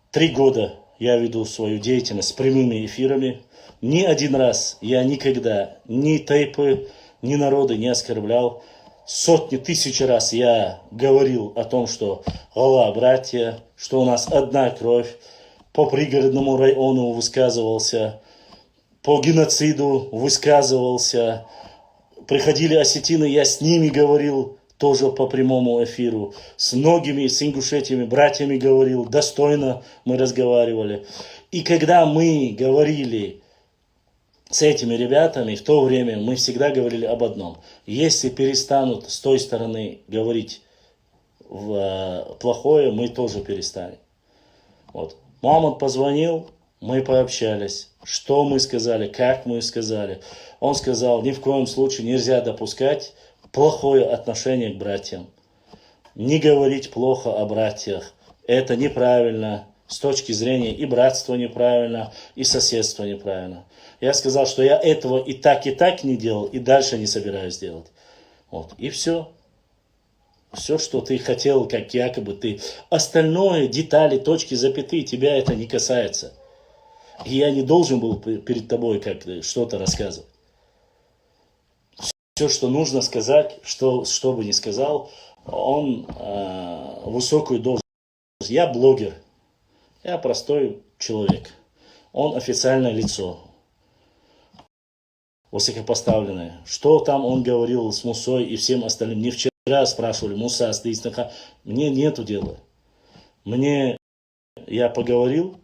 3 года я веду свою деятельность с прямыми эфирами. Ни один раз я никогда ни тейпы, ни народы не оскорблял. Сотни, тысячи раз я говорил о том, что Аллах, братья, что у нас одна кровь. По пригородному району высказывался, по геноциду высказывался. Приходили осетины, я с ними говорил. Тоже по прямому эфиру. С многими, с ингушетями, братьями говорил. Достойно мы разговаривали. И когда мы говорили с этими ребятами, в то время мы всегда говорили об одном. Если перестанут с той стороны говорить в плохое, мы тоже перестанем. Вот. Мухаммад позвонил, мы пообщались. Что мы сказали, как мы сказали. Он сказал, ни в коем случае нельзя допускать плохое отношение к братьям. Не говорить плохо о братьях. Это неправильно. С точки зрения и братства неправильно, и соседства неправильно. Я сказал, что я этого и так не делал, и дальше не собираюсь делать. Вот. И все. Все, что ты хотел, как якобы ты. Остальное, детали, точки, запятые, тебя это не касается. И я не должен был перед тобой как что-то рассказывать. Все, что нужно сказать, что бы ни сказал, он высокую должность. Я блогер. Я простой человек. Он официальное лицо. Высокопоставленное. Что там он говорил с Мусой и всем остальным. Не вчера спрашивали, Муса, стоит. Мне нету дела. Я поговорил,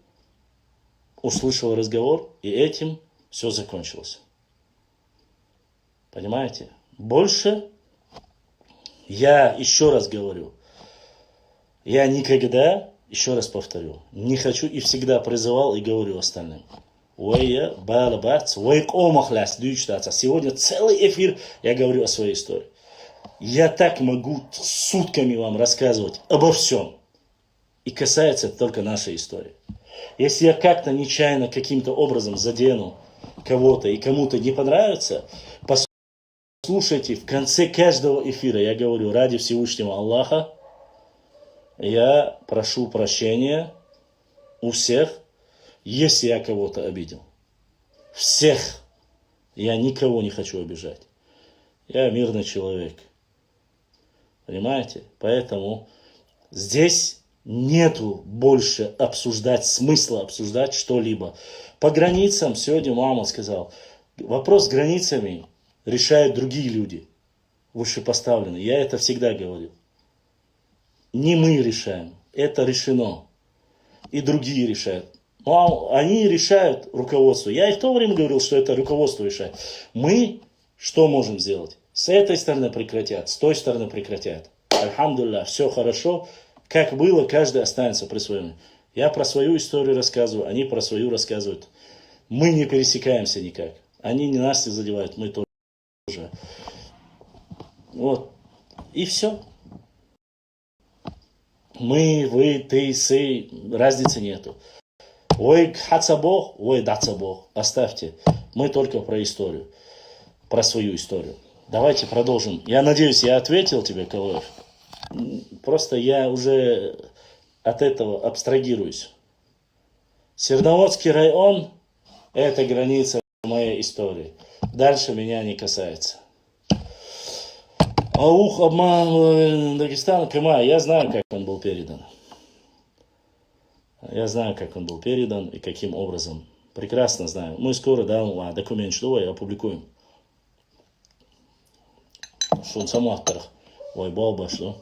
услышал разговор, и этим все закончилось. Понимаете? Больше я еще раз говорю. Я никогда, еще раз повторю, не хочу и всегда призывал и говорю остальным. Сегодня целый эфир я говорю о своей истории. Я так могу сутками вам рассказывать обо всем. И касается это только нашей истории. Если я как-то нечаянно, каким-то образом задену кого-то и кому-то не понравится, послушайте, в конце каждого эфира я говорю, ради Всевышнего Аллаха, я прошу прощения у всех, если я кого-то обидел. Всех. Я никого не хочу обижать. Я мирный человек. Понимаете? Поэтому здесь нету больше смысла обсуждать что-либо. По границам, сегодня мама сказала, вопрос с границами решают другие люди, вышепоставленные. Я это всегда говорил. Не мы решаем, это решено. И другие решают. Они решают руководство. Я и в то время говорил, что это руководство решает. Мы что можем сделать? С этой стороны прекратят, с той стороны прекратят. Альхамдулилля, все хорошо. Как было, каждый останется при своем. Я про свою историю рассказываю, они про свою рассказывают. Мы не пересекаемся никак. Они не нас не задевают, мы тоже. Вот. И все. Мы, вы, ты, сы, разницы нету. Ой, хатса Бог, ой, даться Бог. Оставьте. Мы только про историю. Про свою историю. Давайте продолжим. Я надеюсь, я ответил тебе, Калоев. Просто я уже от этого абстрагируюсь. Серноводский район – это граница моей истории. Дальше меня не касается. Аух, обман Дагестана, Крыма. Я знаю, как он был передан. Я знаю, как он был передан и каким образом. Прекрасно знаю. Мы скоро документ, что опубликуем. Шун самуахтарах. Ой, балба, что?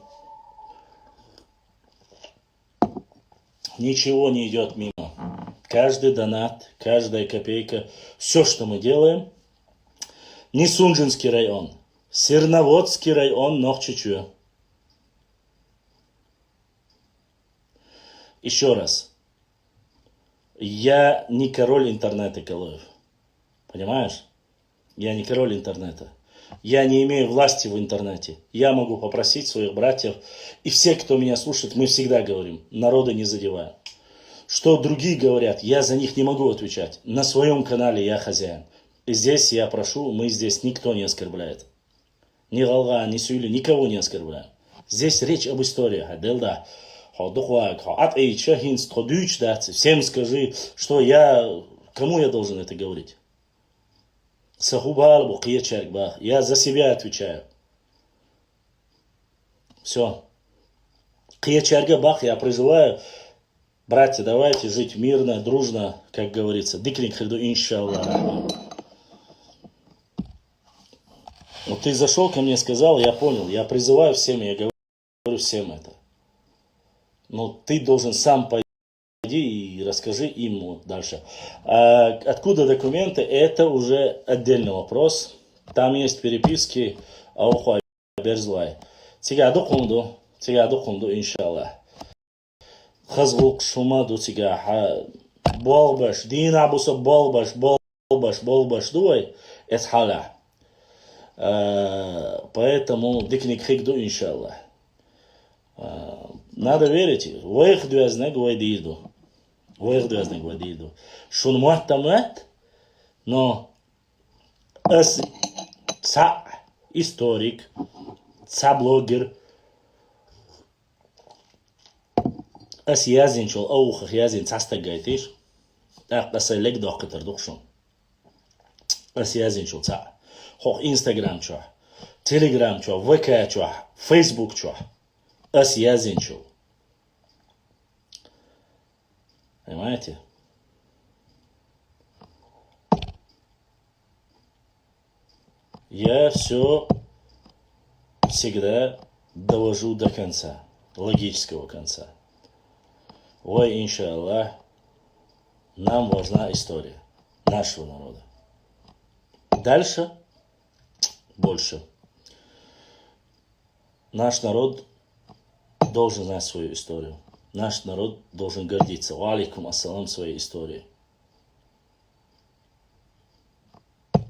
Ничего не идет мимо. Каждый донат, каждая копейка, все, что мы делаем. Несунжинский район, Серноводский район, Нохчичу. Еще раз. Я не король интернета, Калоев. Понимаешь? Я не король интернета. Я не имею власти в интернете. Я могу попросить своих братьев. И все, кто меня слушает, мы всегда говорим, народа не задеваем. Что другие говорят, я за них не могу отвечать. На своем канале я хозяин. И здесь я прошу, мы здесь никто не оскорбляет. Ни Галга, ни Сюли, никого не оскорбляем. Здесь речь об истории. Всем скажи, что кому я должен это говорить? Я за себя отвечаю. Все. Я призываю, братья, давайте жить мирно, дружно, как говорится. Дикринг хриду, иншаллах. Вот ты зашел ко мне, сказал, я понял. Я призываю всем, я говорю всем это. Но ты должен сам пойти и расскажи им дальше. А откуда документы, это уже отдельный вопрос. Там есть переписки Аухуа Берзлай. Сега документу, Тига духунду иншаллах. Хазгулк шума ду тига болбаш, дин абуса болбаш дуай, это халя. Поэтому дикник хикду иншаллах. Надо верить. Воих дуязнег вайдиду. Шун муаттамат, но as ца историк, ца блогер, as язинчол аухах язин цастагайтиш, так асайлек докатар духшун. As язинчол ца. Хох Инстаграм чо, Телеграм чо, ВК чо, Фейсбук чо. As язинчол. Понимаете? Я все всегда довожу до конца, логического конца. Ой, иншаллах, нам важна история нашего народа. Дальше больше. Наш народ должен знать свою историю. Наш народ должен гордиться. Ва алейкум ассалам своей историей.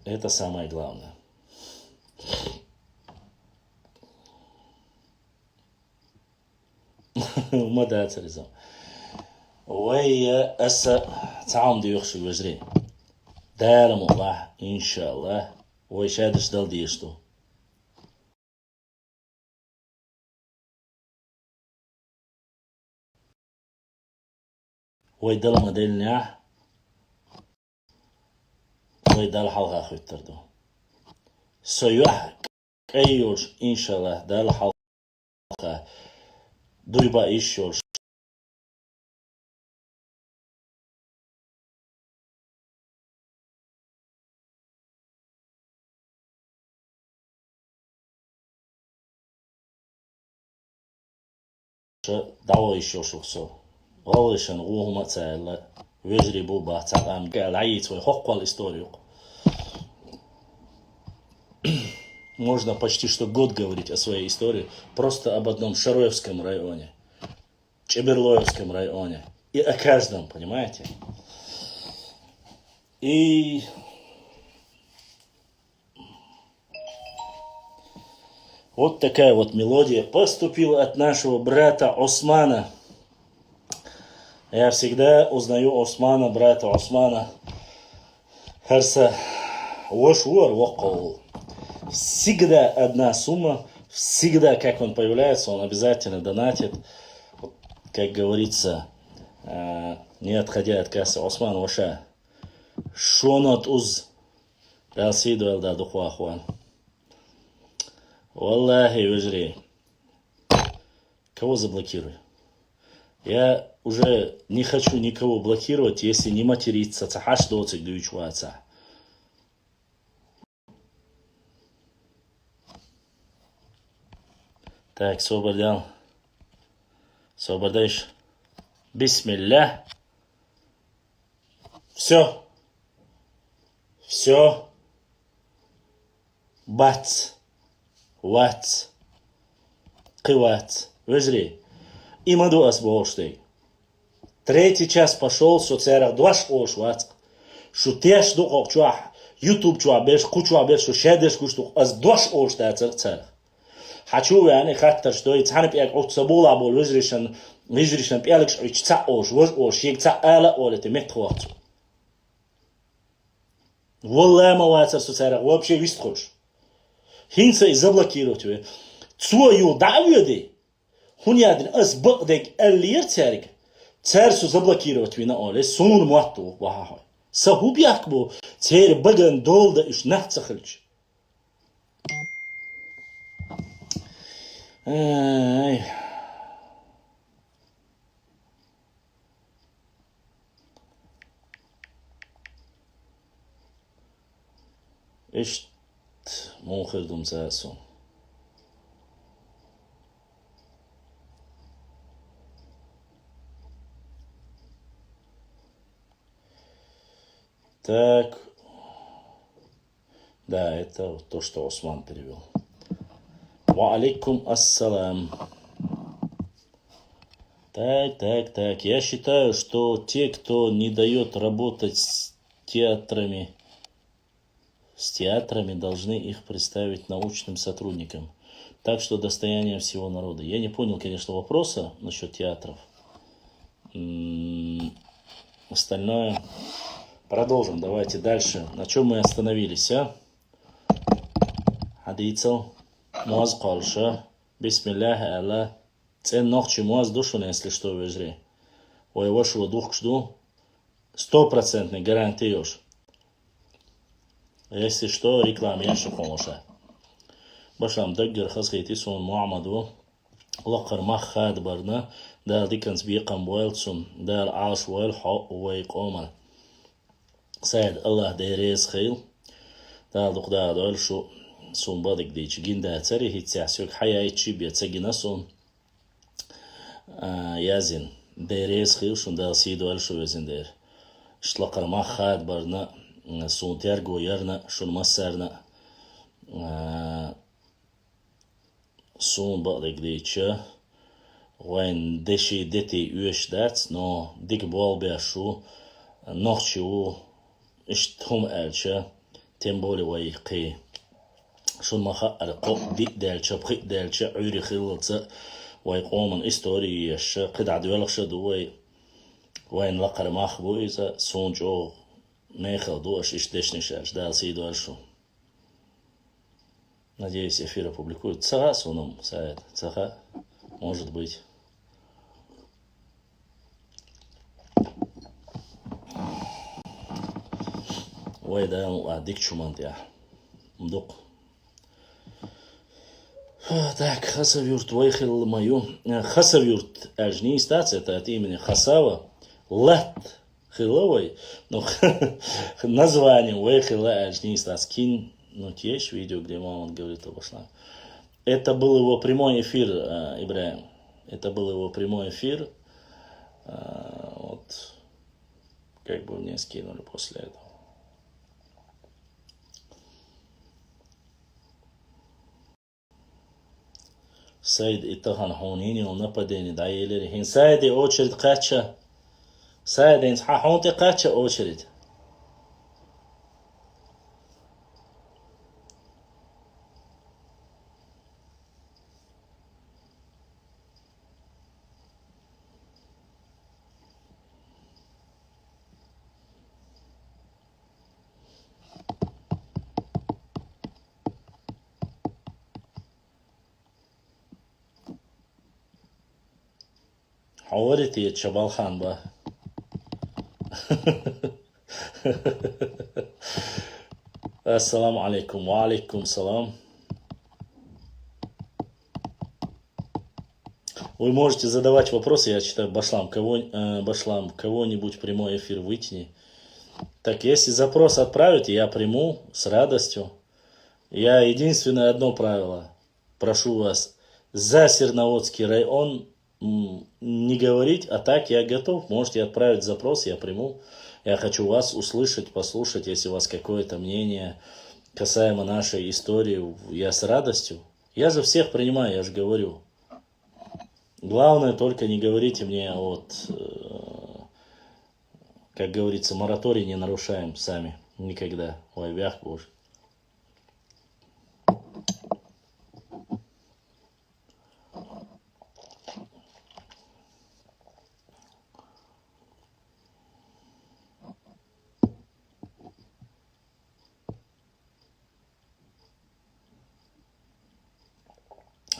Это самое главное. وما دا تريزم ويا أسا تعام دي يخشي وجري دارم الله إن شاء الله ويشادش دل ديشتو ويدل مدل نيح ويدل حلقة خيتردو سيوح كيوش إن شاء الله دل حلقة دويبا إيشوش دعوة إيشوش وخصو غالشان غوهما تسأل ويجري بوبا تسأل قال عيت ويحقوا الإستوريو Можно почти что год говорить о своей истории, просто об одном Шароевском районе, Чеберлоевском районе, и о каждом, понимаете? И вот такая вот мелодия поступила от нашего брата Османа. Я всегда узнаю Османа, брата Османа. Харса Уашуар Вокол. Всегда одна сумма, всегда, как он появляется, он обязательно донатит. Вот, как говорится, не отходя от кассы, Осман Ваша, шонот уз, далсиду элда духуахуан. Валлахи вежри. Кого заблокирую? Я уже не хочу никого блокировать, если не материться. Цахаш доцик дуючуаца. Так, собордян. Собордаешь. Бисмилля. Все. Все. Бац. Вац. Кывац. Вежри. Имаду асбоштей. Третий час пошел, соцерах дуаш ош вац. Шутеш дух чуах. YouTube чуах беш, кучуах беш, шедеш куштух. Аз дуаш ош да церах. Хочу يعني خاطر что и цанып як от собола бол вижришен пялыкш ич ца ош ек ца ала олете метхват. Волла мавацер соцерах вообще вистхош. Хинца и заблокировать вы. Цую давиды. Хунядин аз багдек эллир церик. Церсу заблокировать вы на оле сунун муатту вахахой. Сахуб якбу цер баган долда иш нахцахылч. Ай. Ишт монхердум засу. Так. Да, это то, что Осман перевел. Ва алейкум ассалам. Так. Я считаю, что те, кто не дает работать с театрами, должны их представить научным сотрудникам. Так что достояние всего народа. Я не понял, конечно, вопроса насчет театров. Остальное продолжим. Давайте дальше. На чем мы остановились, а? Хадицел. Муаз Калша. Бисмилляхи Аллах. Цен нохчи муаз душуна, если что, вежри. Ой, вашего дух жду. 100% гарантиешь. Если что, реклама, я шоколоша. Башлам даггер хасхейти сон Муаммаду. Лакар махад барна. Дал диканс бикам бойлцун. Дал аш войл вайк омар. Сайд Аллах дейрез хейл. Дал дукда дойл шо. Сон бадик дич. Гинда цари хитсясюк. Хая ичи бьяцагина сон. Язин. Дейрез хейл шон дал си дойл шо везин дейр. Штлакар махад барна. Сон тярго ярна. Шон массарна. Сон bak dikdiyçe, وين دشي دتي يوش دات نو ديك بول بيشو نوخشو اشتهم ألشة تنبولي ويقي شو ما خارق ديك دالشة بخيك دالشة عيري خلطة ويقومن استوري يش قد عدوالك شدوي وين لقر ماخبو إذا سونجو ميخل دوش اشتشنشاش دال سيدوالشو. Надеюсь, эфир опубликуют. Цага суном, сайт. Цага, может быть. Ой, да, дик чумант я. Мдук. Так, хасавюрт, вайхил мою. Хасавюрт, ажни стация, это от имени Хасава. Лат хиловой. Но название вайхила ажни стацкин. Ну, есть видео, где мама говорит об исламе. Это был его прямой эфир, Ибрахим. Это был его прямой эфир. Вот, как бы мне скинули после этого. Сайд Итахан Хунини, он нападение, да, или Хин Сайд и очередь Кача. Сайд Инсхахунти Кача очередь. حورت يا شبال خان با السلام عليكم وعليكم السلام. Вы можете задавать вопросы, я читаю Башлам, кого-нибудь прямой эфир вытяни. Так, если запрос отправите, я приму с радостью. Я единственное одно правило. Прошу вас, за Серноводский район не говорить, а так я готов. Можете отправить запрос, я приму. Я хочу вас услышать, послушать, если у вас какое-то мнение касаемо нашей истории, я с радостью. Я же всех принимаю, я же говорю. Главное, только не говорите мне как говорится, мораторий не нарушаем сами. Никогда. Ой, вях Боже.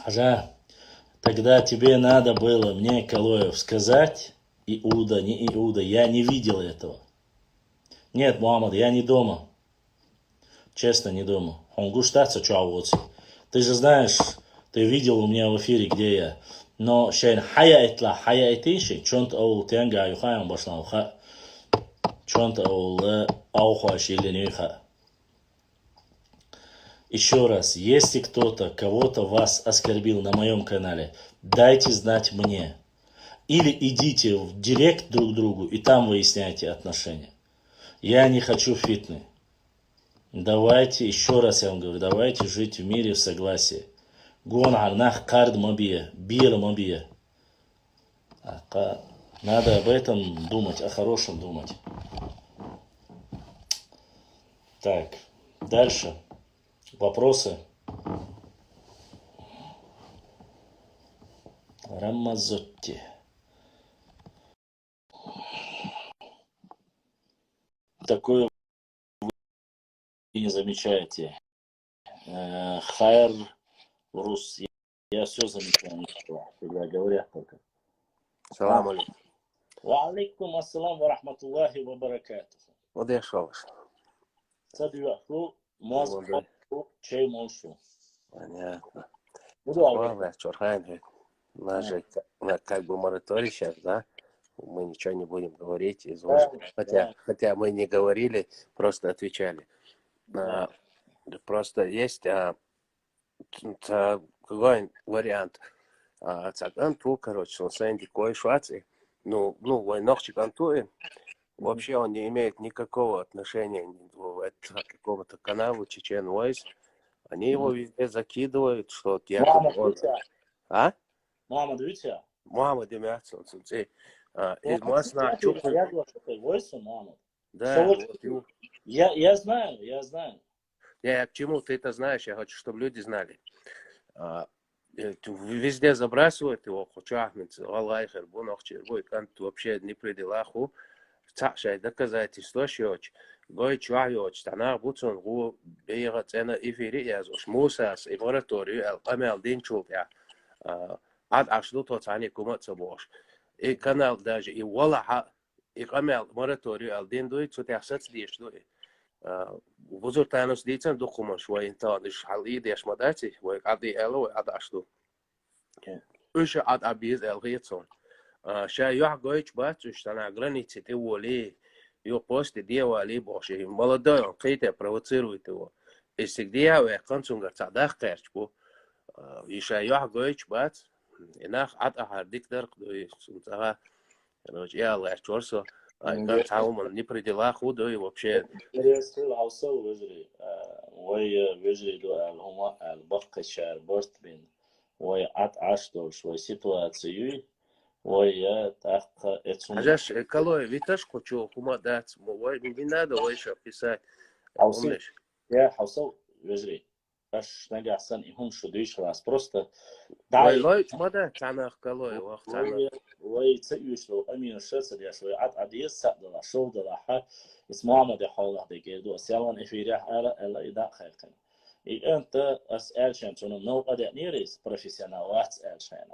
Ажа, тогда тебе надо было мне, Калоев, сказать, Иуда, не Иуда, я не видел этого. Нет, Мухаммад, я не дома. Честно, не дома. Он гуштаться чауоци. Ты же знаешь, ты видел у меня в эфире, где я. Но шейн хая итла, хая итиши, чонт оул тенга юхаям башлауха. Чонт оул ауха шилинюха. Еще раз, если кто-то, кого-то вас оскорбил на моем канале, дайте знать мне. Или идите в директ друг другу и там выясняйте отношения. Я не хочу фитны. Давайте, еще раз я вам говорю, давайте жить в мире, в согласии. Гон арнах кард мобия, бир мобия. Надо об этом думать, о хорошем думать. Так, дальше. Вопросы? Рамазотти. Такое вы не замечаете. Хайр Рус. Я все замечаю, когда говорят только. Салам алейкум. Ва алейкум ассалам ва рахматуллахи ва баракатуху. Onde chovas? Садваху, мазбаху, чей моншу. Понятно. Буду Ладно, Чорхайн, у нас же как бы мораторий сейчас, да? Мы ничего не будем говорить, изложим. Хотя мы не говорили, просто отвечали. Просто есть какой вариант. Цаган ту, короче, он сэнди кой швации. Ну, войнохчик антуи. Вообще он не имеет никакого отношения к какому-то каналу Чечен Войс. Они его везде закидывают, что якобы он... А? Мама, дивіться. Мама, Демятсон, из Масна Чупы... Я говорю, что ты войсу, мама. Да, вот, я знаю. Я к чему ты это знаешь, я хочу, чтобы люди знали. Везде забрасывают его, хочу ахмиться, Аллахер, бунохчер, кант вообще не при делаху. Цашай доказательство, что гой чуахиоч, танах буцун гу бейга цена эфири язош, мусас и мораторию, амел дин чултя. Ад ашлу тот ани кумат собош. И канал даже, и валаха, и амел мораторию, алдин дуй, цутясац диш дуй. وزور تانوس ديتن دخوما شوي انت نش حلقي ديش مداتي وعدي الو عد اشلو ايش عد ابيز الغيتون شا يح جويش بات اشتنا границы ты воли ё посты делали боши молодой он кейте провоцирует его если где я концунга цадах кэрчбу и ша يح جويش بات инах عد احدك در قدوي сунтага короче я лаш чорсо كان تعاون не при делах худо и вообще Приветствую, Хаусал, выжри. Ой, выжри, الهما البق الشعر بوست بين وي عط عشتو شوي سيتواتسيوي وي تحق اتسون حاجاش كالوي فيتاش كوتشو هما دات وي من هذا وي شو بيساي Хаусал, я Хаусал, выжри. Аж нага асан и хум шудиш раз просто وي дай لوي ما ده تانا كالوي وقت تانا وي تسيوش لو امين الشرس يا شوي عط عديس سعد لا شو ده ح اسمه ما ده حوله ده كده سيالن افيريح الا اذا خيرتن اي انت اسال شان تون نو قد نيريس بروفيسيونال وات اسال شان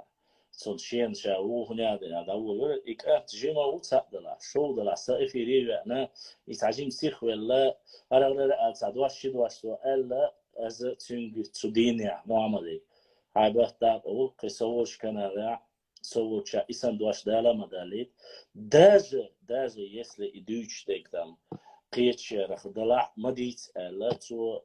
تون شين شاو هنا ده اول اك انت جيما وسعد لا شو ده لا سافيري انا يتعجم سيخ ولا انا سعدواش شدواش الا از تشنج تشدينيا معاملي هاي بحثات أو قصوش كنارع صوتشا إسان دوش دالا مداليت даже если идущий текстом قيتش رخ دلع مديت ألا تو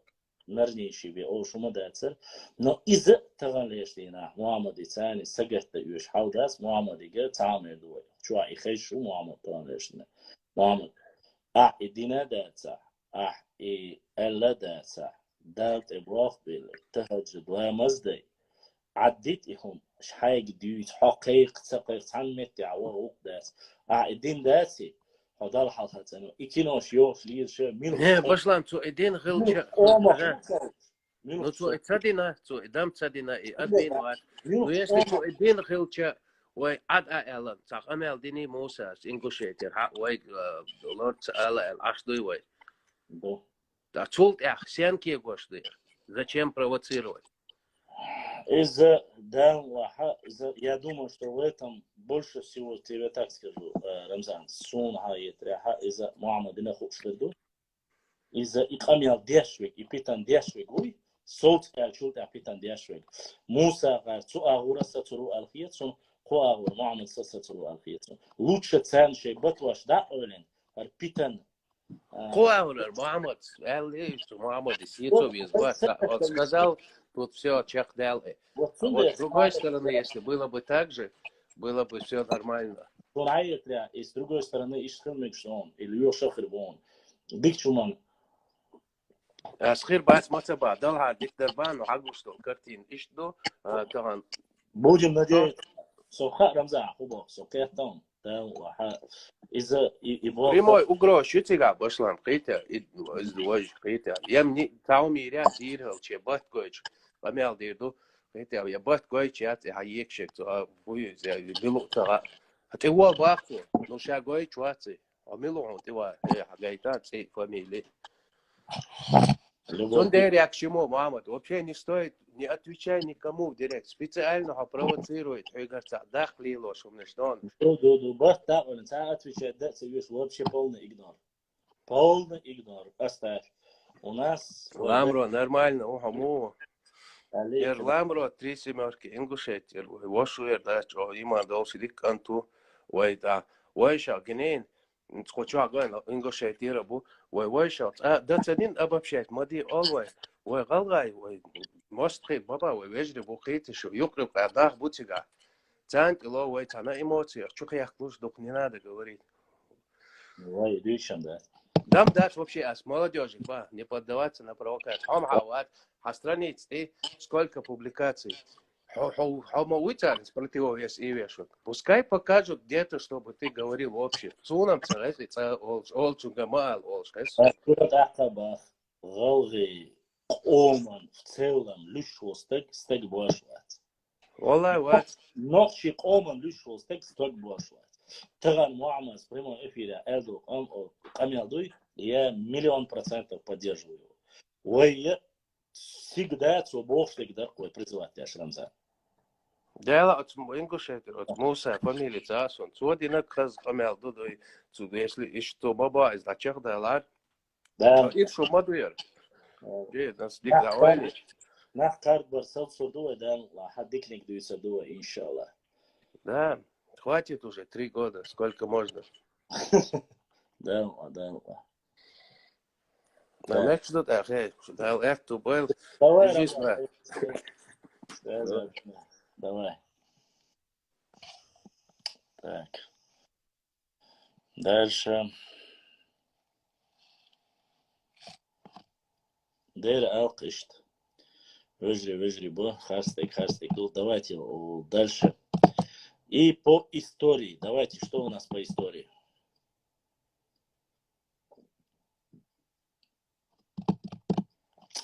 نرنيشي بي أو شو مداتر но إذا تغليش لينا محمد ثاني سجت يوش حوداس محمد يجي تعمل دوي شو يخيش شو محمد تغليش لنا محمد إدينا داتا ألا داتا دالت إبراف بيل تهجد ومزدي عديتهم حاجة ديوت حقيقة عن متى عوار داس الدين داسي هذا الحال أنه إكينوش يوش لير شيء هي بشلان تو إدين غلشة نو تو إتصدينا تو إدام تصدينا إدين وات نو يستي تو إدين غلشة وي عد أعلن صح أمال ديني موسى إنجوشيتر ها وي لورد سألا الأشدوي وي да чулт ахсен ки гоштыр зачем провоцировать из-за да я думаю, что в этом больше всего тебе так скажу, Рамзан, сун хаит ряха из-за Мухаммадина хубшлиду, из-за икамил дешвик и питан дешвик уй, соут чулт питан дешвик. Муса цу агура сатуру алхиет, сон ко агур Мухаммад сатуру алхиет. Лучше цен шей батваш да олен, питан ко агур Мухаммад, Мухаммад сито визгва, он сказал. Тут все чех делает. Вот с другой стороны, если было бы так же, было бы все нормально. И с другой стороны, Ишхилмикшон или Йошахирбон. Дикчуман. Асхир бас мацаба, дал дик дарбан, хагушту, картин, ишду, таган. Будем надеяться, Соха Рамзан, хубо, сокетом. Да, из-за и Прямой угроз, шутига башлам, кита, издвож, кита. Я мне тауми ряд дирхал, че бат гойч. Памял дирду, кита, я бат гойч, я хаекшек, то буй, я билу тага. А ты его бахту, ну ша гойч вацы. А милу, ты ва, гайта, цей фамилии. любовь. Сундеря к чему, мама? Вообще не стоит, не отвечай никому в директ. Специально провоцирует. Ой, кажется, дохли ложь, что он. Бах, да, он отвечает, да, serious, вообще полный игнор. Полный игнор. Оставь. У нас... Ламро, нормально, ухаму. Алейка, Ламро, 3 семерки, ингушетер, вашуер, да, что има долшилик анту, ой, да, ой, шал, генен, схочу аган, ингушетер, бу, ой, шал, да, цадин обобщать, мади, алвай, ой, галгай, ой, мостри, баба, ой, вежли, бухейте, шо, юкрып, адах, бутига. Цанк, ло, ой, цана эмоциях, чука я клуш, док не надо говорить. ой, дичем, да. Дам дать вообще с молодежи, ба, не поддаваться на провокацию. Хам хават, а страниц ты сколько публикаций. Хама вытянет противовес и вешают. Пускай покажут где-то, чтобы ты говорил вообще. Цунам царайся, олчу гамал, олшкайс. Аккурат Ахабах, Галгей, Оман, в целом, Люшо, стек башлать. Олай, ват. Ночи Оман, Люшо, стек башлать. Таган Муаммад в прямом эфире, Эду, он, Камилдуй, я 1000000% поддерживаю его. Ой, я всегда, Бог всегда призывать тебя, Рамзан. Дела от ингушетер, от Муса, фамилия Цасон. Цуадина каз камел дудой, цуд, если и что баба из дачах далар, Да. и что мадуер. Нас дик за ойли. Нах карт барсал судуа, да, хаддикник дуется дуа, иншаллах. Да, хватит уже 3 года, сколько можно. Да, да. Но next тут, да, echt to boil. Давай, Держись, Рамзан. Да. Давай. Так. Дальше. Дейр алкишт. Выжри, бо. Харстик. Ну, давайте дальше. И по истории. Давайте, что у нас по истории?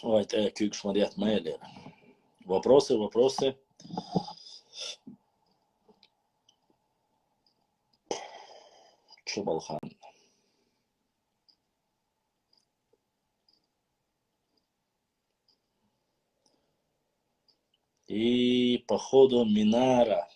Ой, это кюк смотрят мэли. Вопросы. Чубалхан. И походу Минара.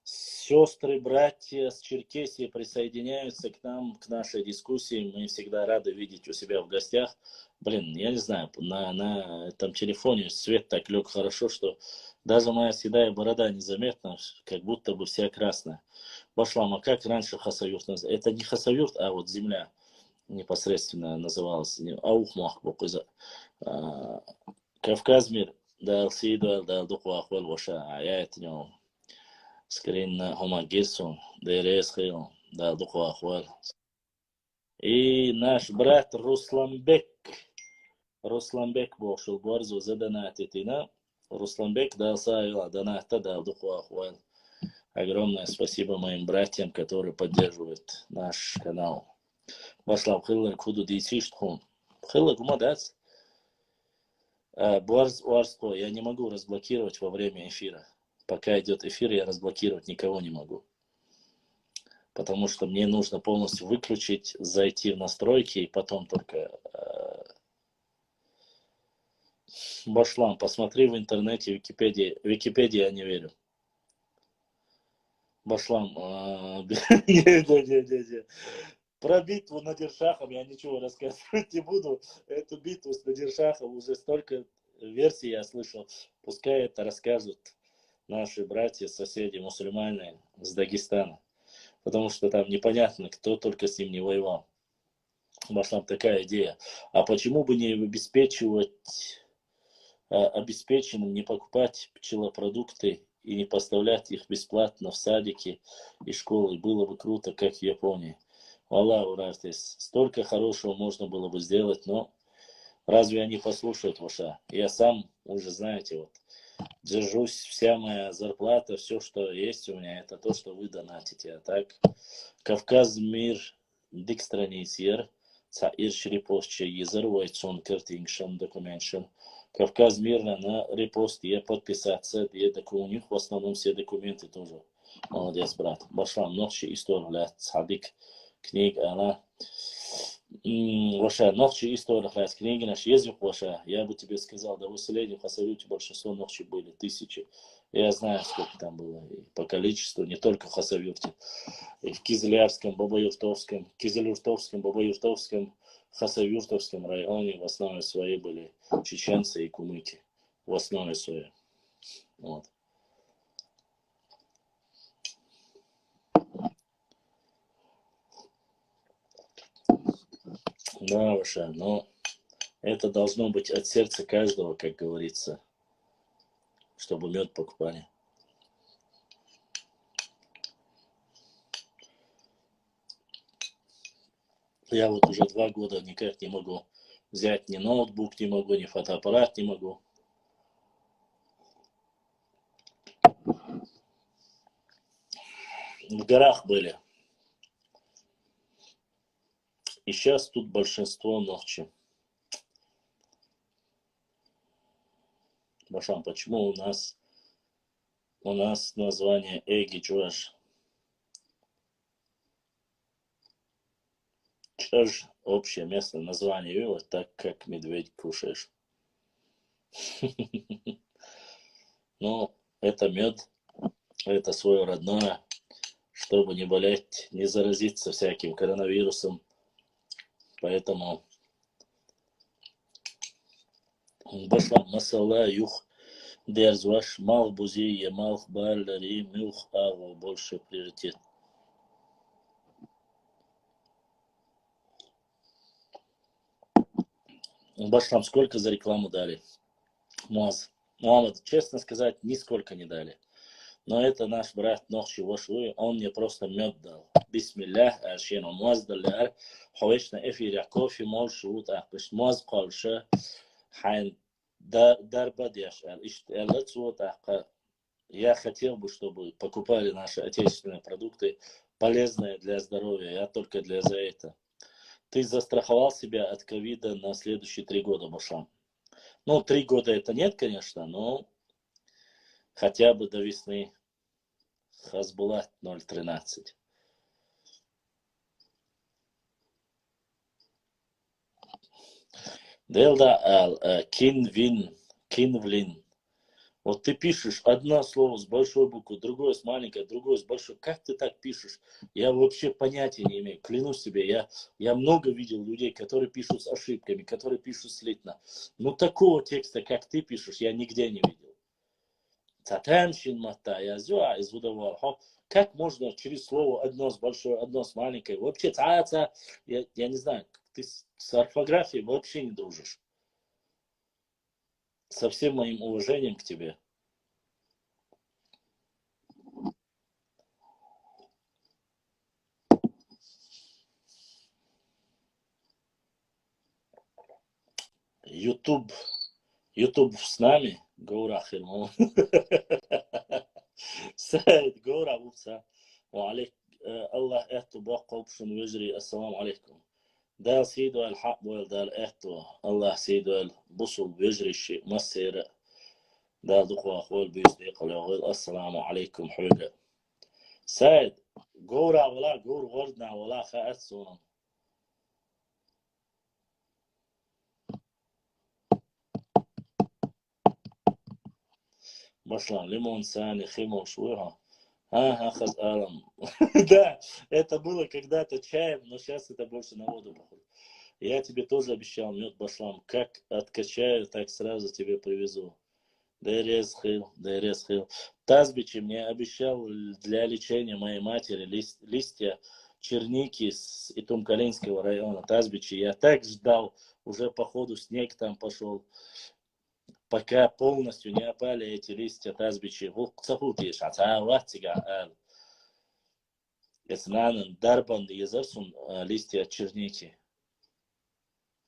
Сестры, братья с Черкесии присоединяются к нам, к нашей дискуссии. Мы всегда рады видеть у себя в гостях. Блин, я не знаю, на этом телефоне свет так лег хорошо, что даже моя седая борода незаметна, как будто бы вся красная. Башлам, а как раньше хасавюрт назывался? Это не хасавюрт, а вот земля непосредственно называлась. Аухмах, Кавказ мир, да, Сидуэл, да, Духуахуэл, Воша, аят нем. Скрин Хома Гирсон, ДРС Хейл, да, Духуахуэл. И наш брат Русланбек бошел борзу за донатитина. Русланбек дал сайла доната, да, Духуахуэл. Огромное спасибо моим братьям, которые поддерживают наш канал. Башлав Хиллер Куду Дитиштхун. Хиллер Гумадац. Борзко я не могу разблокировать во время эфира. Пока идет эфир, я разблокировать никого не могу. Потому что мне нужно полностью выключить, зайти в настройки и потом только... Башлам, посмотри в интернете, Википедии я не верю. Башлам, не. Про битву над Иршахом я ничего рассказывать не буду. Эту битву с Надиршахом уже столько версий я слышал. Пускай это расскажут наши братья, соседи, мусульмане с Дагестана. Потому что там непонятно, кто только с ним не воевал. Башлам, такая идея. А почему бы не обеспеченным не покупать пчелопродукты и не поставлять их бесплатно в садики и школы? Было бы круто, как в Японии. Аллаху рафтис. Столько хорошего можно было бы сделать, но разве они послушают, Ваша? Я сам уже, знаете, вот, держусь, вся моя зарплата, все, что есть у меня, это то, что вы донатите. А так, Кавказ мир, дик страниц ер, ца ир шрипостче езер, вайцон картиншен, документшен. Кавказ мир на репост, я подписаться, я у них в основном все документы тоже. Молодец, брат. Башлам ночи история, цадик, книг, она. Ваша ночи история, хляс книги наш язык ваша, я бы тебе сказал, до выселения в Хасавюрте большинство ночи были тысячи. Я знаю, сколько там было, и по количеству, не только в Хасавюрте, и в Кизлярском, Бабаюртовском, Кизлюртовском, Бабаюртовском, Хасавюртовском районе в основе своей были чеченцы и кумыки. В основе своей. Вот. Да, Ваша, но это должно быть от сердца каждого, как говорится, чтобы мед покупали. Я вот уже 2 года никак не могу взять ни ноутбук, не могу, ни фотоаппарат не могу. В горах были. И сейчас тут большинство ночи. Башан, почему у нас название Эги Чуаш? Чаж общее местное название вот так как медведь кушаешь. Ну, это мед, это свое родное, чтобы не болеть, не заразиться всяким коронавирусом. Поэтому башлам масала юх дерзваш мал бузи мал барлари мюх агу больше приоритет. Башлам сколько за рекламу дали? Муаммад, честно сказать, нисколько не дали. Но это наш брат ночью вошел, он мне просто мед дал. Бисмиллах, аршин, он муаз даляр, ховешна эфир кофе мол шут, ахпеш муаз калша, хайн дарбадяш, я хотел бы, чтобы покупали наши отечественные продукты, полезные для здоровья, я только для за это. Ты застраховал себя от ковида на следующие 3 года, Башам. Ну, 3 года это нет, конечно, но хотя бы до весны. Хазбулат 013. Делда ал кинвлин. Вот ты пишешь одно слово с большой буквы, другое с маленькой, другое с большой. Как ты так пишешь? Я вообще понятия не имею. Клянусь тебе, я много видел людей, которые пишут с ошибками, которые пишут слитно. Но такого текста, как ты пишешь, я нигде не видел. Татаншин мата, я изудовал. Как можно через слово одно с большой, одно с маленькой? Вообще, я не знаю, ты с орфографией вообще не дружишь. Со всем моим уважением к тебе. YouTube с нами, Гаура Хирмон. Сайд Гаура Вупса. وعليك الله اهتو بوقف شن وجري السلام عليكم دال سيدو الحق بويل دال اهتو الله سيدو البصل بيجري الشيء مسير دال دخوا اخوال بيصديق السلام عليكم حوجة سيد جورا ولا جور وردنا ولا خاءت سونا بشلا ليمون ثاني خيمة وشويها أخذ ألم. Да, это было когда-то чаем, но сейчас это больше на воду похоже. Я тебе тоже обещал мед башлам. Как откачаю, так сразу тебе привезу. Дерез хил. Тазбичи мне обещал для лечения моей матери листья черники из Итумкалинского района. Тазбичи. Я так ждал, уже по ходу снег там пошел. Пока полностью не опали эти листья тазбичи. Если надо, дарбан езерсун листья черники.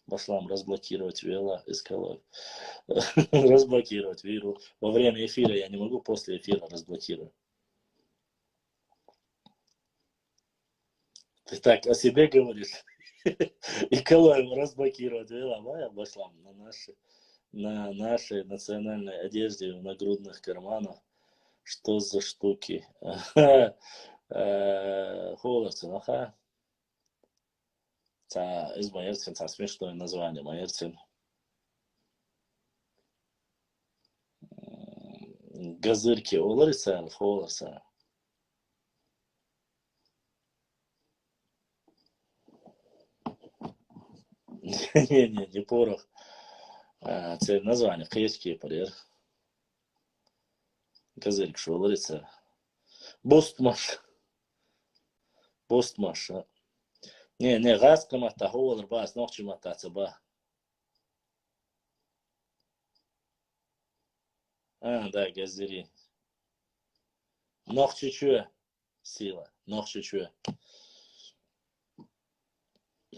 Башлам разблокировать вела из колой. Разблокировать виру. Во время эфира я не могу, после эфира разблокировать. Ты так о себе говоришь. И колой разблокировать вела. Моя башлам на нашей национальной одежде в нагрудных карманах. Что за штуки? Холодцы, аха. Из Майерцин, смешное название, Майерцин. Газырки оларса, холодца. Не порох. Це название, каячки, парер. Газырк, что оларса. Бостмаш. Бостмаш. Не, газка мата, холор, бас, ночи мата, цаба. Да, газыри. Ног чуть-чуть сила, ног чуть-чуть.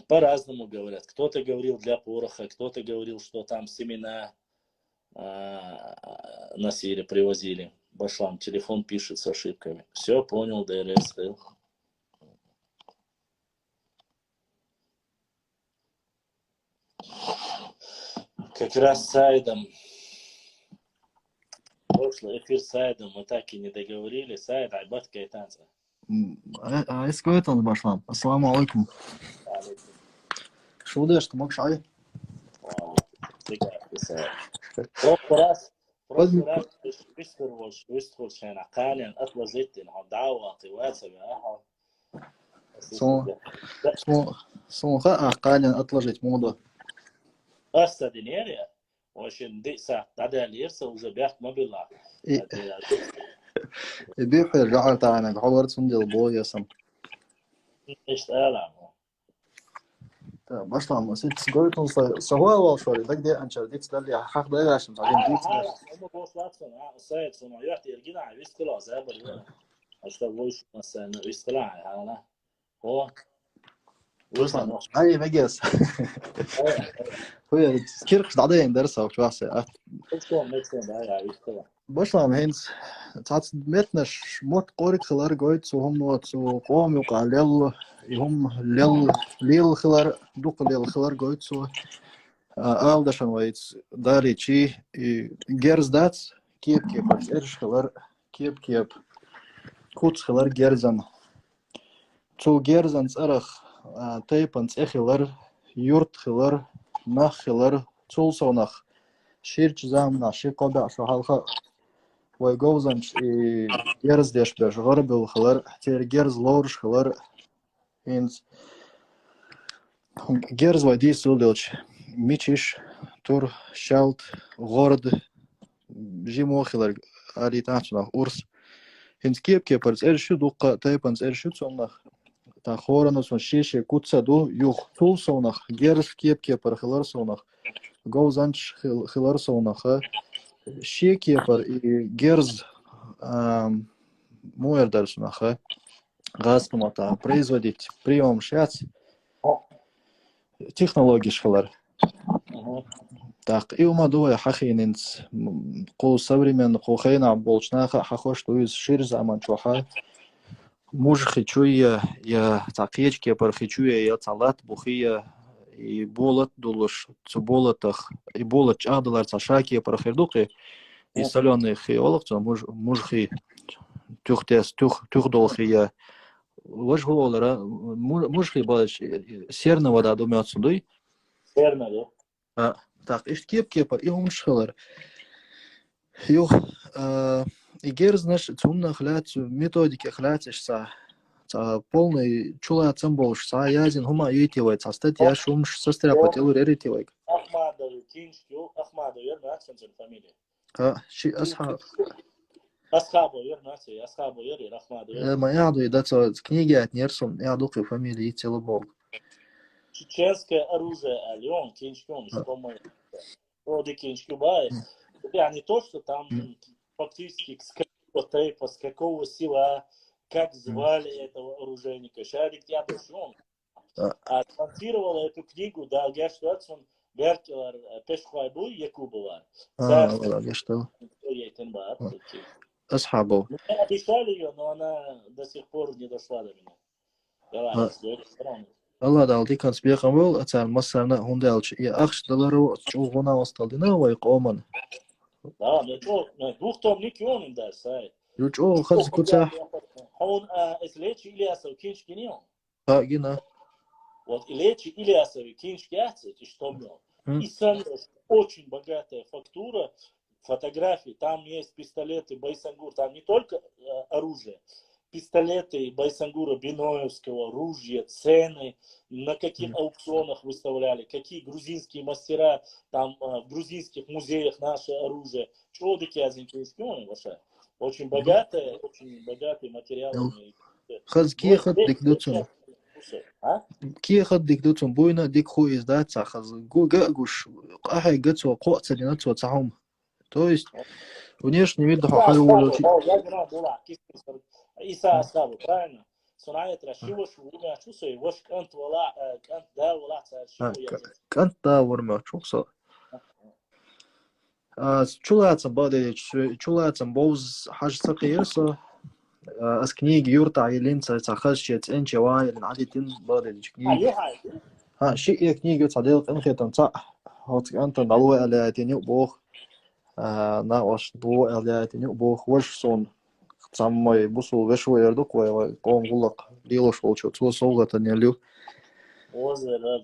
По-разному говорят. Кто-то говорил для пороха, кто-то говорил, что там семена на сире привозили. Башлам, телефон пишет с ошибками. Все, понял, ДРС. Как раз с Сайдом. Прошлый эфир с Сайдом мы так и не договорили. Сайд, Айбат Кайтанца. Escutam, Bashlam. Assalamu alaikum. Шо деш, ты можешь ай? прошлый раз выстроил Шайнаканян, отложить на дауа, тиваться, Сонха Ахканян отложить моду. Остадинерия, очень дыса, тогда лирса уже бях мобила. يبيح الرعر تاعنا بحوار سندل بويا سم. ايش ألعب؟ Bashlam, sit sgoytun سهوا والشوري دك دي انشر ديك تدلي حق ده عشان بعدين ديك هم بوش لاتفن سيد سما يحتي يرجع ويست كلا زابر اشتغل وش مثلا ويست كلا على هو Bashlam, هاي بجلس هو كيرخ بعدين درسها وش واسع Bashlam hens tats metnash mot qorik khilar goit so hom not so qom yuqalel hom lel khilar duq lel khilar goit so aldashan waits darichi gerzdats kep ersh khilar kep kuts khilar gerzan so gerzan tsarach taypan tsekhlar yurt khilar nach khilar tsulsonach shirch zamna shiqoda so halqa ويجوزنش جرز ديش باش غرب الخلر تير جرز لورش خلر هينز جرز ودي سولدلش ميتشيش تور شالت غورد جيمو خلر اري تاعنا اورس هينز كيب برز ارشو دوقا تايبنز ارشو صنخ تا خورنا سون شيشه كوتسا دو يوخ تول صنخ جرز كيب بر خلر صنخ جوزنش خلر صنخ شيكيبر جرز муэрдерс наха гастомата производить прием шац технологии шхалар так и умадуя хахининс қол современный қохайна болчнаха хахош туиз шир заман чоха мужхи чуя я тақиечке пар хичуя я салат бухия и болот дулуш цуболотах и болот чадалар цашаки пар хирдуки и соленый хиоловцо мужхи тухдолхи я вожголара мужхи баш серна вода думят судой серна да так ишт кепар и умшхалар юх и герзнаш цунна хлят методики хлятиш са полный чула цамболш са язин хума юитивай са статья шумш состряпатил реритивай Ахмадов Кинчкю Ахмадов верно акцент фамилия شي أصحاب أصحابه يرناسي أصحابه يري رحمة ما يعدو يداتو книги от нерсом يعدو في фамилии телобол чеченское оружие Альон Кинчкюн что мы вроде Кинчкюбай يعني то что там фактически с какого села как звали этого оружейника шарик я дошел Смонтировал эту книгу, да, Герштватсон, Беркелер, Пешхвайбу, Якубова. لا что أصحابه Мы обещали ее, но она до сих пор не дошла до меня. Давай, الله دال دي كان سبيق أول أتعال مصرنا هون دالش يا أخش دلارو تشوف هنا وصلنا ويقومن Да, двухтомник и он им даст, сай. يرجعوا خلص كوتا Он излечи Ильясов кинчки не он. جينا Вот Илечи Ильясов кинчки это что мне. И сам очень богатая фактура, фотографии, там есть пистолеты Байсангур, там не только оружие, пистолеты Байсангура Биноевского, ружья, цены, на каких аукционах выставляли, какие грузинские мастера, там в грузинских музеях наше оружие. Чего такие азинкийские вообще? Очень богатые материалы. خلص كي خد ديكدوتون كي خد ديكدوتون بوينا ديك خو إزداد خلص جو جاكوش أحد جت وقوة سلينات وتصحهم то есть внешне видно حلو Я знаю, была Иса Асабу, правильно? Сонает Рашива Шуна Чусой, ваш кант вала, кант да вала царшиву. كانت داور ما شوكسا чулаацам баде чулаацам боуз хаж сакирса as книги юрта илинца цахашчет энчевай надитин баде книги شيء كنيجة صديق إن خيطان صح هات أنت نلوى علياتين يقبوخ ناقش ضوء علياتين يقبوخ وش صون سامي بوصل وشو يردك وقوم غلق ليلوش والشو تو صوغة نيليو وزر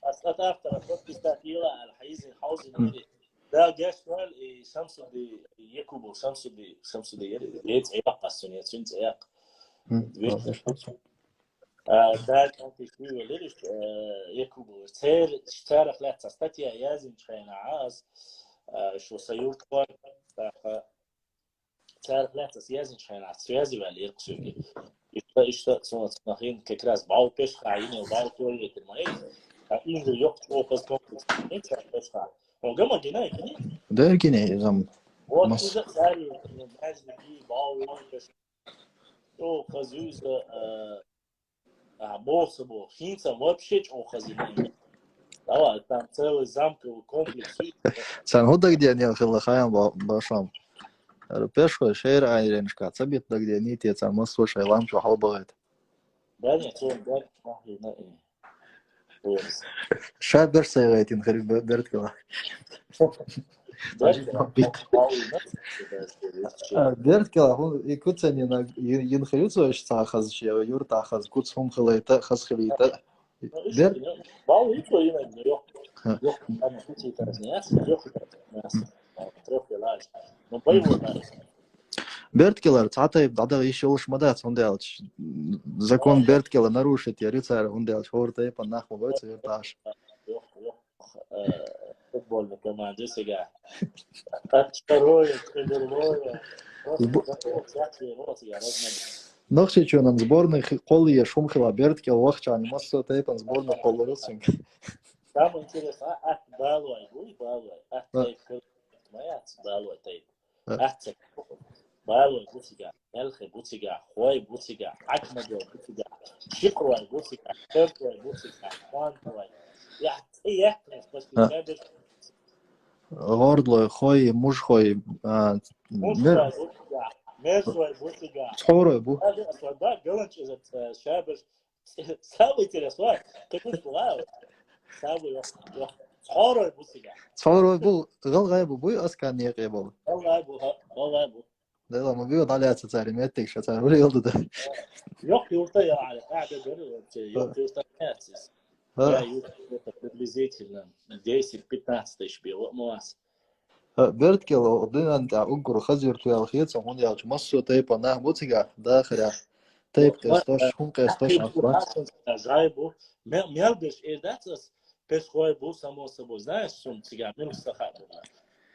أصلت أفتر أخذت استاتيلا على حيز الحوز النبي ده جاشوال شمس دي يكوبو شمس دي يد عياق السنية سنت عياق ده كانت شوي وليش يكوبو اشتار خلات استاتيا يازم شخين عاز شو سيورت قوي اشتار خلات يازم شخين عاز سيازي بالي يرقصوكي إشتا صناخين ككراس باو بيش خايني وباو تولي ترمائي إنه يقطع وقت كومبلكس إنت بيش خا وقام جناي كني ده كني زم وإذا سأل الناس بيجي باو بيش تو خزوز بوس بو خينسا وابشيج أو خزيني لا там целый замковый комплекс سان هو دك دياني خلا خايم باشام البيشو شير عايرين شكا تبيت دك دياني تي سان مصو شيلام شو حال بغيت داني تون داني ما هي شاد برسي غايتين خريب برد كلا برد كلا هو يكون سنين ينخلوصو ايش تاخذ شيء يور تاخذ كوت هم خليته خز خليته برد باو يكو يمن يوك أنا كنت يترزنيات يوك تروح يلاج نبيو Берткелер, цатай бада еще уж мадат он делать. Закон Берткела нарушит, я рыцарь он делать. Хорта и панах мовается вертаж. Футбольный команде сега. Второе, первое. Нахши что нам сборных колы я шумхила Берткел вахча не массу тайпан сборных колорусинг. Самое интересное, балуай, моя балуай тайп. بالو بوسيجا ملخ بوسيجا خوي بوسيجا عكمد بوسيجا شكوى بوسيجا كرتوى بوسيجا خوانتوى يا بس كده غاردلو خوي مش خوي مرسوى بوسيجا صورة بو ده قلنش إذا شابر ساوي ترسوا كتير فلاو ساوي صورة بوسيجا صورة بو غايب بو أسكان يقبل غايب ده لما بيقعد عليها تسعيرينات شتان ولا يلد ده yok yurtta على قاعدة جرب yok yurtta ناسس يورتا приблизительно 10-15 тысяч было مواس بيرتكل قضينا انت أجر خزير تويا الخيط هون يا مصر تايبا ناه بوتيجا داخل تايب كاستوش هم كاستوش جايبو ميلبش إيداتس بس بو само собой знаешь сум тига минус сахат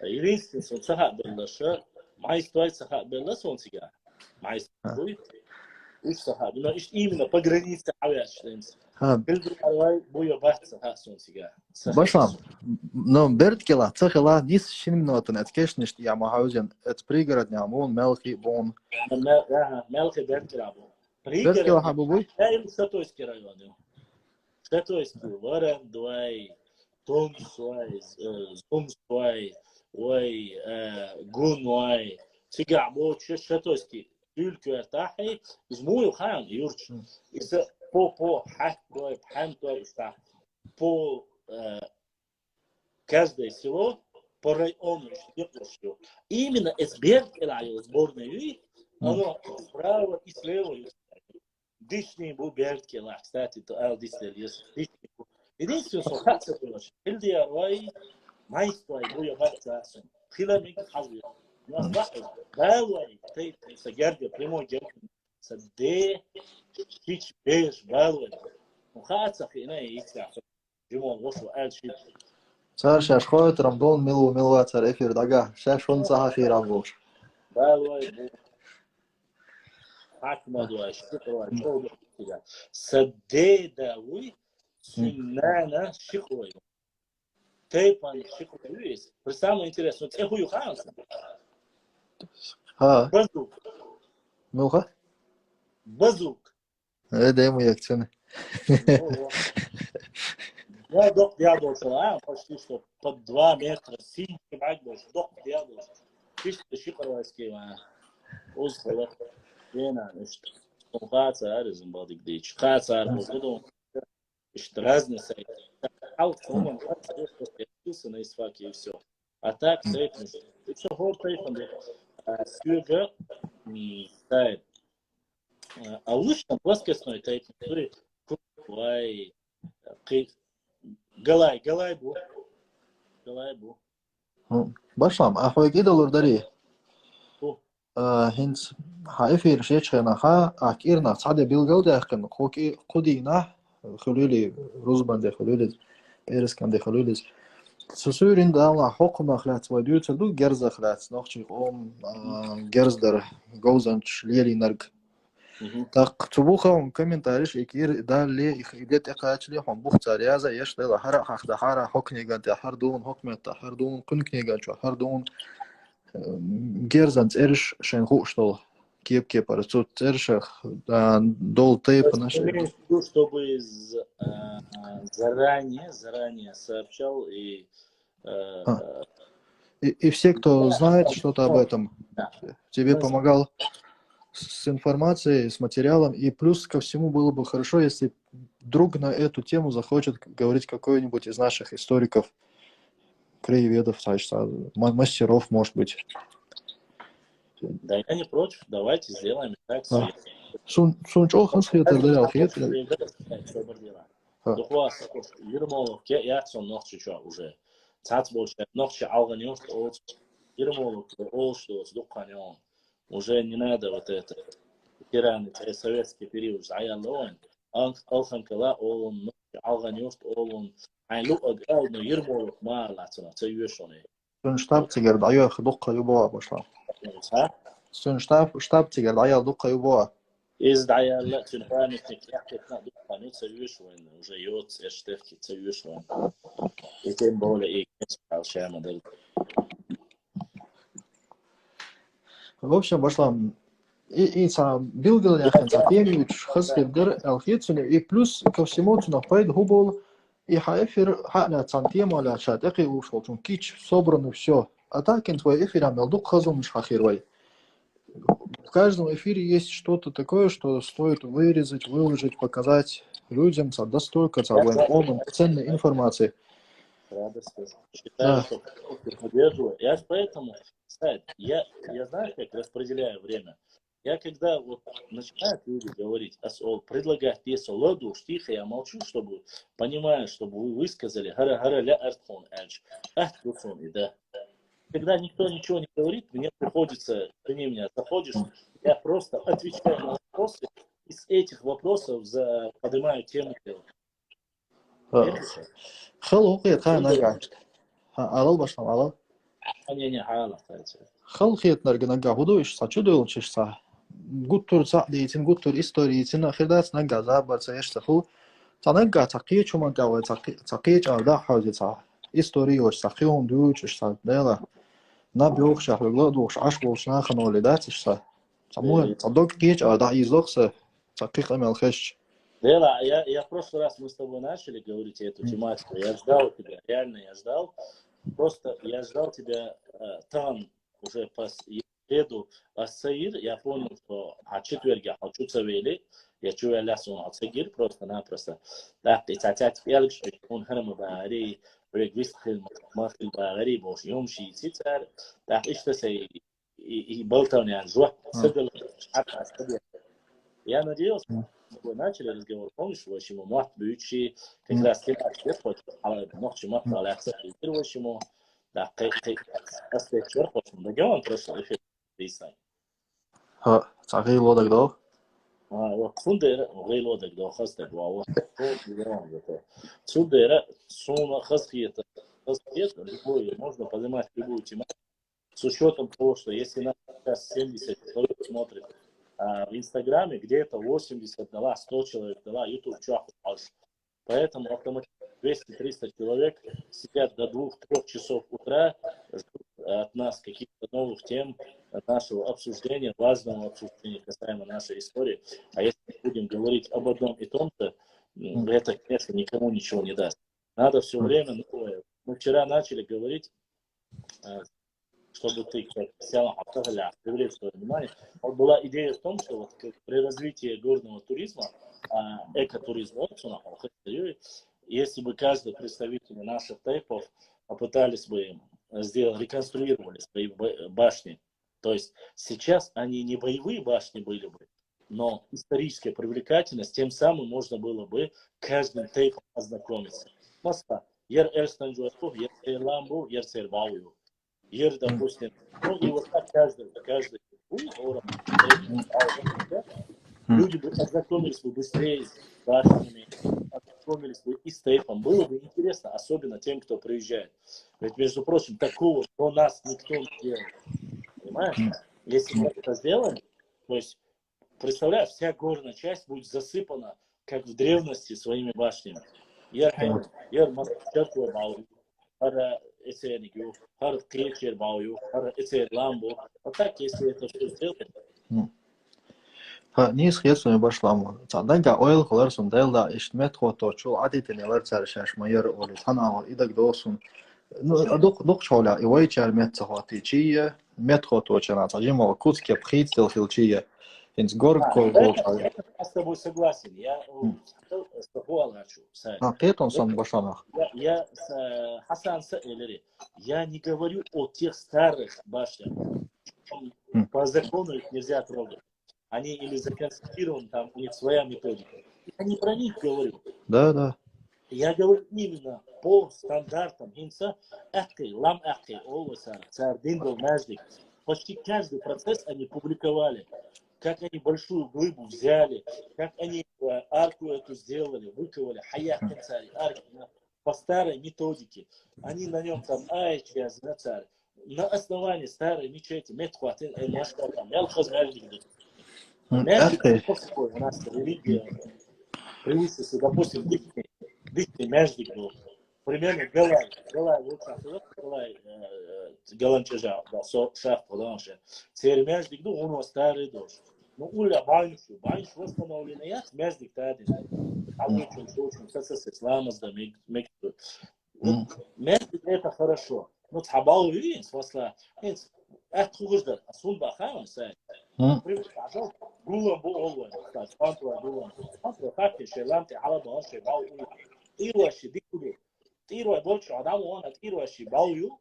единственное сум сахат было что mais стоит сахат было сум тига mais стоит уж сахат но именно по границе авиачлинс بالبرواي بويا بحث سахат сум тига باشام но بيرتكل تخلا ديس شين نوتن اتكيش نشت يا مهاوجن ات بريغرد نعمون ملخي بون ملخي بيرتكل Берки Вахабубуй. Я им Шатойский район. Шатойский, Варандуай, Тонсуай, Зумсуай, Уай, Гунуай, Тигабо, Шатойский. Тюльку артахи, змую хан юрч. Если по хактуай, пхантуай, по каждое село, по району, именно Эсберг или сборной, оно справа и слева. Дышный был Беркела, кстати, то Алдислер есть. Единственное, что хотел было, Эльдия Рой, майствой, буя бартасом, хиламик хазли. У нас балуай, ты сагерга, прямой герга, саде, хич беж, балуай. Мухацах и на иксах, Димон, вошел Эльшит. Цар шашхоет рамдон милва цар эфир дага. Шашон цахи рамбош. Балуай, Акмадуай, Шикуай, Шоудуай. Саде давуй, Синана Шикуай. Тейпан Шикуай. Самое интересное, вот эхую ханса. Ха, Базук. милха? Базук. Да ему якцены. Я док дьявол, почти что под 2 метра, синий мать больше, док дьявол. Чисто Шикуайский, узкого. Вена, значит, Хацар, Аризм, Балдик Дич, Хацар, потом, значит, разные сайты. Аутсоман, Хацар, просто я на исфаке и все. А так, сайт, и все, город тайфан, Сюга, сайт. А лучше там плоскостной тайфан, который Куай, Галайбу. Башлам, ахой гидалур дари. Хинц хаэфир шечхэна ха акирна цаде билгал дахкан хоки кудина хулили рузбанде хулили пересканде хулили сусурин дала хокма хлац вадюцду герза хлац нохчи ом герздер гоузанч леринарг так тубуха комментариш икир дали их идет акачли хом бухтар яза яшла хара хахда хара хокниган тахардун хокмет тахардун кункниган чахардун Герзанц эрш шен хуштол кепке парацут эршах дол тейп наши. Чтобы заранее сообщал и все, кто знает что-то об этом, да. тебе помогал с информацией, с материалом, и плюс ко всему было бы хорошо, если вдруг на эту тему захочет говорить какой-нибудь из наших историков, краеведов, мастеров, может быть. Да, я не против, давайте сделаем так. Сунчол хансхи тардалял хиет. Духвас, Ермолов, Яксон, Нохчича уже. Цац больше, Нохчи Алганёст, Ермолов, Олштос, Духанён. Уже не надо вот это. Тираны, советский период, Аялоин, Алханкала, Олон, Нохчи Алганёст, Олон. Айлу агал, но Ермолов малатна, цаюшоны. Штаб тигер дая духка юбоа башла. Штаб тигер дая духка юбоа. Из дая ла тюрпамятник яхтна духка цаюшоны, уже йод эштефки цаюшоны. И тем более и спал шамадель. В общем, башла и билгал яхен сапемич хасхидер алхитсуни и плюс ко всему тuna пайд губол и хаэфир хана цантем аля шатеки ушел тун кич собрано все. А так твой эфир амелдук хазум шахирвай. В каждом эфире есть что-то такое, что стоит вырезать, выложить, показать людям, достойко, ценной информации. Радостно. Считаю, что поддерживаю. Я поэтому, кстати, я знаю, как распределяю время. Я когда вот начинают люди говорить, предлагать песо ладу, тихо, я молчу, чтобы, понимая, чтобы вы высказали, гара ля артхон эльч, и да. Когда никто ничего не говорит, мне приходится, ты не меня заходишь, я просто отвечаю на вопросы, из этих вопросов поднимаю тему. خلق يتخانق على البشر على Не, حالة. خلق يتنرجع هدوش ساتشودو чешса гуттур садейтин гуттур историйтин ахирдас нага забарца яштаху танага такие чума гава такие чарда хазица историош сахион дучш садела на бёх шахлгла душ аш болшна ханолидатишса саму цадок геч ада излохса تحقيق أمل خش. Лела, я в прошлый раз мы с тобой начали говорить эту тематику. Я ждал тебя, реально я ждал. Просто я ждал тебя там уже по среду Ассаир. Я понял, что четверга хочу цавели. Я чую лясун Ассаир просто-напросто. Да, ты цатят пелк, что он храм бари, брегвист храм махил бари, бош юмши цицар. Да, что сей и болтовня жух сыгал. Я надеялся, мы начали разговор, помнишь, в общем, мат бючи, как раз тем ответ, а ночью мат аляция, в общем, да, аспект черт, да, он просто эффект рисай. تحقيق لودك ده. Вот фундера, гейлодек, да, хастек, вау, фундера, суна, хасхета, любой, можно поднимать любую тематику, с учетом того, что если нас сейчас 70 человек смотрит, в Инстаграме где-то 80 дала, 100 человек дала, YouTube чаху. Поэтому автоматически 200-300 человек сидят до 2-3 часов утра, ждут от нас каких-то новых тем, нашего обсуждения, важного обсуждения касаемо нашей истории. А если мы будем говорить об одном и том же, это, конечно, никому ничего не даст. Надо все время новое. Мы вчера начали говорить, чтобы ты как привлечь свое внимание. Вот была идея в том, что вот при развитии горного туризма, экотуризма, если бы каждый представитель наших тайпов попытались бы сделать, реконструировали свои башни, то есть сейчас они не боевые башни были бы, но историческая привлекательность, тем самым можно было бы каждым тайпом ознакомиться. Москва, ер эрстанджуэску, ер эрламбу, ер сербау. Ер, допустим, ну и вот так каждый люди бы ознакомились бы быстрее с башнями, ознакомились бы и с тейпом. Было бы интересно, особенно тем, кто приезжает. Ведь, между прочим, такого до нас никто не делает. Понимаешь? Если мы это сделаем, то есть, представляешь, вся горная часть будет засыпана, как в древности, своими башнями. Ер Москва, Бау, Хара Эцернигю, Хара Кречер Бау, Хара Эцер Ламбо. Вот так, если это все сделать. نيس خيسون باشلام تعدنجا أويل خلارسون دايلا إشتمت خوتو شو عادي نيلر ترشاش ماير أولي تنا إيدك دوسون دوق شولا إيوي تشار مت خوتي شيء مت خوتو شنا تجيم وكوت كيف خيت تلخيلشية إنت جورب كول Я с тобой согласен. Я с тобой хочу. قيتون صن باشلام Я Хасан Саэлери. Я не говорю о тех старых башнях. По закону их нельзя трогать. Они или законсервированы, там у них своя методика. Я не про них говорю. Да. Я говорю именно по стандартам инса ахкей, лам ахкей, олвасар, цардиндл, маждик. Почти каждый процесс они публиковали. Как они большую глыбу взяли, как они арку эту сделали, выковали, хаях царь, арки по старой методике. Они на нем там айчья царь. На основании старой мечети, метхватин, машкатам, ялхаз маждик. Маждик, у нас религия превысится, допустим, дикий маждик был. Примерно Галай лучше, Галай Галанчажа, да, шах Галанча. Теперь маждик, ну, он старый дождь. Ну, уля баньш восстановленный, я маждик тадин. А вы очень, с исламом, да, мекду. Маждик это хорошо. Ну, тхабал вин, смысла, это хуже, а сун бахаун, сай. Привычка, гулам бу олван, так, пантуа гулам. Пантуа хакки, шеланти, алаба, шебау, тируаши, дикуду. Тируа больше, адаму он, тируаши, бау,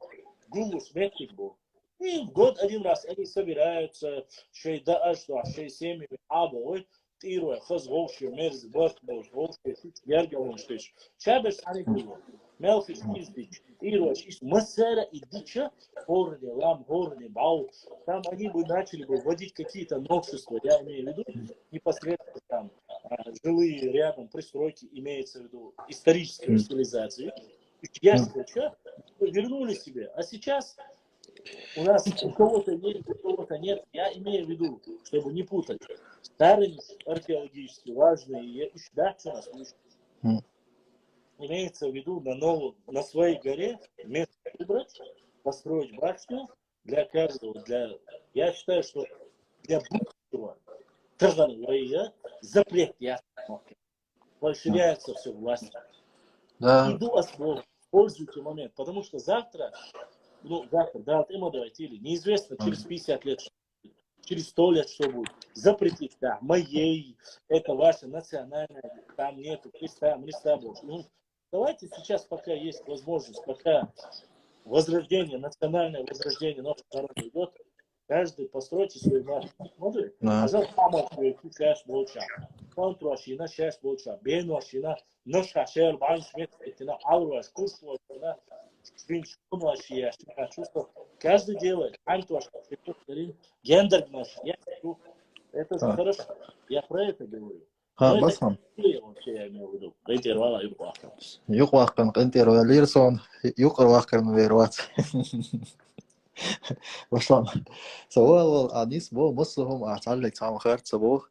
гулу сметик был. И в год один раз они собираются, шей даш, шей семьи, абой, тируа, хаз, волши, мерз, борт, волши, ярга, волши. Чабеш, они было. Мелфиш, издич, тируа, шиш, массера и дича, горни, лам, горни, бау. Там они бы начали бы вводить какие-то новшества, я имею в виду, непосредственно там жилые рядом пристройки, имеется в виду историческую цивилизацию. Я что, вернули себе. А сейчас у нас у кого-то есть, у кого-то нет. Я имею в виду, чтобы не путать. Старые археологически важные, да, что нас имеется в виду на своей горе место выбрать, построить башню для каждого. Я считаю, что для будущего запрет я расширяется все власть. Да. Иду освобожу, пользуйте момент, потому что завтра, да, давайте, или неизвестно, через 50 лет, через 100 лет что будет. Запретить, да, моей, это ваше национальное, там нету Христа, Христа Божьего. Ну, давайте сейчас, пока есть возможность, пока возрождение, национальное возрождение нашего народа идет, каждый постройте свою нашу. Смотри, Да. пожалуйста, помощь, шаш больше. Контрашина, шаш больше. Бенуашина, наша шер, банш, меткина, ауруаш, курсуашина, свинчунуашия, чувство. Каждый делает. Антуаш, гендер наш. Это же хорошо. Я про это говорю. Но это Басман. вообще я имею в виду. Интервала и плохо. Юк вакын кынтер Лирсон, юк вакын верват. Баслам. Савал анис бо муслухум аталлек там харт сабо.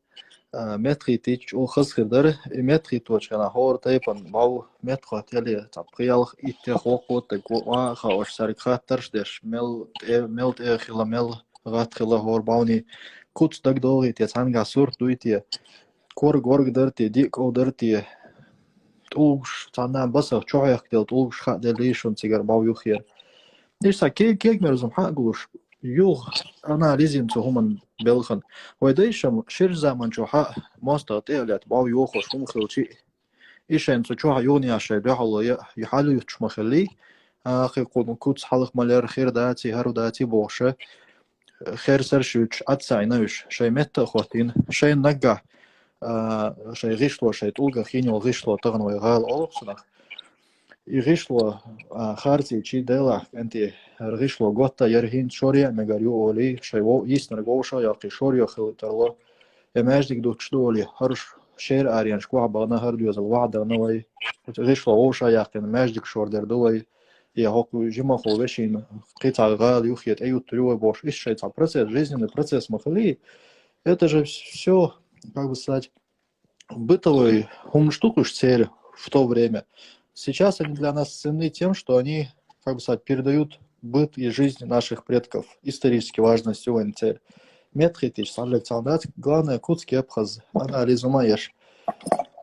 Метри тич о хасхидер метри точкана хор тайпан бау метхот яли тапқиялх итте хокот гуа хауш сарикхаттарш деш мел хиламел гат хила хор бауни куц дагдоги те цанга сур дуйте кор горг дерти дик о дерти тулш цана басах чоях дел тулш ха делишон цигар бау юхер Дишса кек мерзум хагуш юг анализин цухуман белхан вайдайшам шир заман чуха моста теолят бау юхо шум хилчи ишен цучуха юни аше дехало яхалу ючмахли ахи кун куц халх малер хир дати хару дати боше хер сершуч атсайнауш шаймет хотин шайн нага шай гишло шай тулга хинил гишло тагнвай гал олсунах Иришло харти чи дела анти ришло готта ярхин шория мегарю оли шайво истна гоша яқи шория хилтарло эмаждик дучдоли харш шер ариан шква бана хардю за вада новай ришло оша яқин эмаждик шордер довай я хоку жима холвешин қита гал юхет аю трюой бош иш шайца процесс жизненный процесс махали это же все как бы сказать бытовой умштукуш цель в то время. Сейчас они для нас ценны тем, что они, как бы сказать, передают быт и жизнь наших предков, исторически важная сегодня цель. Метхитич, саллектандат, главное, кутский абхаз, анализу маеш.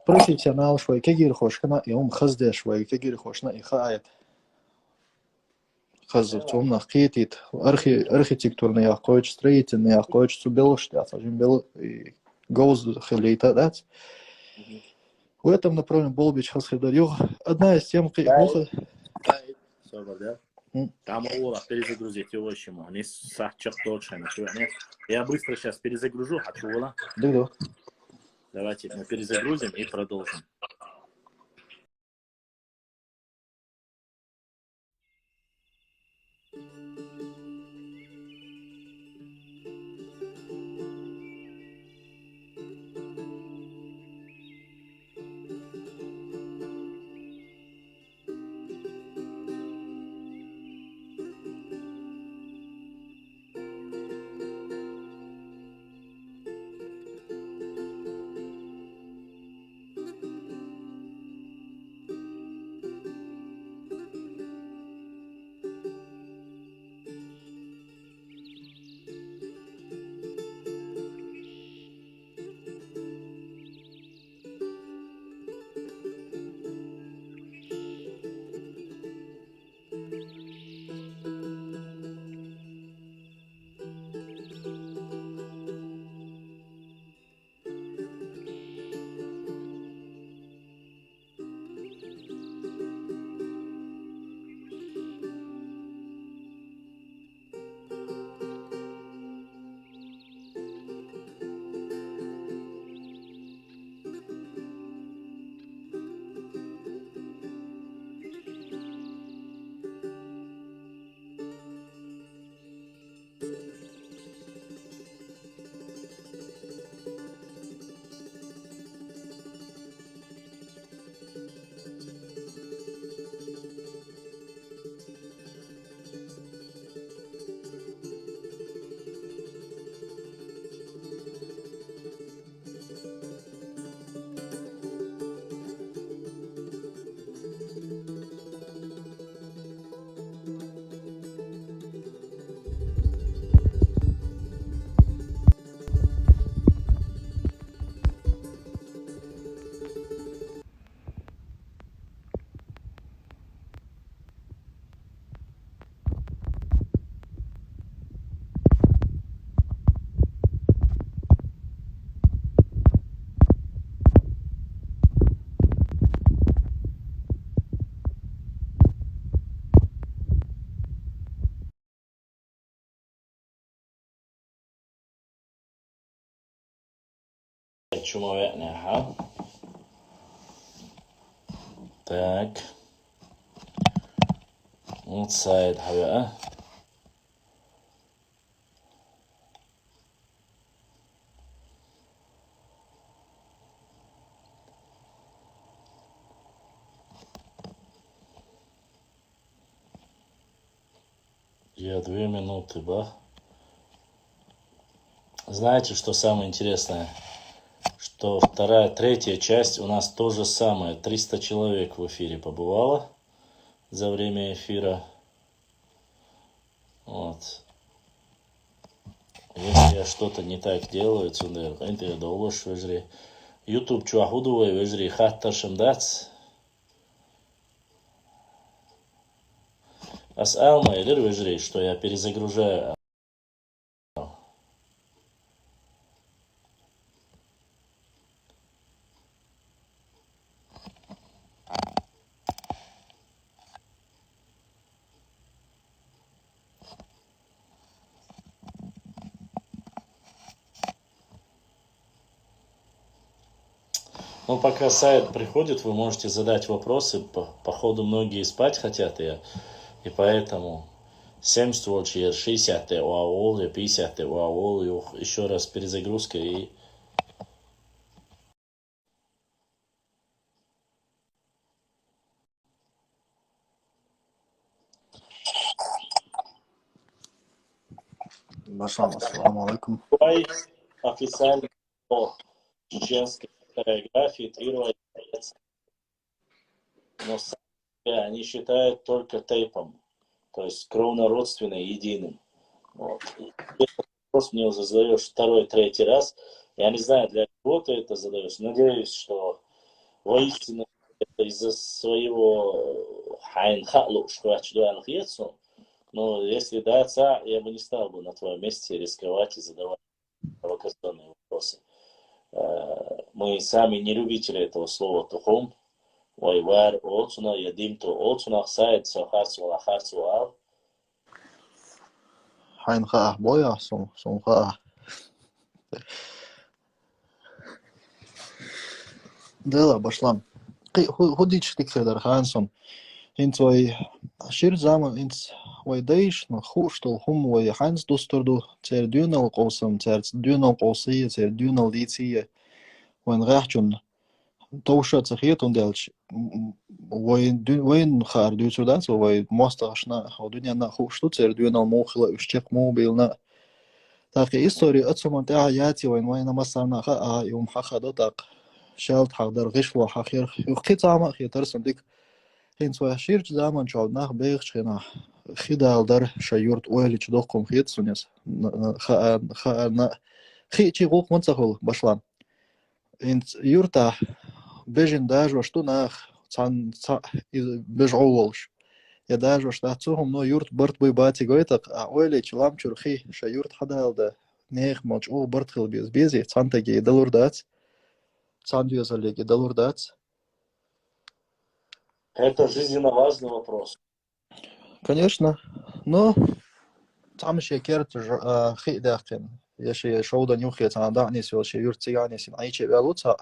Профессионал швай кегир хошкана и хазде швай кегир хошна и хаает. Хаз цумна хитит, архитектурный яхкоич, строительный яхкоич, цубелшти, асажим бел и гоуз хилита, дать. В этом направлении Болбич Хасхидарю. Одна из тем, Там перезагрузить его еще. Не сахчах точно. Я быстро сейчас перезагружу. Да. Давайте мы перезагрузим и продолжим. чумовятня, ага. Так. Вот сайт хавя. Я 2 минуты, ба. Знаете, что самое интересное? Что вторая, третья часть у нас то же самое. 300 человек в эфире побывало за время эфира. Вот. Если я что-то не так делаю, цундер, это я долбош вежри. YouTube чуахудувай вежри хаттаршим дац. Ас алма или вежри, что я перезагружаю. Ну, пока сайт приходит, вы можете задать вопросы. По ходу многие спать хотят, и поэтому 70 волчьер, 60 уаол, 50 уаол, еще раз перезагрузка и... Башлам, ассаламу алейкум. Твой официальный по чеченской историографии Твирова, но сами они считают только тейпом, то есть кровнородственным, единым. Вот. И этот вопрос мне уже задаешь второй, третий раз. Я не знаю, для кого ты это задаешь. Надеюсь, что воистину это из-за своего хайнхалу, что но если да, отца, я бы не стал бы на твоем месте рисковать и задавать провокационные вопросы. Мы сами не любители этого слова тухум. Вайвар олцуна, ядимту олцуна, сайт, сахарцу, лахарцу, ал. Хайнха боя, сумха. Дела, башлам. Худич тикфедер хансон. Инц вай шир зама инц вай дейш на хуштол хум вай ханс досторду цер дюнал qolsam цер дюнал qolсие цер дюнал лицие ван гахчун توشة تخيط وندلش وين خار دو سودات وين ماستغشنا أو دنيا نا خوشتو تير دونا موخلا وشتق موبيلنا تاقي إستوري أتسومن تاع ياتي وين مصرنا خا يوم حخدو تاق شالت حقدر غشلو حخير يخي تعمق خي ترسم ديك هين سوا شير زمان شعب ناخ بيغ شخنا خدال در شيورت ويلي تدوقكم خيت سونيس خا خي تي غوق منتخل بشلان انت يورتا بيجن داج وشتو ناخ цан беж олш я даже что цугом но юрт борт бой бати гойтак а ойле чилам чурхи ша юрт хадалда нех моч о борт хил без бези цантаге далурдац цандюзалеге далурдац. Это жизненно важный вопрос. Конечно, но там ще керт хи дахин я ще шоуда нюхи цанда не сел ще юрт цигане син айче велуца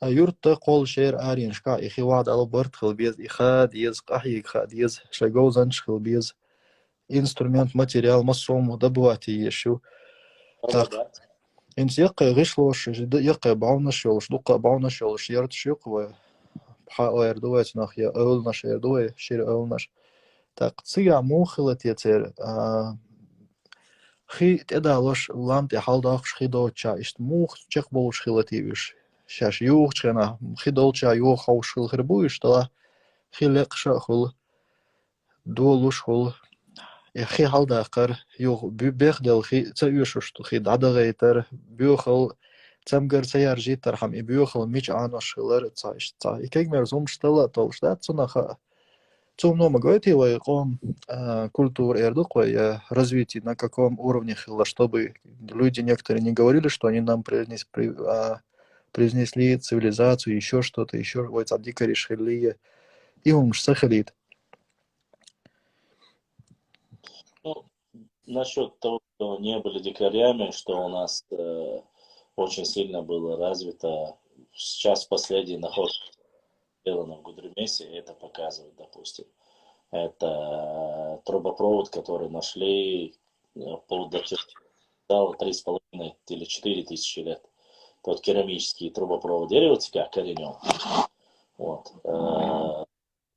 يورت قول شير آرين شكا إخي واد على برت خل بيز إخاد يز قحي إخاد يز شجوزن شخل بيز إنسترومنت ماتيريال مصوم دبواتي يشو تاق إنس يقى غشلوش يقى بعونش يولش دقة بعونش يولش يرت شيق و بحا يردويت نخيا أولنش يردوي شير أولنش تاق تسيا موخلت يتير خي تدالوش لامتي حالداخش خي دوتشا إشت موخ تشيق بولش خلتي وش شاش يوخ تشينا خي دولتشا يوخ خوش خل خربويش تلا خي لقشا خل دولوش خل خي حالداقر يوخ بيخدل خي تسيوشش خي دعدغيتر بيوخل تمگر سيار جيتر هم بيوخل ميش آنوش خلر تسايش تساي كيك مرزوم شتلا تولش دا تسونا Цум много говорит его и он культур эрдук развитие на каком уровне хилла, чтобы люди некоторые не говорили, что они нам произнесли цивилизацию, еще что-то, еще вот адика решили и он сахалит. Ну, насчет того, что не были дикарями, что у нас очень сильно было развито. Сейчас последний находка сделана в Гудермесе, это показывает, допустим. Это трубопровод, который нашли вплоть до тех, 3,5 или 4 тысячи лет. Тот керамический трубопровод дерева, как коренем. Вот.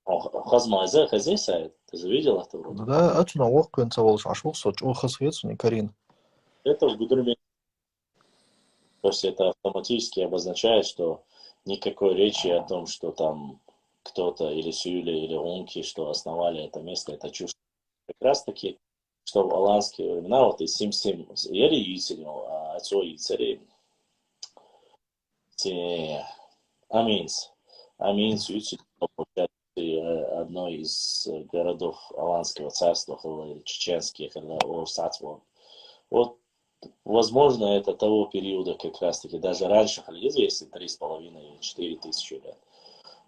Хазмайза, хозяйса, ты же видел это вроде? Да, это на ох көн цавалш ашух соч охасвец не Карин. Это в Гудермесе. То есть это автоматически обозначает, что никакой речи о том, что там кто-то или Сюля, или Унки, что основали это место, это чушь. Как раз таки, что в аланские времена, вот и Сим-Сим, Ери Юцерил, а отцо Юцери, Аминс, Аминс Юцерил, одной из городов Аланского царства, или чеченских, или Орсатва. Вот, возможно, это того периода как раз-таки, даже раньше, известно, 3,5 или 4 тысячи лет.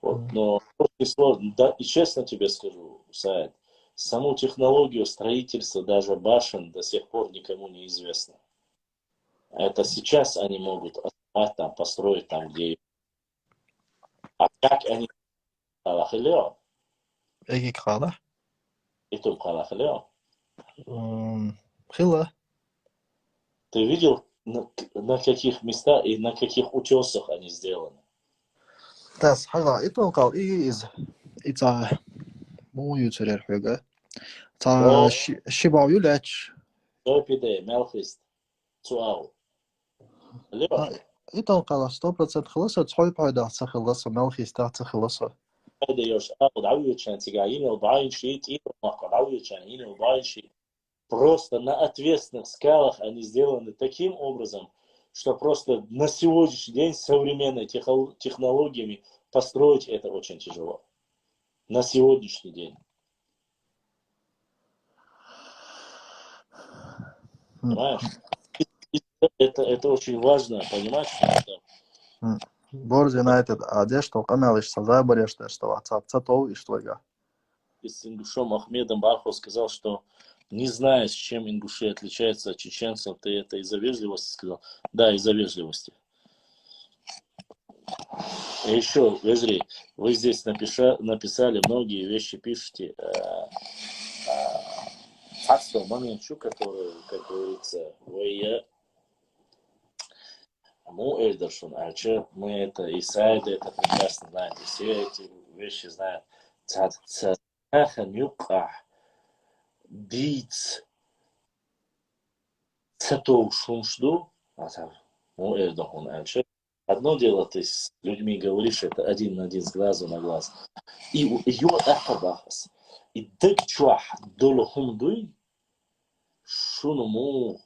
Вот, но очень сложно, да, и честно тебе скажу, Саид, саму технологию строительства даже башен до сих пор никому не известно. Это сейчас они могут основать там, построить там, где... А как они... Халахилео, Эги кхала. и тут Халахилео. Хила. Ты видел, на каких местах и на каких утесах они сделаны? Тас хала итон кал из ица му юцерер хёга. Та О, шибау юлач. Зопиде, Мелхист, Цуау. Лео, итон кал 100% хласа цой пайда цахласа мелхиста цахласа. هذا يوش أخذ عوية كان تقاين وبعين شيء تقيل ومقال عوية كان هنا وبعين شيء. Просто на ответственных скалах они сделаны таким образом, что просто на сегодняшний день с современными технологиями построить это очень тяжело. На сегодняшний день. Понимаешь? Это очень важно понимать, что Борз Юнайтед, а где что камелиш сазабареш, что отца и что я. с Ингушом Ахмедом Баху сказал, что не зная, с чем ингуши отличаются от чеченцев, ты это из-за вежливости сказал? Да, из-за вежливости. И еще, Везри, вы здесь написали многие вещи, пишете. Адство Маменчу, который, как говорится, вы Му Эльдершун, мы это, и Сайда это прекрасно знает, и все эти вещи знают. Цаха нюках, биц, цатоу шумшду, Му Эльдершун, одно дело, ты с людьми говоришь, это один на один, с глазу на глаз. И ее ахабахас. И дык чуах долухумдуй, шунуму.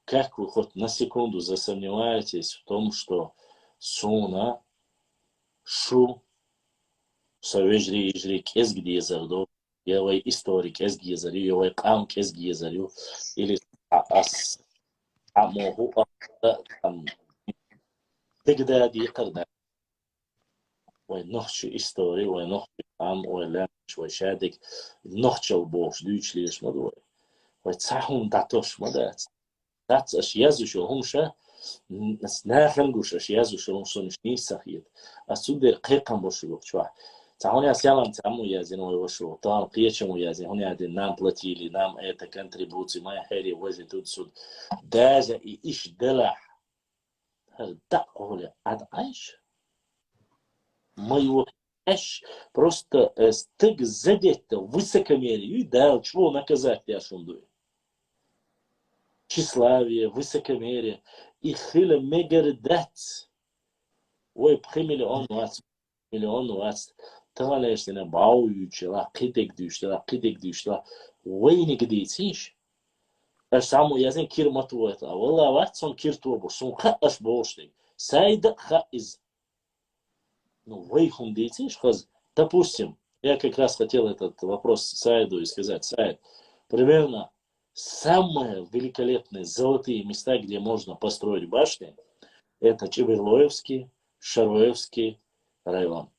Как вы хоть на секунду засомневаетесь в том, что суна, шу, совежри ижри кез где зарду, явай историк кез где зарю, явай кам кез где зарю, или амоху там дегдади карда. Ой, ночью истории, ой, ночью ам, ой, лямш, ой, шадик, ночью бош, дючлиш, мадой. Ой, цахун датош, мадец. Dat is Jezus homsha, snahangush as Jezus homson nisachid. As suder qeqam boshu chwa. Tahoni asyalam tamu yazin wa washu. Tam qiyachmu yazin. Honi adin nam platili, nam eta contributi, ma heri wazi tud sud. Daja и ish dalah. Hal daqoli ad aish. Моего эш просто стык задеть-то высокомерие. И да, чего наказать я шундую. Тщеславие, высокомерие, и хиля мегардат. Ой, миллион вац. Талаешься на бауючи, ла кидек дюшла, ой, не гдейциш. Аж само язен кир матуэта, а вала вац сон кир тобу, сон ха аш болштей. Сайда ха из. Ну, вей хум дейциш, хаз. Допустим, я как раз хотел этот вопрос Саиду и сказать, Саид, примерно самые великолепные золотые места, где можно построить башни, это Чеверлоевский, Шароевский район.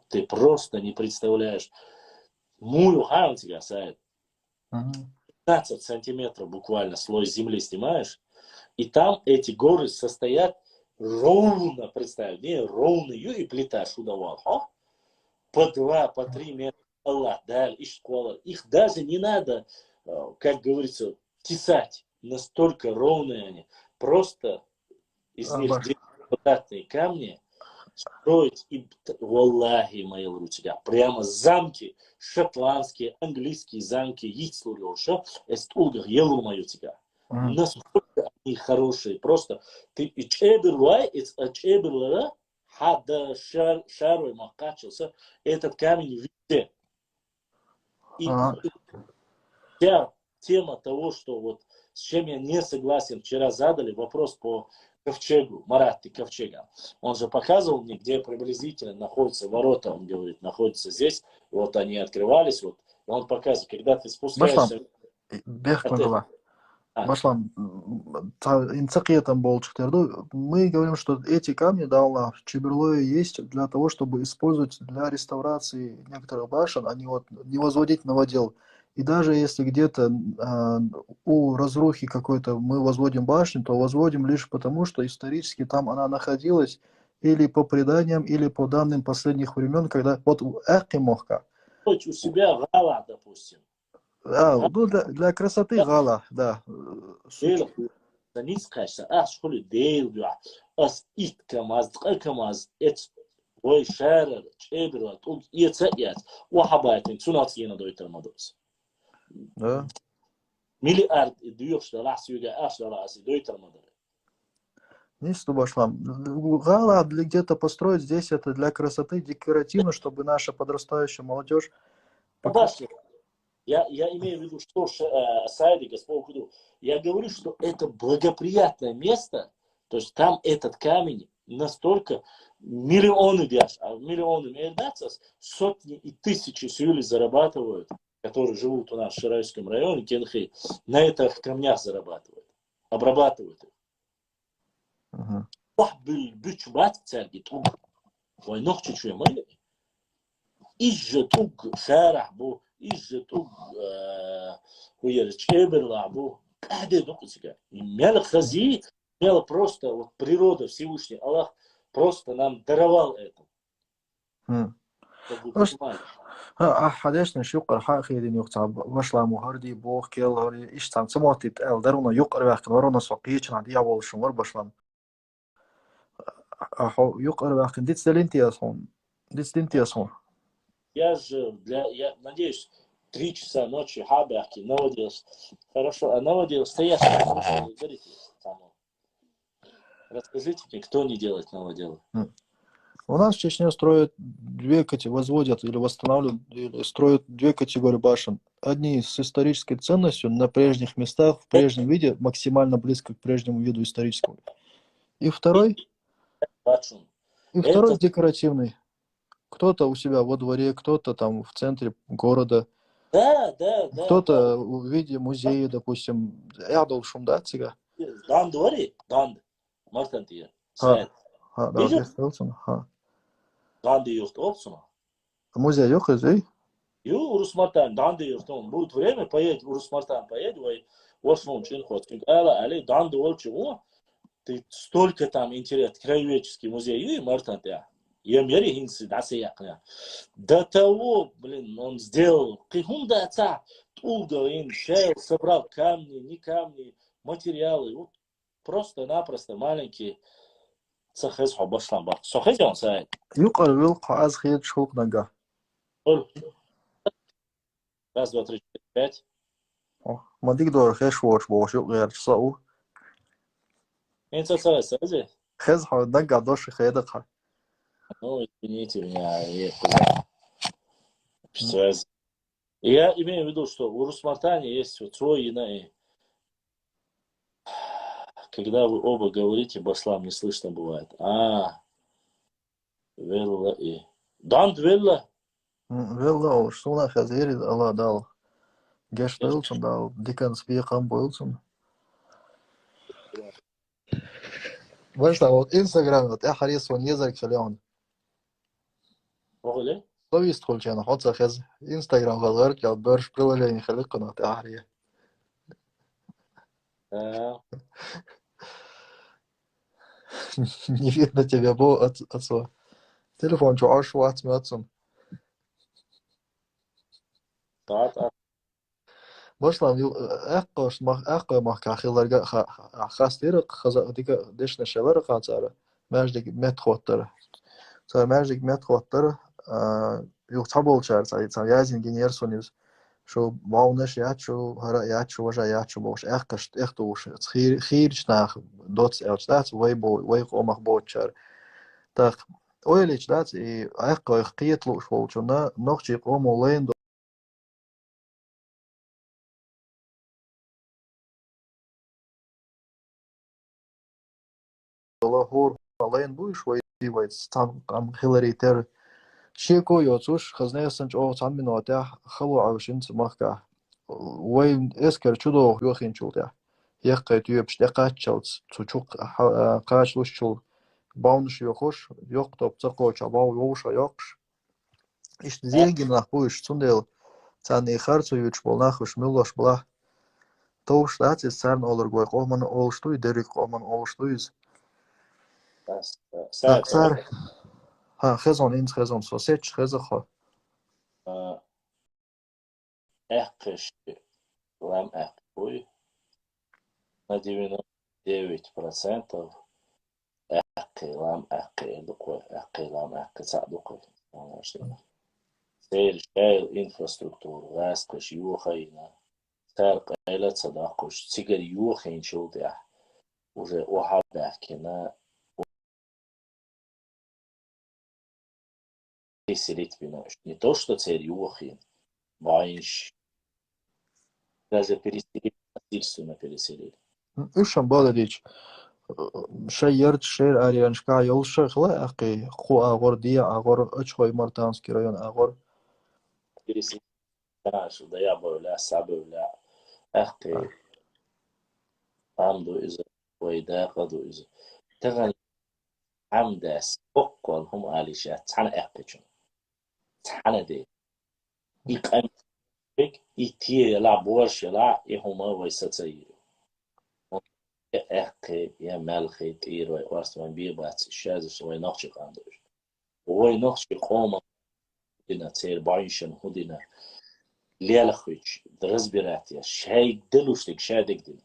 Ты просто не представляешь. Мую хантига, Сайд. 15 сантиметров буквально слой земли снимаешь, И там эти горы состоят ровно, представь, не ровную и плита шудовал, по 2, по 3 метра. Аллах, да, и школа. Их даже не надо, как говорится, тесать. Настолько ровные они. Просто из них Баш. делать квадратные камни, строить и, валлахи, мои ручья, прямо замки, шотландские, английские замки, Яйцлурёша, эстулгах, елумаю тебя. Насколько они хорошие, просто ты и чеберлай, и чеберлара, хада шарой макачился, этот камень везде. И вся тема того, что вот с чем я не согласен, вчера задали вопрос по ковчегу, Марат, ты ковчега. Он же показывал мне, где приблизительно находятся ворота, он говорит, находятся здесь, вот они открывались, вот, и он показывает, когда ты Башлам, спускаешься бех от этого. мангала. Башлам, инцакиятам болчиктерду. Мы говорим, что эти камни, да, Аллах, Чеберлое есть для того, чтобы использовать для реставрации некоторых башен, а не, вот, не возводить новодел. И даже если где-то у разрухи какой-то мы возводим башню, то возводим лишь потому, что исторически там она находилась или по преданиям, или по данным последних времен, когда вот у Эхимохка, У себя гала, допустим. ну, для красоты гала, да. Дейл, заниц кайса, школы дейл бюа, ит камаз, камаз, ой шарер, чеберла, тут яц, вахабайтин, цунат ена дойтер мадос. Да. Миллиард дюйш да лас юга аш да лас дойтер мадос. Не с башлам. Гала где-то построить здесь это для красоты, декоративно, чтобы наша подрастающая молодежь Башня. Я имею в виду, что Сайди, Господь Худу, я говорю, что это благоприятное место, то есть там этот камень настолько миллионы дяш, а миллионы мердаться, сотни и тысячи сюли зарабатывают, которые живут у нас в Ширайском районе, Кенхи, на этих камнях зарабатывают, обрабатывают их. إيجا توق شارع بو إيجا توق чеберла бу каждый докусика. Имел хази, имел просто вот природа Всевышний Аллах просто нам даровал это. Чтобы вы понимали. حداشنا شيوقر حاخي دين يقطع بشلا مهردي بوخ كيل هوري إيش تام سموتي تقل دارونا يقر واخد ورونا سوقيتش عندي أول شمر بشلا أحو يقر واخد ديت سلنتي أصلا ديت سلنتي أصلا Я же, я надеюсь, 3 часа ночи хабахки наводился. Хорошо, а наводил стоящий, говорите, расскажите мне, кто не делает наводила. У нас в Чечне строят возводят или восстанавливают, или строят две категории башен. Одни с исторической ценностью на прежних местах, в прежнем виде, максимально близко к прежнему виду историческому. И второй декоративный. Кто-то у себя во дворе, кто-то там в центре города. Да. Кто-то в виде музея, допустим. Я должен, да, цыга? Дан дворе, дан. Мартантия. Да, Елсон. Дан диюрт опсуна. Музей yok ей? Урусмартан, дан диюрт. Будет время, поедет, Урусмартан поедет, восьмом чин ход. Але, дан двор чего? Ты столько там интерес, краеведческий музей, Мартантия. Я мери хинси, да се якня. До того, он сделал, кихунда отца, тулга, шел, собрал камни, не камни, материалы, вот просто-напросто маленькие цахез хобашлан бак. Сохез он сайт. Юқар вилқа аз хиет шхук нага. Раз, два, три, четыре, пять. Мадик дор хеш вош бош юқ гер сау. Мен цахез сайзе. Хез ха нага дош хедха. Ну, извините меня, я имею в виду, что в Урусмартане есть вот свой иной. Когда вы оба говорите, баслам не слышно бывает. Велла и... Дант Велла? Велла, что на хазири, Аллах дал. Геш Велсон дал, Дикан спиехам Велсон. Башта, вот Инстаграм, вот я харис вон езак шалеон. Огле? Кто يدخل كان احط خز انستغرام غيرت يا برش приложение خلي قناة احرية Не видно тебя, бо отцу. Телефон что аж ватс мёцом. ساعات Башлам эққош мах кахиларга хастир хаза дика дешна шалар хацара. Мәждик метхоттар. Цар мәждик метхоттар юк таболчар цар язин генерсонис. Шо баунеш ячу хара ячу важа ячу бош эққаш эқтуш. Хирчнах доц элчдат вей омах бочар. Так ойлич дат и эққо қиетлу шолчуна нохчи омолен هور alleen buish way waits tam am Hillary ter shiko yotush khazne sanch o tam minota khalu awshin tmaka way esker chudo yokhin chulda yakqa tüyep shtaqa chauts tsuchuk qashlush chul baunush yokush yok top tsaqo chabau yosh yoqsh ish zengin nach buish tsundel tani khartsu yuch bolnach shmulosh bla to shtat is sarn olur goy qoman olshtu derik qoman olshtu بس tak ساعات sar ha khazon in khazon so sech khazakh أحقش لم أحقوي на 99% أحقي لم أحقي دقوي أحقي لم أحقي سأدقوي سير شايل إنفراستруктуру غاسقش يوخينا سارق إلى صداقش تيجر يوخين شو ده уже وحبكنا переселить вино. Не то, что цель юхин, вайнш, даже переселить, насильственно переселили. Ушам баладич шаярд шер арианшка йолша хла акы ху агор дия агор очхой мартанский район агор Переселить, конечно, да я böyle, saböyle, akı, amdu üzü, ويداقض üzü. تغن عمدس أقل هم آليشات تحن أقجن تحن دي يقام بك يتيه لا بورش لا يهما ويستير أقي يا ملخي تير ويقرس من بيبات الشازش وينخش قاندوش وينخش قوما هدنا تير بايشن هدنا ليلخوش درز براتيا شاي دلوشتك شادك دينا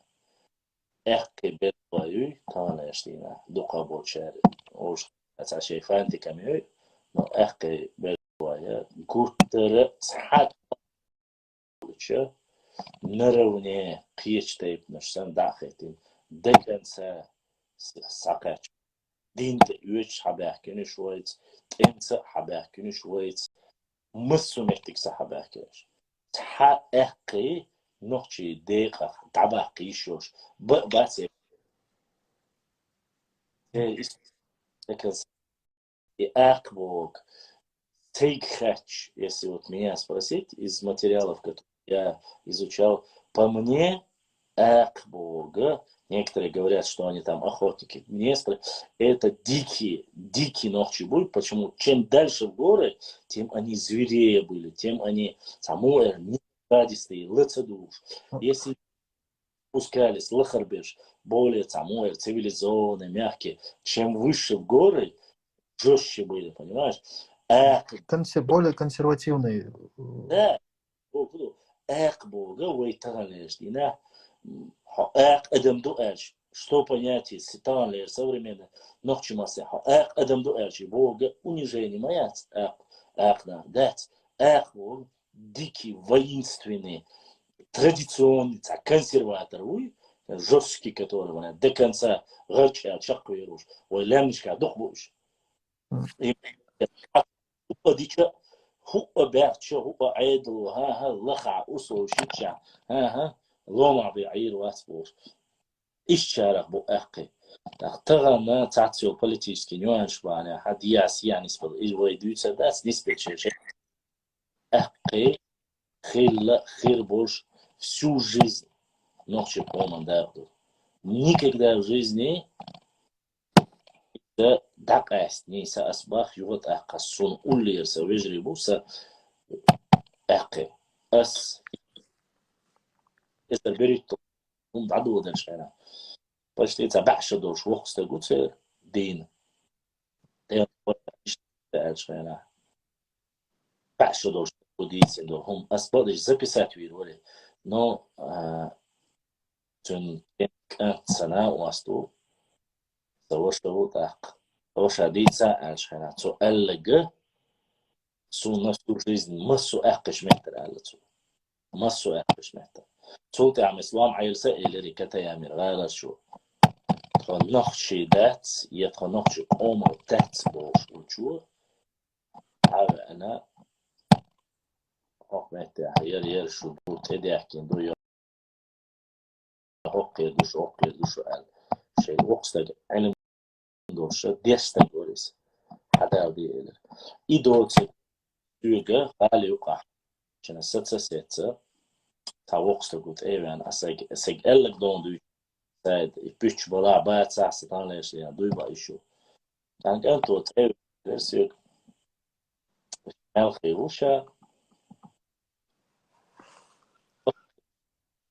أقي بالوايو تانا يشتينا دوقا بوشاري وش أتعشي فانتي كميوي نو أقي بالوايا قرطر صحات بوشا نروني قيش تيب نشسن داخلتين دكنسا ساقاش دينت üç haberkini şuayt temsa haberkini şuayt مسومتك سحباكش تح اقي نوتشي دقيقة طبقي شوش بس لكن اقبوك тейкхач, если вот меня спросить, из материалов, которые я изучал, по мне, Акбога, некоторые говорят, что они там охотники, это дикие ночи были. Почему? Чем дальше в горы, тем они зверее были, тем они самуэр, нерадистые, лыцедуш. Если спускались лахарбеш, более самуэр, цивилизованные, мягкие, чем выше в горы, жестче были, понимаешь? более консервативный. Да, Акбога, вы тагалешдина. Ак адам дуэш. Что понятие ситанлер современно ночи масса. Ак адам дуэш. Бога унижение маяц. Ак на дать. Ак бог дикий, воинственный, традиционный, консерватор. Жесткий, который до конца рычал, чакуй руш. Ой, лямничка, дух будешь. Дича. هو بيعتش هو عيد وها لخع أصول شيء ها لوما بيعير واسبوش إيش شارع بو أقي تغى ما تعطيه بوليتيكي نيوانش بانه حد ياسي يعني سبب إيش ويدوت داس نسبة شيء أقي خير больше всю жизнь ночью командарду никогда в жизни ده دقست نيسا أصبح يغط أقصون أولي يرسا ويجري بوسا أقي أس إذا بريتو هم عدو دنشانا باش تيتا بعش دوش وقستا قوتر دين ده الشينا بعشدوش بوديس إنه هم أسباب записать вирвали но تون كانت سنة واسطو سوش так وش هديت ساعة الشينا تو ألقى سو نفسه жизнь مسو أحقش مهتر قالتو مسو أحقش مهتر صوتي عم إسلام عيل سائل ريكتا يا أمير غالا شو تخنخشي دات يتخنخشي قومة تات بوش وشو هذا أنا حكمت ير شو دو تدي أحكين دو يحقي دوش قال شيء وقستك علم دوش ديستك وريس حدا دي إلر إدول تيجا غالي وقع عشان ستة تا وقستك قلت إيوان أسيق قالك دون دو سايد يبيتش بلا بايت ساعة ستان ليش يعني دوي بقى يشو كان تو تيجا versi melchi rusha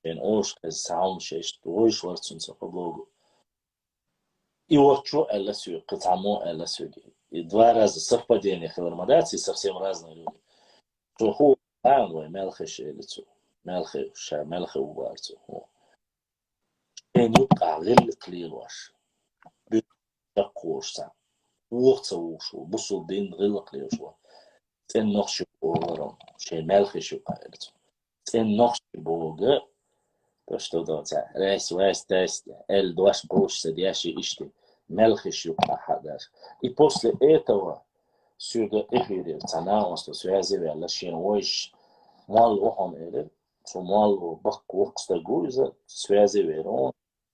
en oorske saum shesh doy schwarzen so poblogu и вот что LSU قطعمو LSU и два раза совпадение хилармадации совсем разные люди что ху ангой мелхиш лицо мелхи ша мелхи убарцу en يبقى غير قليل واش بتقوش وقت وشو بصل دين غير قليل شو sen نقش بورم شيء ملخي شو قاعدته sen نقش بوجا то что да рейс вест тест эл дуаш бош сидящий ишти мелхи шо хадаш и после этого сюда эфире цана что связи вела шин ойш мал вахам эле что мал бак вакста гуйза связи верон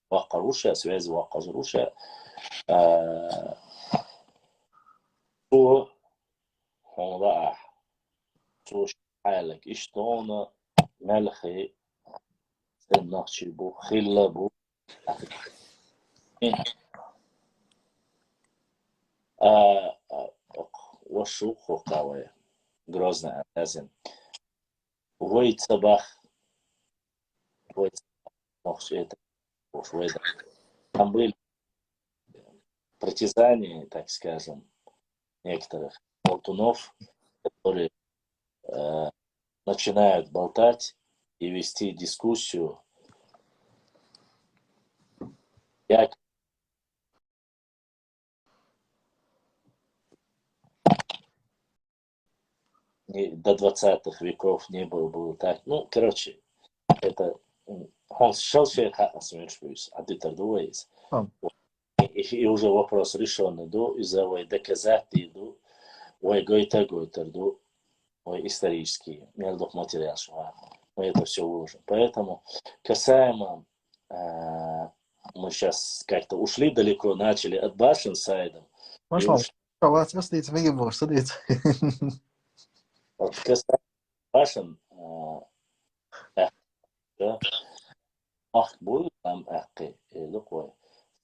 вакаруша связи вакаруша то هون شو حالك اشتونا ملخي النقشي بو خلا بو وشو قوي грозная азин вой цабах нохши это вой там были притязания, так скажем, некоторых болтунов, которые начинают болтать и вести дискуссию. Як до 20-х веков не было так. Ну, короче, это он шел человек, а ты тордуешь. И уже вопрос решенный, до из-за доказательств, до гойта, до исторический, между материал, мы это все выложим. Поэтому касаемо мы сейчас как-то ушли далеко, начали от башен сайдом. Вот касаемо башен, будет нам лукой.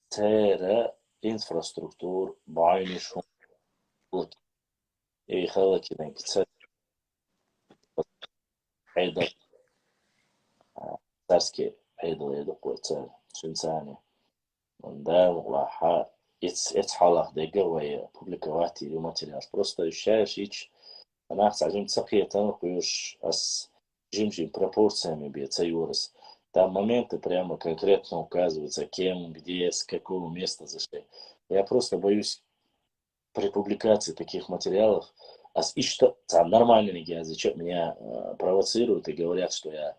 ترى infrastruktur بعين شو إيه خلك كده كتير هيدا ترسكي هيدا يدق وتر شنساني من ده وح يتحلق دقة ويا publikowati или материал просто ощущаешь ич أنا أحسن تسقيه تنقيش أس جيم пропорциями бьется Там моменты прямо конкретно указываются, кем, где, с какого места зашли. Я просто боюсь при публикации таких материалов, и что нормальные геи, зачем меня провоцируют и говорят, что я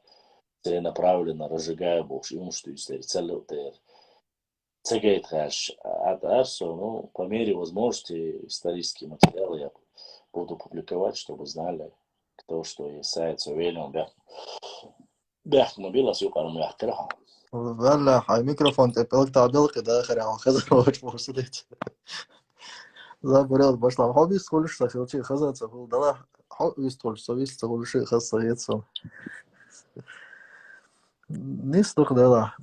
целенаправленно разжигаю больше, ему что история, целый цегает хаш, ну, по мере возможности исторические материалы я буду публиковать, чтобы знали, кто что и сайт, Савелион, بيحكي بيلا سوق أنا ما يحكيها. ولا هاي ميكروفون تبلك تعدل كده آخر يوم خذ وش بوصلت. لا بريال باش لام حبي سكولش سافيل شيء خذ سافيل ده حبي سكولش سافيل شيء خذ صيتصم. نيستخ ده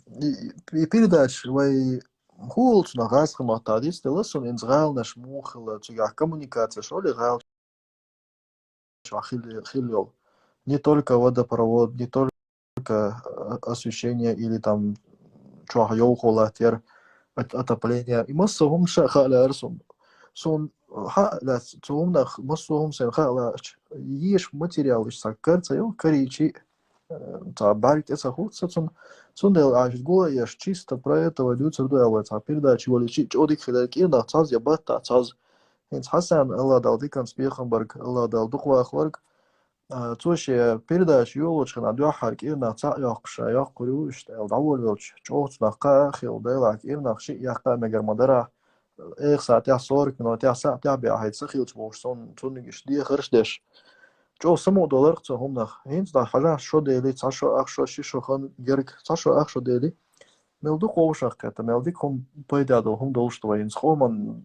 передач وي هولش نغاز خما تعديس تلسون إنزغال نشموخ تجاه коммуникация что ли гал хилил не только водопровод не только освещение или там чохайол холатер отопление. И массовым шахала арсум. Сон ха цумнах массовым сен хала еш материал иш саккарца ё коричи барит это худса цун дел аж гола еш чисто про этого люцер дуэла передачи воличи чодик хилек и да цаз я бата цаз Heinz Hassan Allah dal dikans Biechenberg Allah dal dukhwakhwarg توش передач يولوش خنا دو حرك إرنا يقش يقولوش الأول يولش جوت نقا خيل ديلك إرنا خشي يقا مجر مدرة ساعة صورك من ساعة بيع هيد سخيل تبوش صون نجش دي خرجدش جو سمو دولار هم نخ هينز دا حاجة شو ديلي تاشو أخشو شيشو خن جرك تاشو أخشو ديلي ملدو قوشخ كتا ملديكم بيدادو هم دولش توين سخومن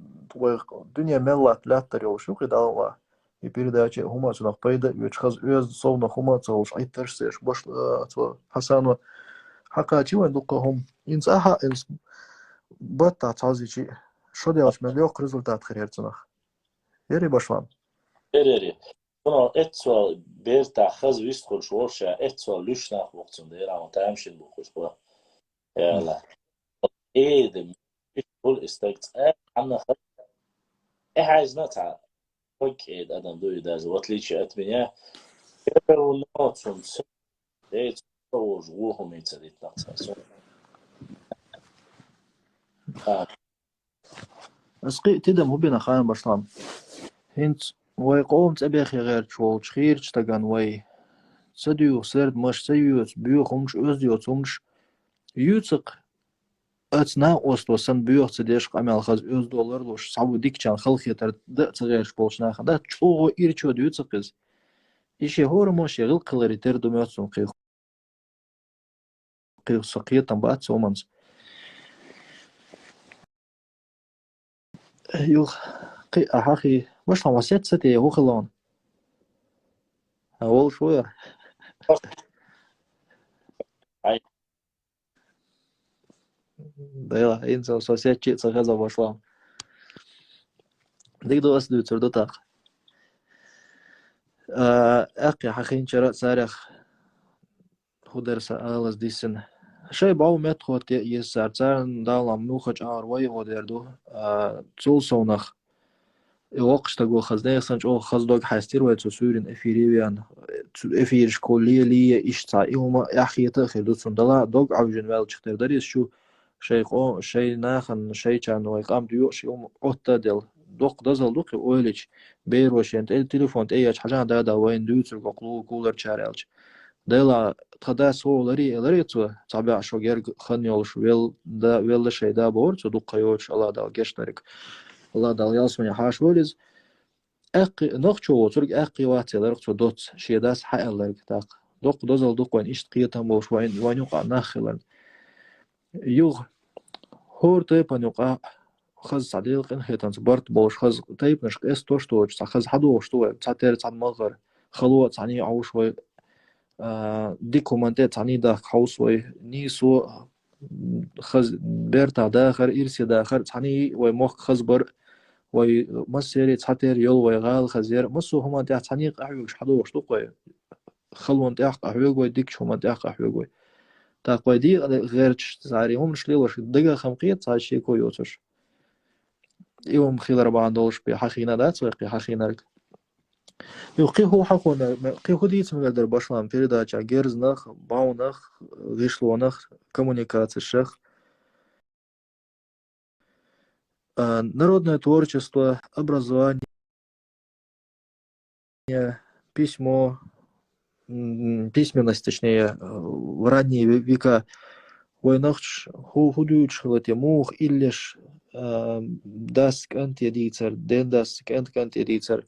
دنيا ملات لا تريو شو قدالوا и передачи хумацу пойда вечхаз өз совна хумацу уж айттерсеш бош Хасану хакачи вен дукхом инсаха инс бата тазичи что делать мелёк результат херцнах ери башлам eri. Buna etwa bir tahaz vist kurşorşa etwa lüşnach voksun der ama tamşin bu kursba. Yalla. Edim kul istakt anna حاجناتها أكيد أنا دوي داز واتليش أتبنيا كبروا ناتهم سيد صوج وهم يتسديت ناتها اسقي تدم هو بينا خاين باشلام هنت وي قوم تبيخي غير شول خير تشتغان وي سديو سرد مش سيوت بيو خمش أزديو تمش يوتق أتنا أستوسن بيو تديش قامل خز $1 لوش صعب ديك كان خلق يتر ده تغيرش بولشنا خدا تشو إيرشو ديوتقز إشي هو مش يغل قلريتر دومياتسون قيق سقية تنبات سومنز يوخ قي أحاخي مش هم وسيت ستي هو خلون أول شوية دايلا إنسان سوسيت شيء سخزة باشلام ديك دو أسدو تردو تاق أقي حقين شراء سارخ هو درس آلس ديسن شاي باو متخوت يسار تارن دالام نوخج وي ودردو تول سونخ الوقت تقول خزني سنج أو خزدوج حاستير ويتو سورين إفيريان إفيرش كلية لي إيش تعيهما أخي تأخر دوتسون دلا دوج عوجن والشختر دريس شو شيء ناخن شيء كان ويقام ديوش يوم أوتا دل دوق دزل دوق أوليش بيروشين التليفون تأيش حاجة دادا وين دوتر قلو كولر شارلش دلا تخداس هو لري تو تابع شو جرج خنيولش ويل شيء دا بورت دوق يوش الله دا جشترك الله دا ياسمن حاش ولز أقي نخشوا ترك أقي واتلر تو دوت شيداس حقلر تاق دوق دزل دوق وين إشت قيتهم وش وين يقع ناخلن يوغ هور تيب يقع خز صديق إن هيتن برت بوش خز تيب نشق توش توش خز حدو وش تو تاتير تان مغر خلوة تاني عوش وي ديكومنتات تاني دا خوس وي نيسو خز بيرتا داخر إرسي داخر تاني وي مخ خز بر وي مسيري تاتير يول وي غال خزير مسو هما تاع تاني قحوش حدو وش تو وي خلون تاع قحوش وي ديك شو ما تاع قحوش وي تاقوي دي غير تساري هم شليلوش دقة خمقيت تاشي كو يوتش يوم خيل ربع دولش بحقينا دات وقي حقينا رك يوقي هو حقونا قي هو ديت مقدر باشلام передача герзнах баунах вишлонах коммуникация шех народное творчество образование письмо письменность точнее в ранние века وينخش هو هدوش خلتي موخ إلش داسك أنت يديتر دين داسك أنت كنت يديتر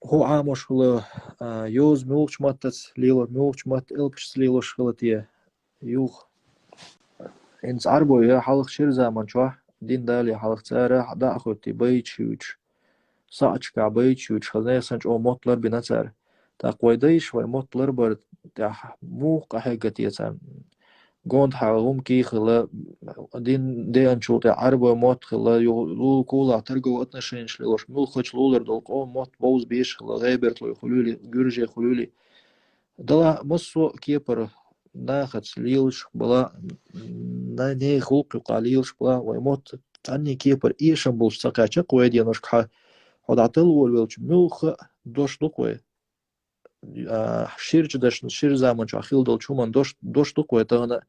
هو عامش هلا يوز ملوش ماتت ليلو ملوش مات إلبش ليلوش خلتي يوخ إنس عربو يا حلق شير زمان شوح دين دالي حلق تارة دا أخوتي بيتشوش صاعشكا بيتشوش خلنا سنج أو مطلر بنتر تاقويديش وي مطلر برد تاح موق حاجة يسان قوند حاهم كي خلا دين دين شو تاع عربة موت خلا يو كولا ترجو اتنشينش لوش مول خش لولر دول قوم موت بوز بيش خلا غيبرت لو يخلولي جورجي خلولي دلا مصو كيبر ناخذ ليلش بلا نه خلق قليلش بلا ويموت تاني كيبر إيشن بولش سقاچ قوي دي نوش كها هدعتل ولش ملخ دوش لقوي شيرج داش شير زمان شاخيل دول شومان دوش لقوي تانا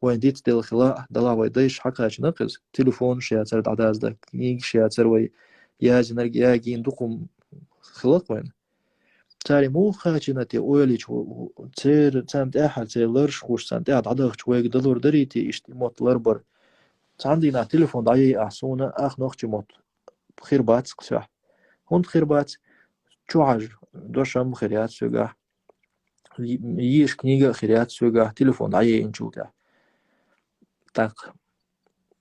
وين ديت دل خلا دلا ويديش حقاچ نقز تليفون شياتر دعداز دا نيج شياتر وي ياز نرج ياجين دقم خلق وين تاري مو خاچنتي اويليچ تير تامت احد تير لرش خوش سانت احد عدغ ويق دلور دريتي اشتموت لربر عندنا تليفون دعي احسونا اخ نوخچ موت خير بات قشح هون خير بات чугаш дошам خيرات سوغا يش книга خيرات سوغا تليفون عي انچوتا так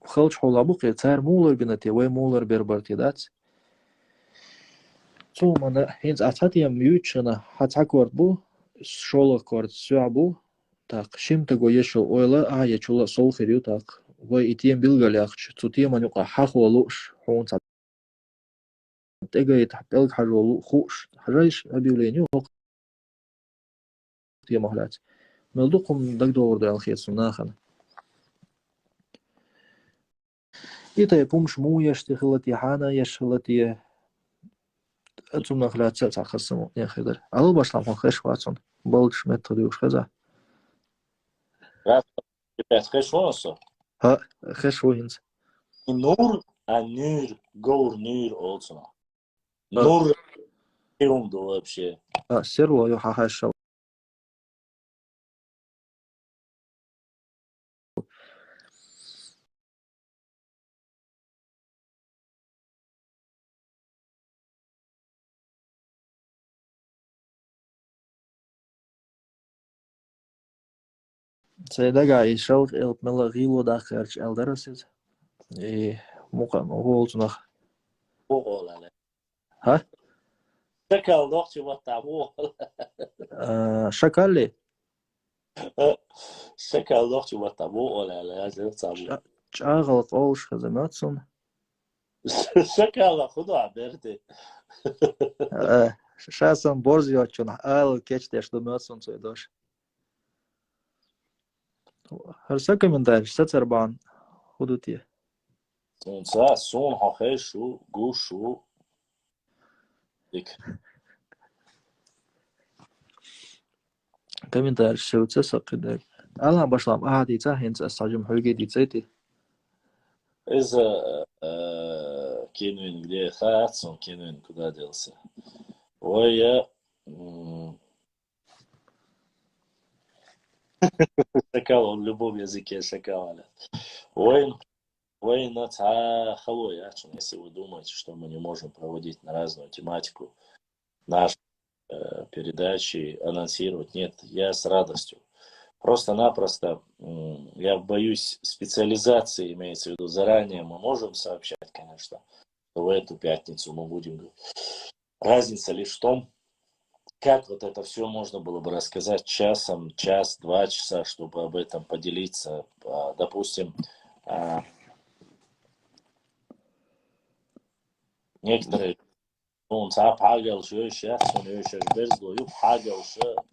خلچ холабу قيتار مولر بنتي وي مولر бербартидат цо мана хинц ататиам мючна хатакорд бу шолокорд сюабу так шимта го ешо ойла а я чула сол хирю так вой итием билгалякч цутием анюка хахолуш хон цат тегает пелк хажолу хуш хажайш объявлению تي مهلات ملدوقهم دق دور دال خيط سناخن إيتا يبومش مو يشتغلتي حانا يشغلتي أتوم نخلات سلسة خصمو يخدر ألو باشلام خون خش واتسون بولش متديوش خزا Раз, опять хэшонсо. ها خش وينز Nur а нюр, гор нюр olsun. Nur ерунда вообще. سيرو يو حاحا سيداغا يشوق إلب ملا غيلو داخرش ألدرسيز مقام هولزنخ Bu olale. ها Çakal dokçu vatta bu. شكالي Çakal dokçu vatta bu olale. Yazık tabu. شاغل قوش خزماتسون Çakal kudu haberdi. شاسم بورزيو چون آل كيش ديش دماتسون سويدوش هرسا комментарий ستربان худутие Sonsa son hahe şu gu şu dik. комментарий شوتسا سقيدك ألا باشلام أهدي تاهينز أستعجم حلقي دي تيتي Из Кенвин, где Хадсон, Кенвин куда делся? Ой, я шакал, он в любом языке шакал. Ой, на халой, если вы думаете, что мы не можем проводить на разную тематику наши передачи, анонсировать, нет, я с радостью. Просто-напросто, я боюсь, специализации, имеется в виду, заранее мы можем сообщать, конечно, что в эту пятницу мы будем говорить. Разница лишь в том, как вот это все можно было бы рассказать часом, час, 2 часа, чтобы об этом поделиться. Допустим, некоторые, он пагал, что сейчас, он еще берзло, пагал, что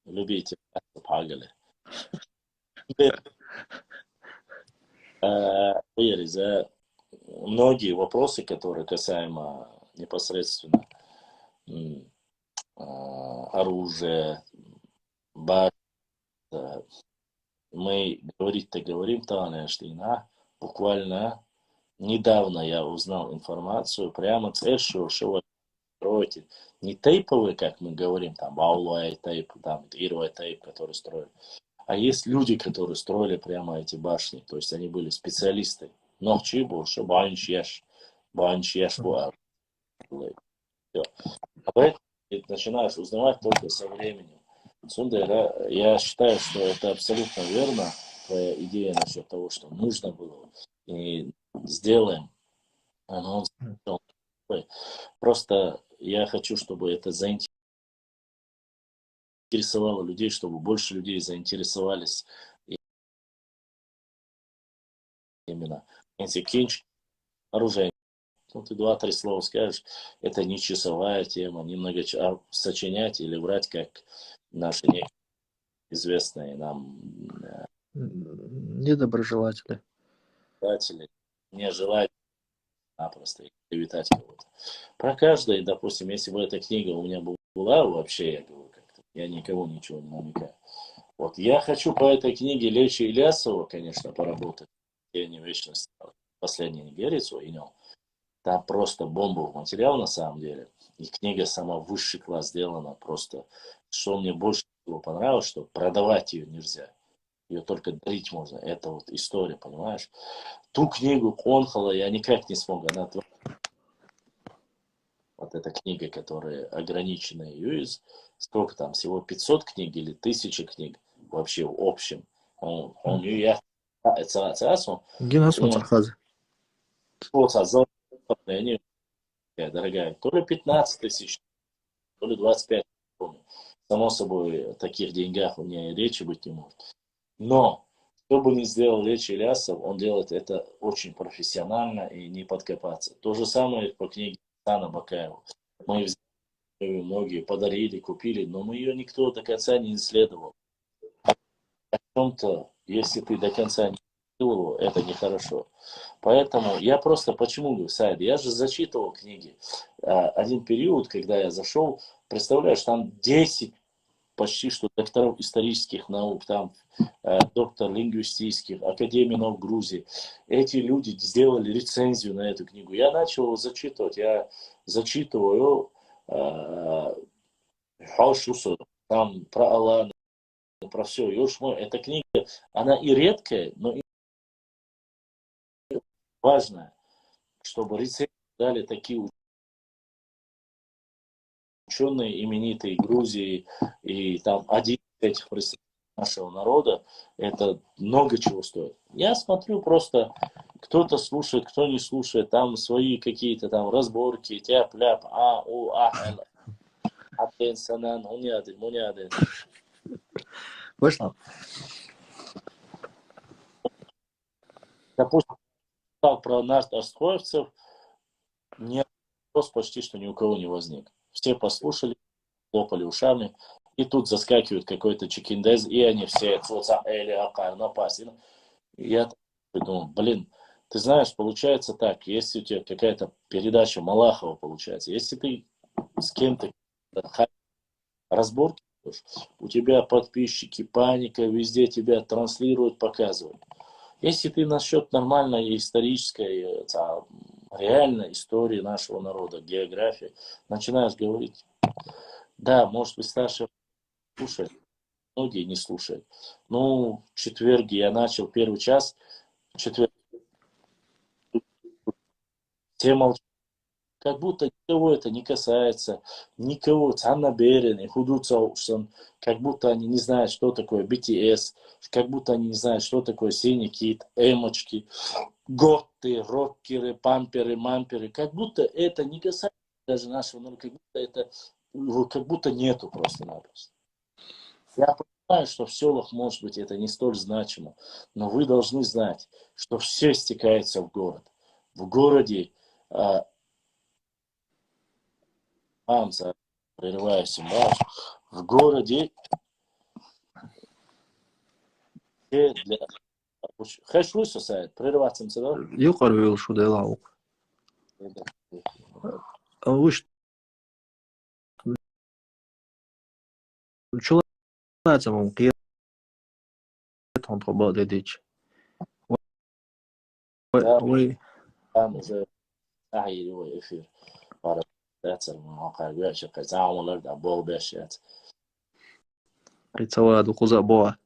любите пагали. За многие вопросы, которые касаемо непосредственно оружия, баз, мы говорить-то говорим-то, Эйнштейна, буквально недавно я узнал информацию, прямо цершего, что вы строите. Не тейповые, как мы говорим, там, Аулуай тейп, там, Ирвай тейп, который строили. А есть люди, которые строили прямо эти башни. То есть они были специалисты. Но чего, что банчеш, об этом начинаешь узнавать только со временем. Сундера, я считаю, что это абсолютно верно, твоя идея насчет того, что нужно было. И сделаем анонс. Просто я хочу, чтобы это заинтересовало людей, чтобы больше людей заинтересовались именно антикинч оружие. Ну, ты 2-3 слова скажешь, это не часовая тема, не а сочинять или врать, как наши известные нам Недоброжелатели. читатели, не желают напросто клеветать кого-то. Про каждое, допустим, если бы эта книга у меня была вообще, я говорю, как-то, я никого ничего не намекаю. Вот я хочу по этой книге Лечи Ильясова, конечно, поработать. Я не вечность, последний нигерец у него. Там просто бомбовый материал на самом деле. И книга сама высший класс сделана просто. Что мне больше всего понравилось, что продавать ее нельзя. Ее только дарить можно. Это вот история, понимаешь? Ту книгу Конхола я никак не смог. Она вот эта книга, которая ограниченная ЮИЗ, сколько там, всего 500 книг или 1000 книг вообще в общем. Он я это Гинас Матархазы. они дорогая, то ли 15 тысяч, то ли 25, не помню. Само собой, о таких деньгах у меня и речи быть не может. Но, что бы ни сделал Лечи Ильясов, он делает это очень профессионально и не подкопаться. То же самое по книге Сана Бакаева. Мы взяли, многие подарили, купили, но мы ее никто до конца не исследовал. О чем-то, если ты до конца не исследовал, это нехорошо. Поэтому я просто, почему говорю, Сайд, я же зачитывал книги. Один период, когда я зашел, представляешь, там 10 почти что докторов исторических наук, там доктор лингвистических, академии наук Грузии. Эти люди сделали рецензию на эту книгу. Я начал его зачитывать. Я зачитываю Хаушусу, там про Аллаха, про все. И уж мой, эта книга, она и редкая, но и важная, чтобы рецензию дали такие ученые именитые Грузии, и там один из этих представителей нашего народа, это много чего стоит. Я смотрю просто, кто-то слушает, кто не слушает, там свои какие-то там разборки, тяп-ляп, атен, санан, уняден, муняден. Вышло? Допустим, про нас, остроевцев, нет вопрос почти что ни у кого не возник. Все послушали, хлопали ушами, и тут заскакивает какой-то чикиндез, и они все напасть. Я думаю, блин, ты знаешь, получается так, если у тебя какая-то передача Малахова получается, если ты с кем-то разборки идешь, у тебя подписчики, паника, везде тебя транслируют, показывают. Если ты насчет нормальной исторической, реальной истории нашего народа, географии, начинаешь говорить, да, может быть, старшие слушают, многие не слушают. Ну, в четверг я начал первый час, в четверг все молчат, как будто никого это не касается, никого, Цанна Берен и Худуцаушсан, как будто они не знают, что такое BTS, как будто они не знают, что такое Синий Кит, эмочки, готты, рокеры, памперы, мамперы, как будто это не касается даже нашего народа, как будто это, как будто нету просто-напросто. Я понимаю, что в селах, может быть, это не столь значимо, но вы должны знать, что все стекается в город. В городе, Амса, прерываюсь, в городе все для... Хочу сайт, прерываться, да? Юқар шу делау. Уж чулацам қият он пробовал дедич. Да, Ой, там уже أعيد эфир. Para ذات المواقع البيع تعامل da bol beşet. қицава духуза боа.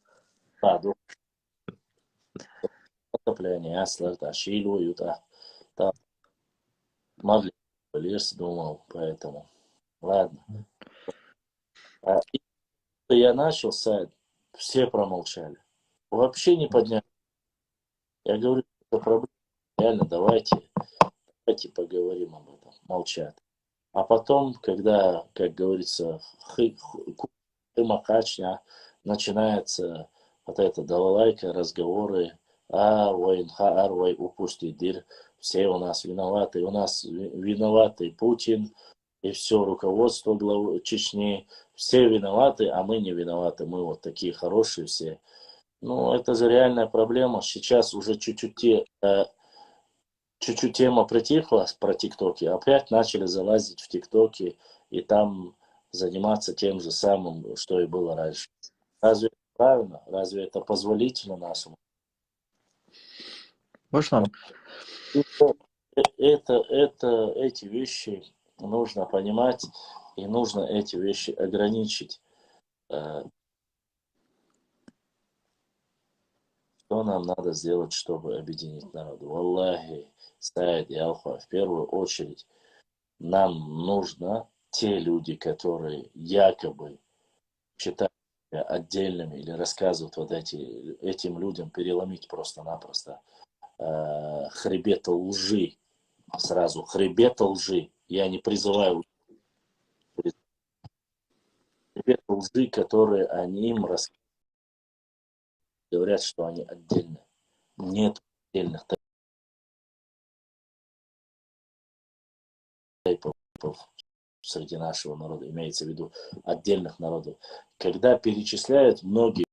بعد отопление, аслер, да, шилу, да, могли лес, думал, поэтому. Ладно. И я начал сайт, все промолчали. Вообще не подняли. Я говорю, это проблема. Реально, давайте поговорим об этом. Молчат. А потом, когда, как говорится, макачня, начинается вот это балалайка, разговоры, войнха, вой упусти дир, все у нас виноваты Путин и все руководство Чечни, все виноваты, а мы не виноваты, мы вот такие хорошие все. Ну, это же реальная проблема. Сейчас уже чуть-чуть тема притихла про ТикТоки, опять начали залазить в ТикТоки и там заниматься тем же самым, что и было раньше. Разве это правильно? Разве это позволительно нашему? Можно? Эти вещи нужно понимать, и нужно эти вещи ограничить. Что нам надо сделать, чтобы объединить народ? Валлахи, Саид и Алха, в первую очередь, нам нужно те люди, которые якобы считают себя отдельными или рассказывают этим людям переломить просто-напросто хребет лжи. Сразу хребет лжи. Я не призываю хребет лжи, которые они им говорят, что они отдельно. Нет отдельных тайпов среди нашего народа, имеется в виду отдельных народов. Когда перечисляют многие,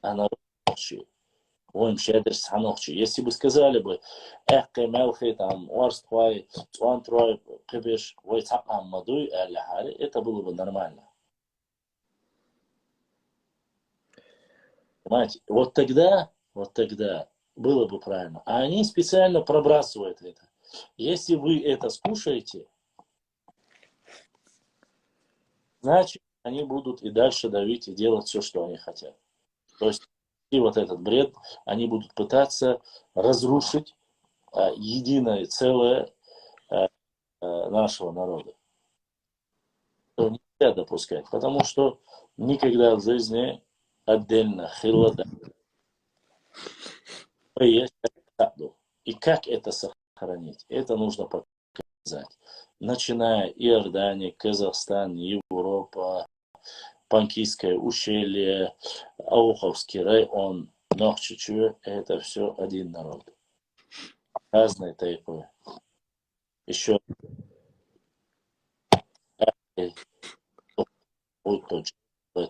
а народ молчит. Ой, мшедерс ханохчи. Если бы сказали бы, мелхи, там, уарствай, цуантрой, кибиш, ой, цапам, мадуй, это было бы нормально. Понимаете? Вот тогда было бы правильно. А они специально пробрасывают это. Если вы это скушаете, значит, они будут и дальше давить и делать все, что они хотят. То есть, и вот этот бред, они будут пытаться разрушить единое целое нашего народа. Это нельзя допускать, потому что никогда в жизни отдельно хилада есть. И как это сохранить? Это нужно показать. Начиная Иордания, Казахстан, Европа, Панкийское ущелье, Ауховский район, Нохчичу, это все один народ. Разные тайпы. Еще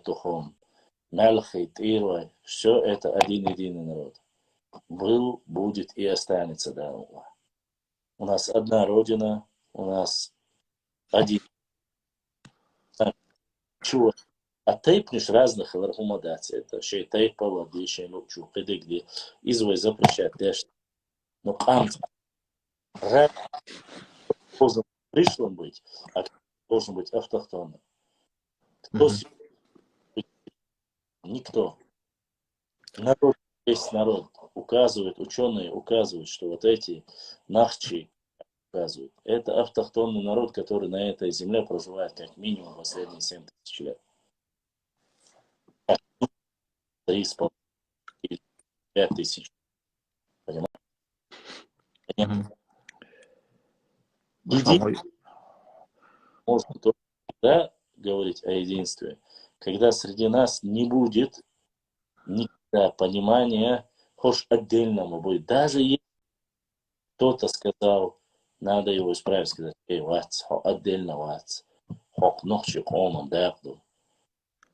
Тухом, Мелхи, Тирвай, все это один единый народ. Был, будет и останется до Аллаха. У нас одна родина, у нас один. Чего? А тейпнешь разных лархумадаций. Это шей тейпа, воды, шей нучу, где извой запрещает дешт. Но камц должен пришлым быть, а должен быть автохтонным. Кто Никто. Народ есть народ. Ученые указывают, что вот эти нахчи указывают. Это автохтонный народ, который на этой земле проживает как минимум последние 7 тысяч лет. 3,5 или 5 тысяч. Понимаете? Можно только тогда говорить о единстве, когда среди нас не будет никогда понимания, хоть отдельному будет. Даже если кто-то сказал, надо его исправить, сказать, вац, отдельно вац, хок нохчи комом дяхду.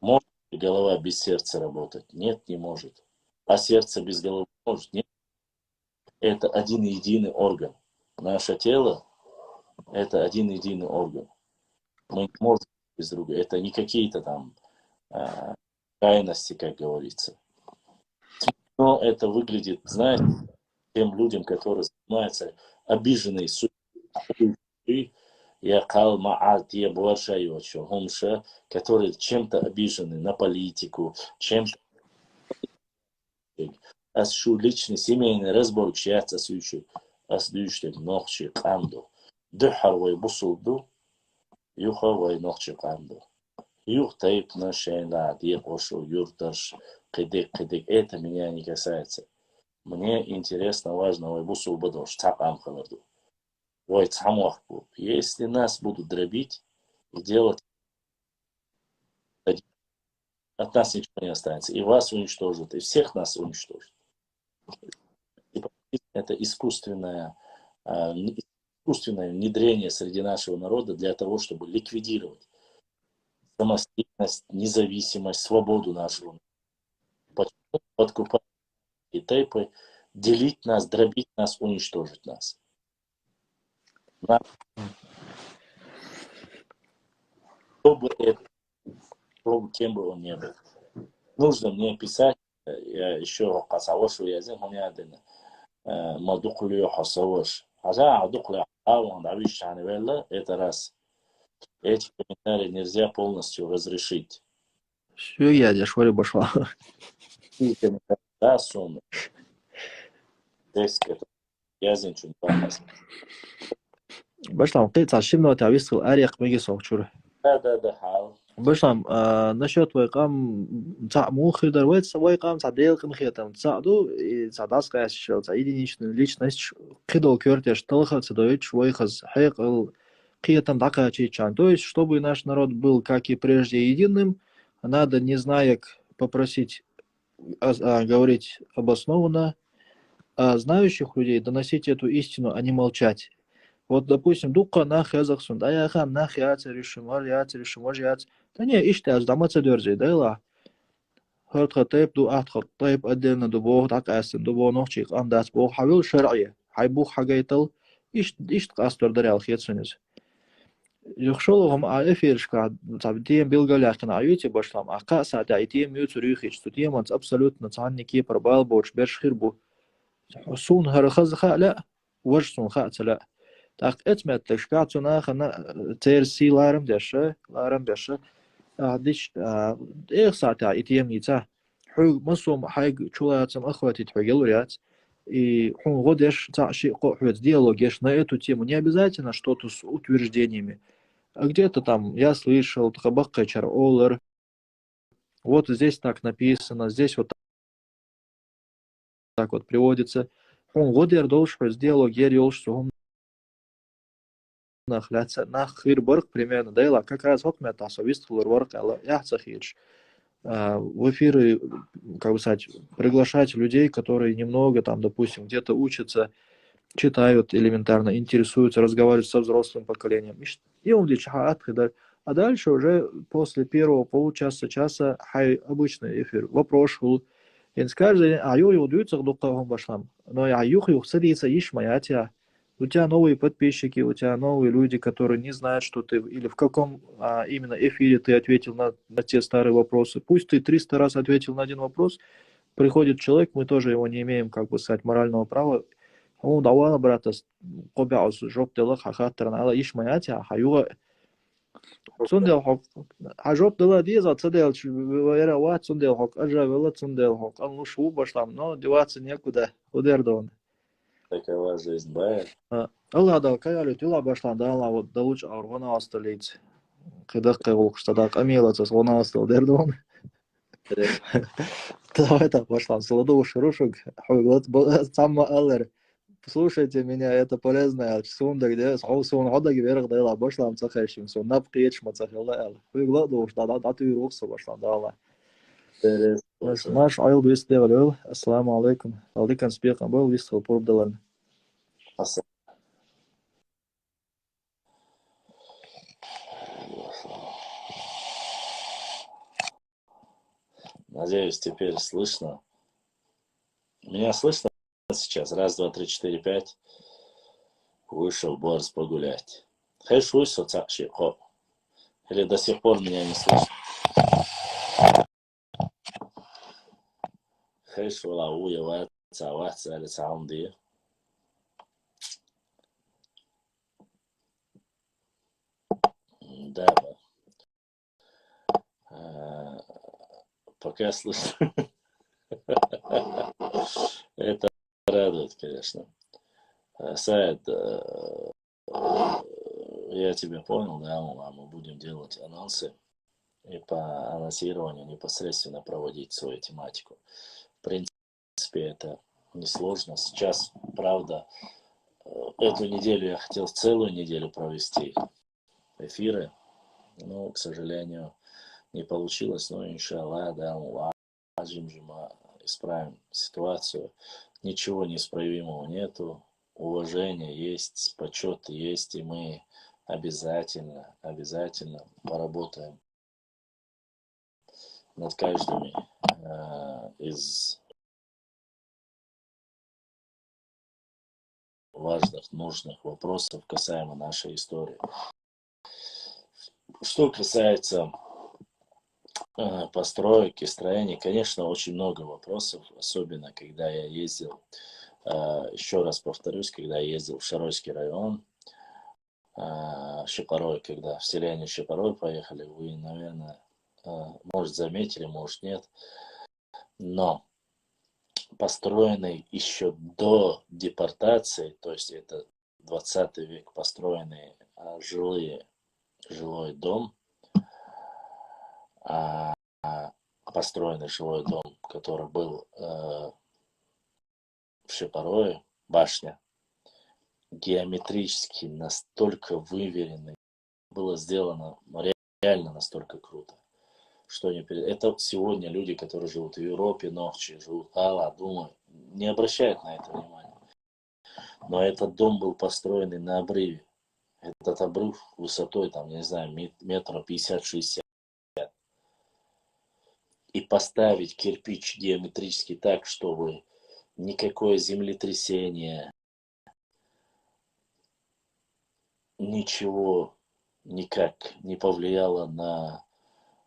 Может ли голова без сердца работать? Нет, не может. А сердце без головы может? Нет. Это один единый орган. Наше тело – это один единый орган. Мы не можем без друга. Это не какие-то там крайности, как говорится. Но это выглядит, знаете, тем людям, которые занимаются обиженной судьбой, я калмаатия буашайочу, хумша, которые чем-то обижены на политику, чем-то асшу личный семейный разбор чьяца сючи, асдюште нохчи камду, духарвай бусулду, юхавай нохчи камду. Юх тайп на шейна, диекошу, юрташ, кидик. Это меня не касается. Мне интересно, важно, ой, бусул бадош, цапам халарду. Ой, цамуахбу. Если нас будут дробить и делать, от нас ничего не останется. И вас уничтожат, и всех нас уничтожат. Это искусственное внедрение среди нашего народа для того, чтобы ликвидировать самостоятельность, независимость, свободу нашего народа. Почему подкупать и тейпы, делить нас, дробить нас, уничтожить нас? Кем бы он ни был. Нужно мне писать, я еще قصاوش ويازن هم يعدنا ما دخلوا حصاوش عشان دخلوا حاول ندعوش عن بالله это раз. Эти комментарии нельзя полностью разрешить. Все, я дешевле пошла. Да, сумма. Здесь это язын чун бахас. Башлам, ты цашим на тавис хил ариях меги сохчур. Да, хал. Башлам, насчет вайкам цаму хидар вайкам цадел кин хитам цаду и цадас кайс шел ца единичную личность кидал кёртеш толха цадович вайхаз хайкал киятам дака чичан. То есть, чтобы наш народ был, как и прежде, единым, надо, не зная, попросить говорить обоснованно, а знающих людей доносить эту истину, а не молчать. Вот, допустим, дукка нах язахсун, да яхан нах решимар яц. Да не, иште аз дамаца дерзей, да ила. Хартха тайп ду атха тайп отдельно ду бог так асен, ду бог нохчик андас бог хавил шар'ия. Хай бух хагайтал, ишт кастор дарял хетсунез. Юхшологом эфиршка, тем билгаляхин аюте башлам, а каса да и тем ют рюхич, тут еманц абсолютно цанники пробал боч бершхирбу. Сун харахазха لا وش سون خاطر لا так этмет лешкацуна хана терси ларам деше диш сата итем ица ху масум хайг чулаатсам ахвати тхагелурят и хун годеш цаши кохвет диалогеш на эту тему не обязательно что-то с утверждениями, а где-то там я слышал тхабаккачар олар, вот здесь так написано, здесь вот так вот приводится. Он годер должен диалог ерил что нахир борг примерно, да, ила как раз вот мета совистхулер борг, ала яхцахирш. В эфиры, как бы сказать, приглашать людей, которые немного там, допустим, где-то учатся, читают элементарно, интересуются, разговаривают со взрослым поколением. И он а дальше уже после первого часа хай обычный эфир. Вопрос шел. И скажет, удаются духовым башлам. Но садится ишмаятия. У тебя новые подписчики, у тебя новые люди, которые не знают, что ты, или в каком именно эфире ты ответил на те старые вопросы. Пусть ты 300 раз ответил на один вопрос, приходит человек, мы тоже его не имеем, как бы сказать, морального права. Он давал, брата, кобяус, жоп дела, хахаттар, нала ишмаятия, хаюга. Цундел хок, жоп дела диза, цудел, вера ва, цундел хок, ажавела, цундел хок. Он лучше башлам, но деваться некуда, удердон. Такова жизнь, бая. Allah da kayalıyor diyorlar başlan da Allah o davuç argona hastaliyiz. Kıdak kaybolmuş da камилацас ona hastал derdi onu. Давай так başlan сладу шурушук. Самма аллер. Слушайте меня, это полезно. Сунда где сон хода гверх да Allah başlan цахайшим сон напкиеч мацахилла ал. Хуйгла душ да ты рухса başlan да Allah. Наш айл бестегөл. Ассаламу алейкум. Алдикан спекан был висхал пурбдалан. Надеюсь, теперь слышно. Меня слышно сейчас? Раз, два, три, четыре, пять. Вышел Борис погулять. Хэш вышел, цакшико. Или до сих пор меня не слышно? Хэш валауя ваца или цаунди. Да, пока слышно. Это радует, конечно. Саид, я тебя понял, да, мы будем делать анонсы и по анонсированию непосредственно проводить свою тематику. В принципе, это несложно. Сейчас, правда, эту неделю я хотел целую неделю провести эфиры, но, к сожалению, не получилось, но иншаллах, да, исправим ситуацию. Ничего неисправимого нету. Уважение есть, почет есть, и мы обязательно поработаем над каждым из важных, нужных вопросов касаемо нашей истории. Что касается построек и строений, конечно, очень много вопросов, особенно когда я ездил, еще раз повторюсь, когда я ездил в Шаройский район, Шипорой, когда в селение Шипорой поехали, вы, наверное, может, заметили, может, нет, но построенный еще до депортации, то есть это 20 век, построенный жилой дом, построенный жилой дом, который был в Шипорое, башня, геометрически настолько выверенный, было сделано реально настолько круто, что это сегодня люди, которые живут в Европе, ночью живут, думаю, не обращают на это внимания. Но этот дом был построен на обрыве. Этот обрыв высотой, там, не знаю, метров 50-60. И поставить кирпич геометрически так, чтобы никакое землетрясение, ничего никак не повлияло на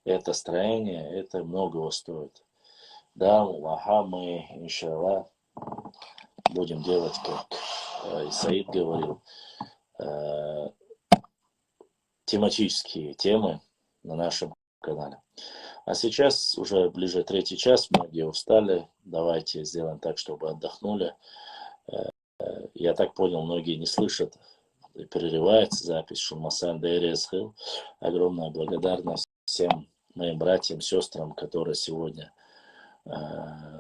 это строение, это многого стоит. Да, мы, иншаллах, будем делать, как и Саид говорил, тематические темы на нашем канале. А сейчас уже ближе 3-й час, многие устали, давайте сделаем так, чтобы отдохнули. Я так понял, многие не слышат, перерывается запись, Шумасан Дейресхил. Огромная благодарность всем моим братьям, сестрам, которые сегодня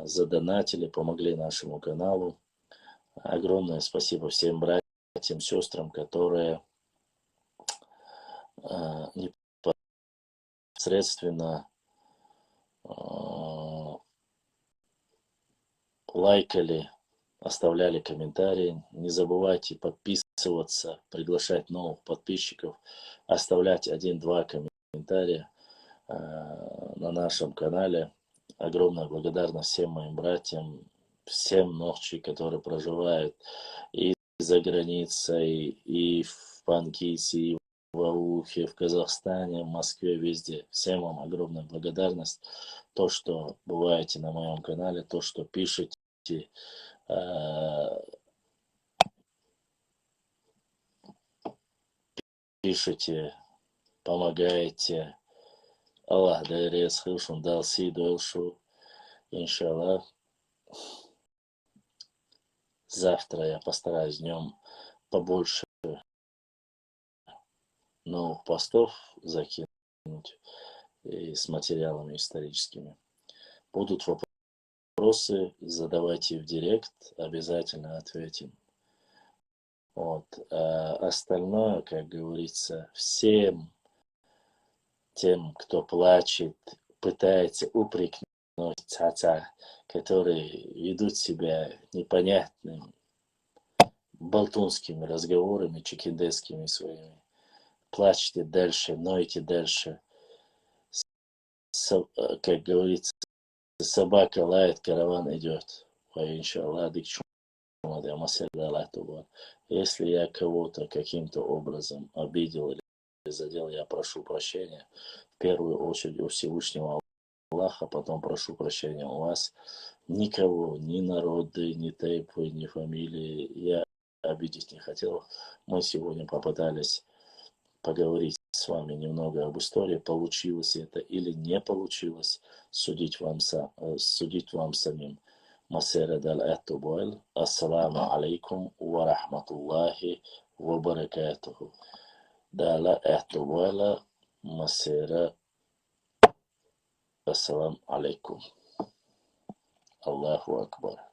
задонатили, помогли нашему каналу. Огромное спасибо всем братьям, сестрам, которые непосредственно лайкали, оставляли комментарии. Не забывайте подписываться, приглашать новых подписчиков, оставлять 1-2 комментария на нашем канале. Огромная благодарность всем моим братьям, всем нохчи, которые проживают и за границей, и в Панкисе, и в Аухе, в Казахстане, в Москве, везде. Всем вам огромная благодарность. То, что бываете на моем канале, то, что пишете, помогаете. Аллах дайрес хилшун дал си дуэлшу. Иншаллах. Завтра я постараюсь днем побольше новых постов закинуть и с материалами историческими. Будут вопросы, задавайте в директ, обязательно ответим. Вот. А остальное, как говорится, всем тем, кто плачет, пытается упрекнуть цаца, которые ведут себя непонятными болтунскими разговорами, чекиндесскими своими. Плачьте дальше, нойте дальше. Как говорится, собака лает, караван идет. Если я кого-то каким-то образом обидел или задел, я прошу прощения. В первую очередь у Всевышнего Аллаха, потом прошу прощения у вас. Никого, ни народы, ни тейпы, ни фамилии я обидеть не хотел. Мы сегодня попытались поговорить с вами немного об истории. Получилось это или не получилось, судить вам самим. Масера дал Этубуэль. Ассаламу алейкум ва рахматуллахи ва баракатуху. Дала Этубуэля Масера. Ассаламу алейкум. Аллаху Акбар.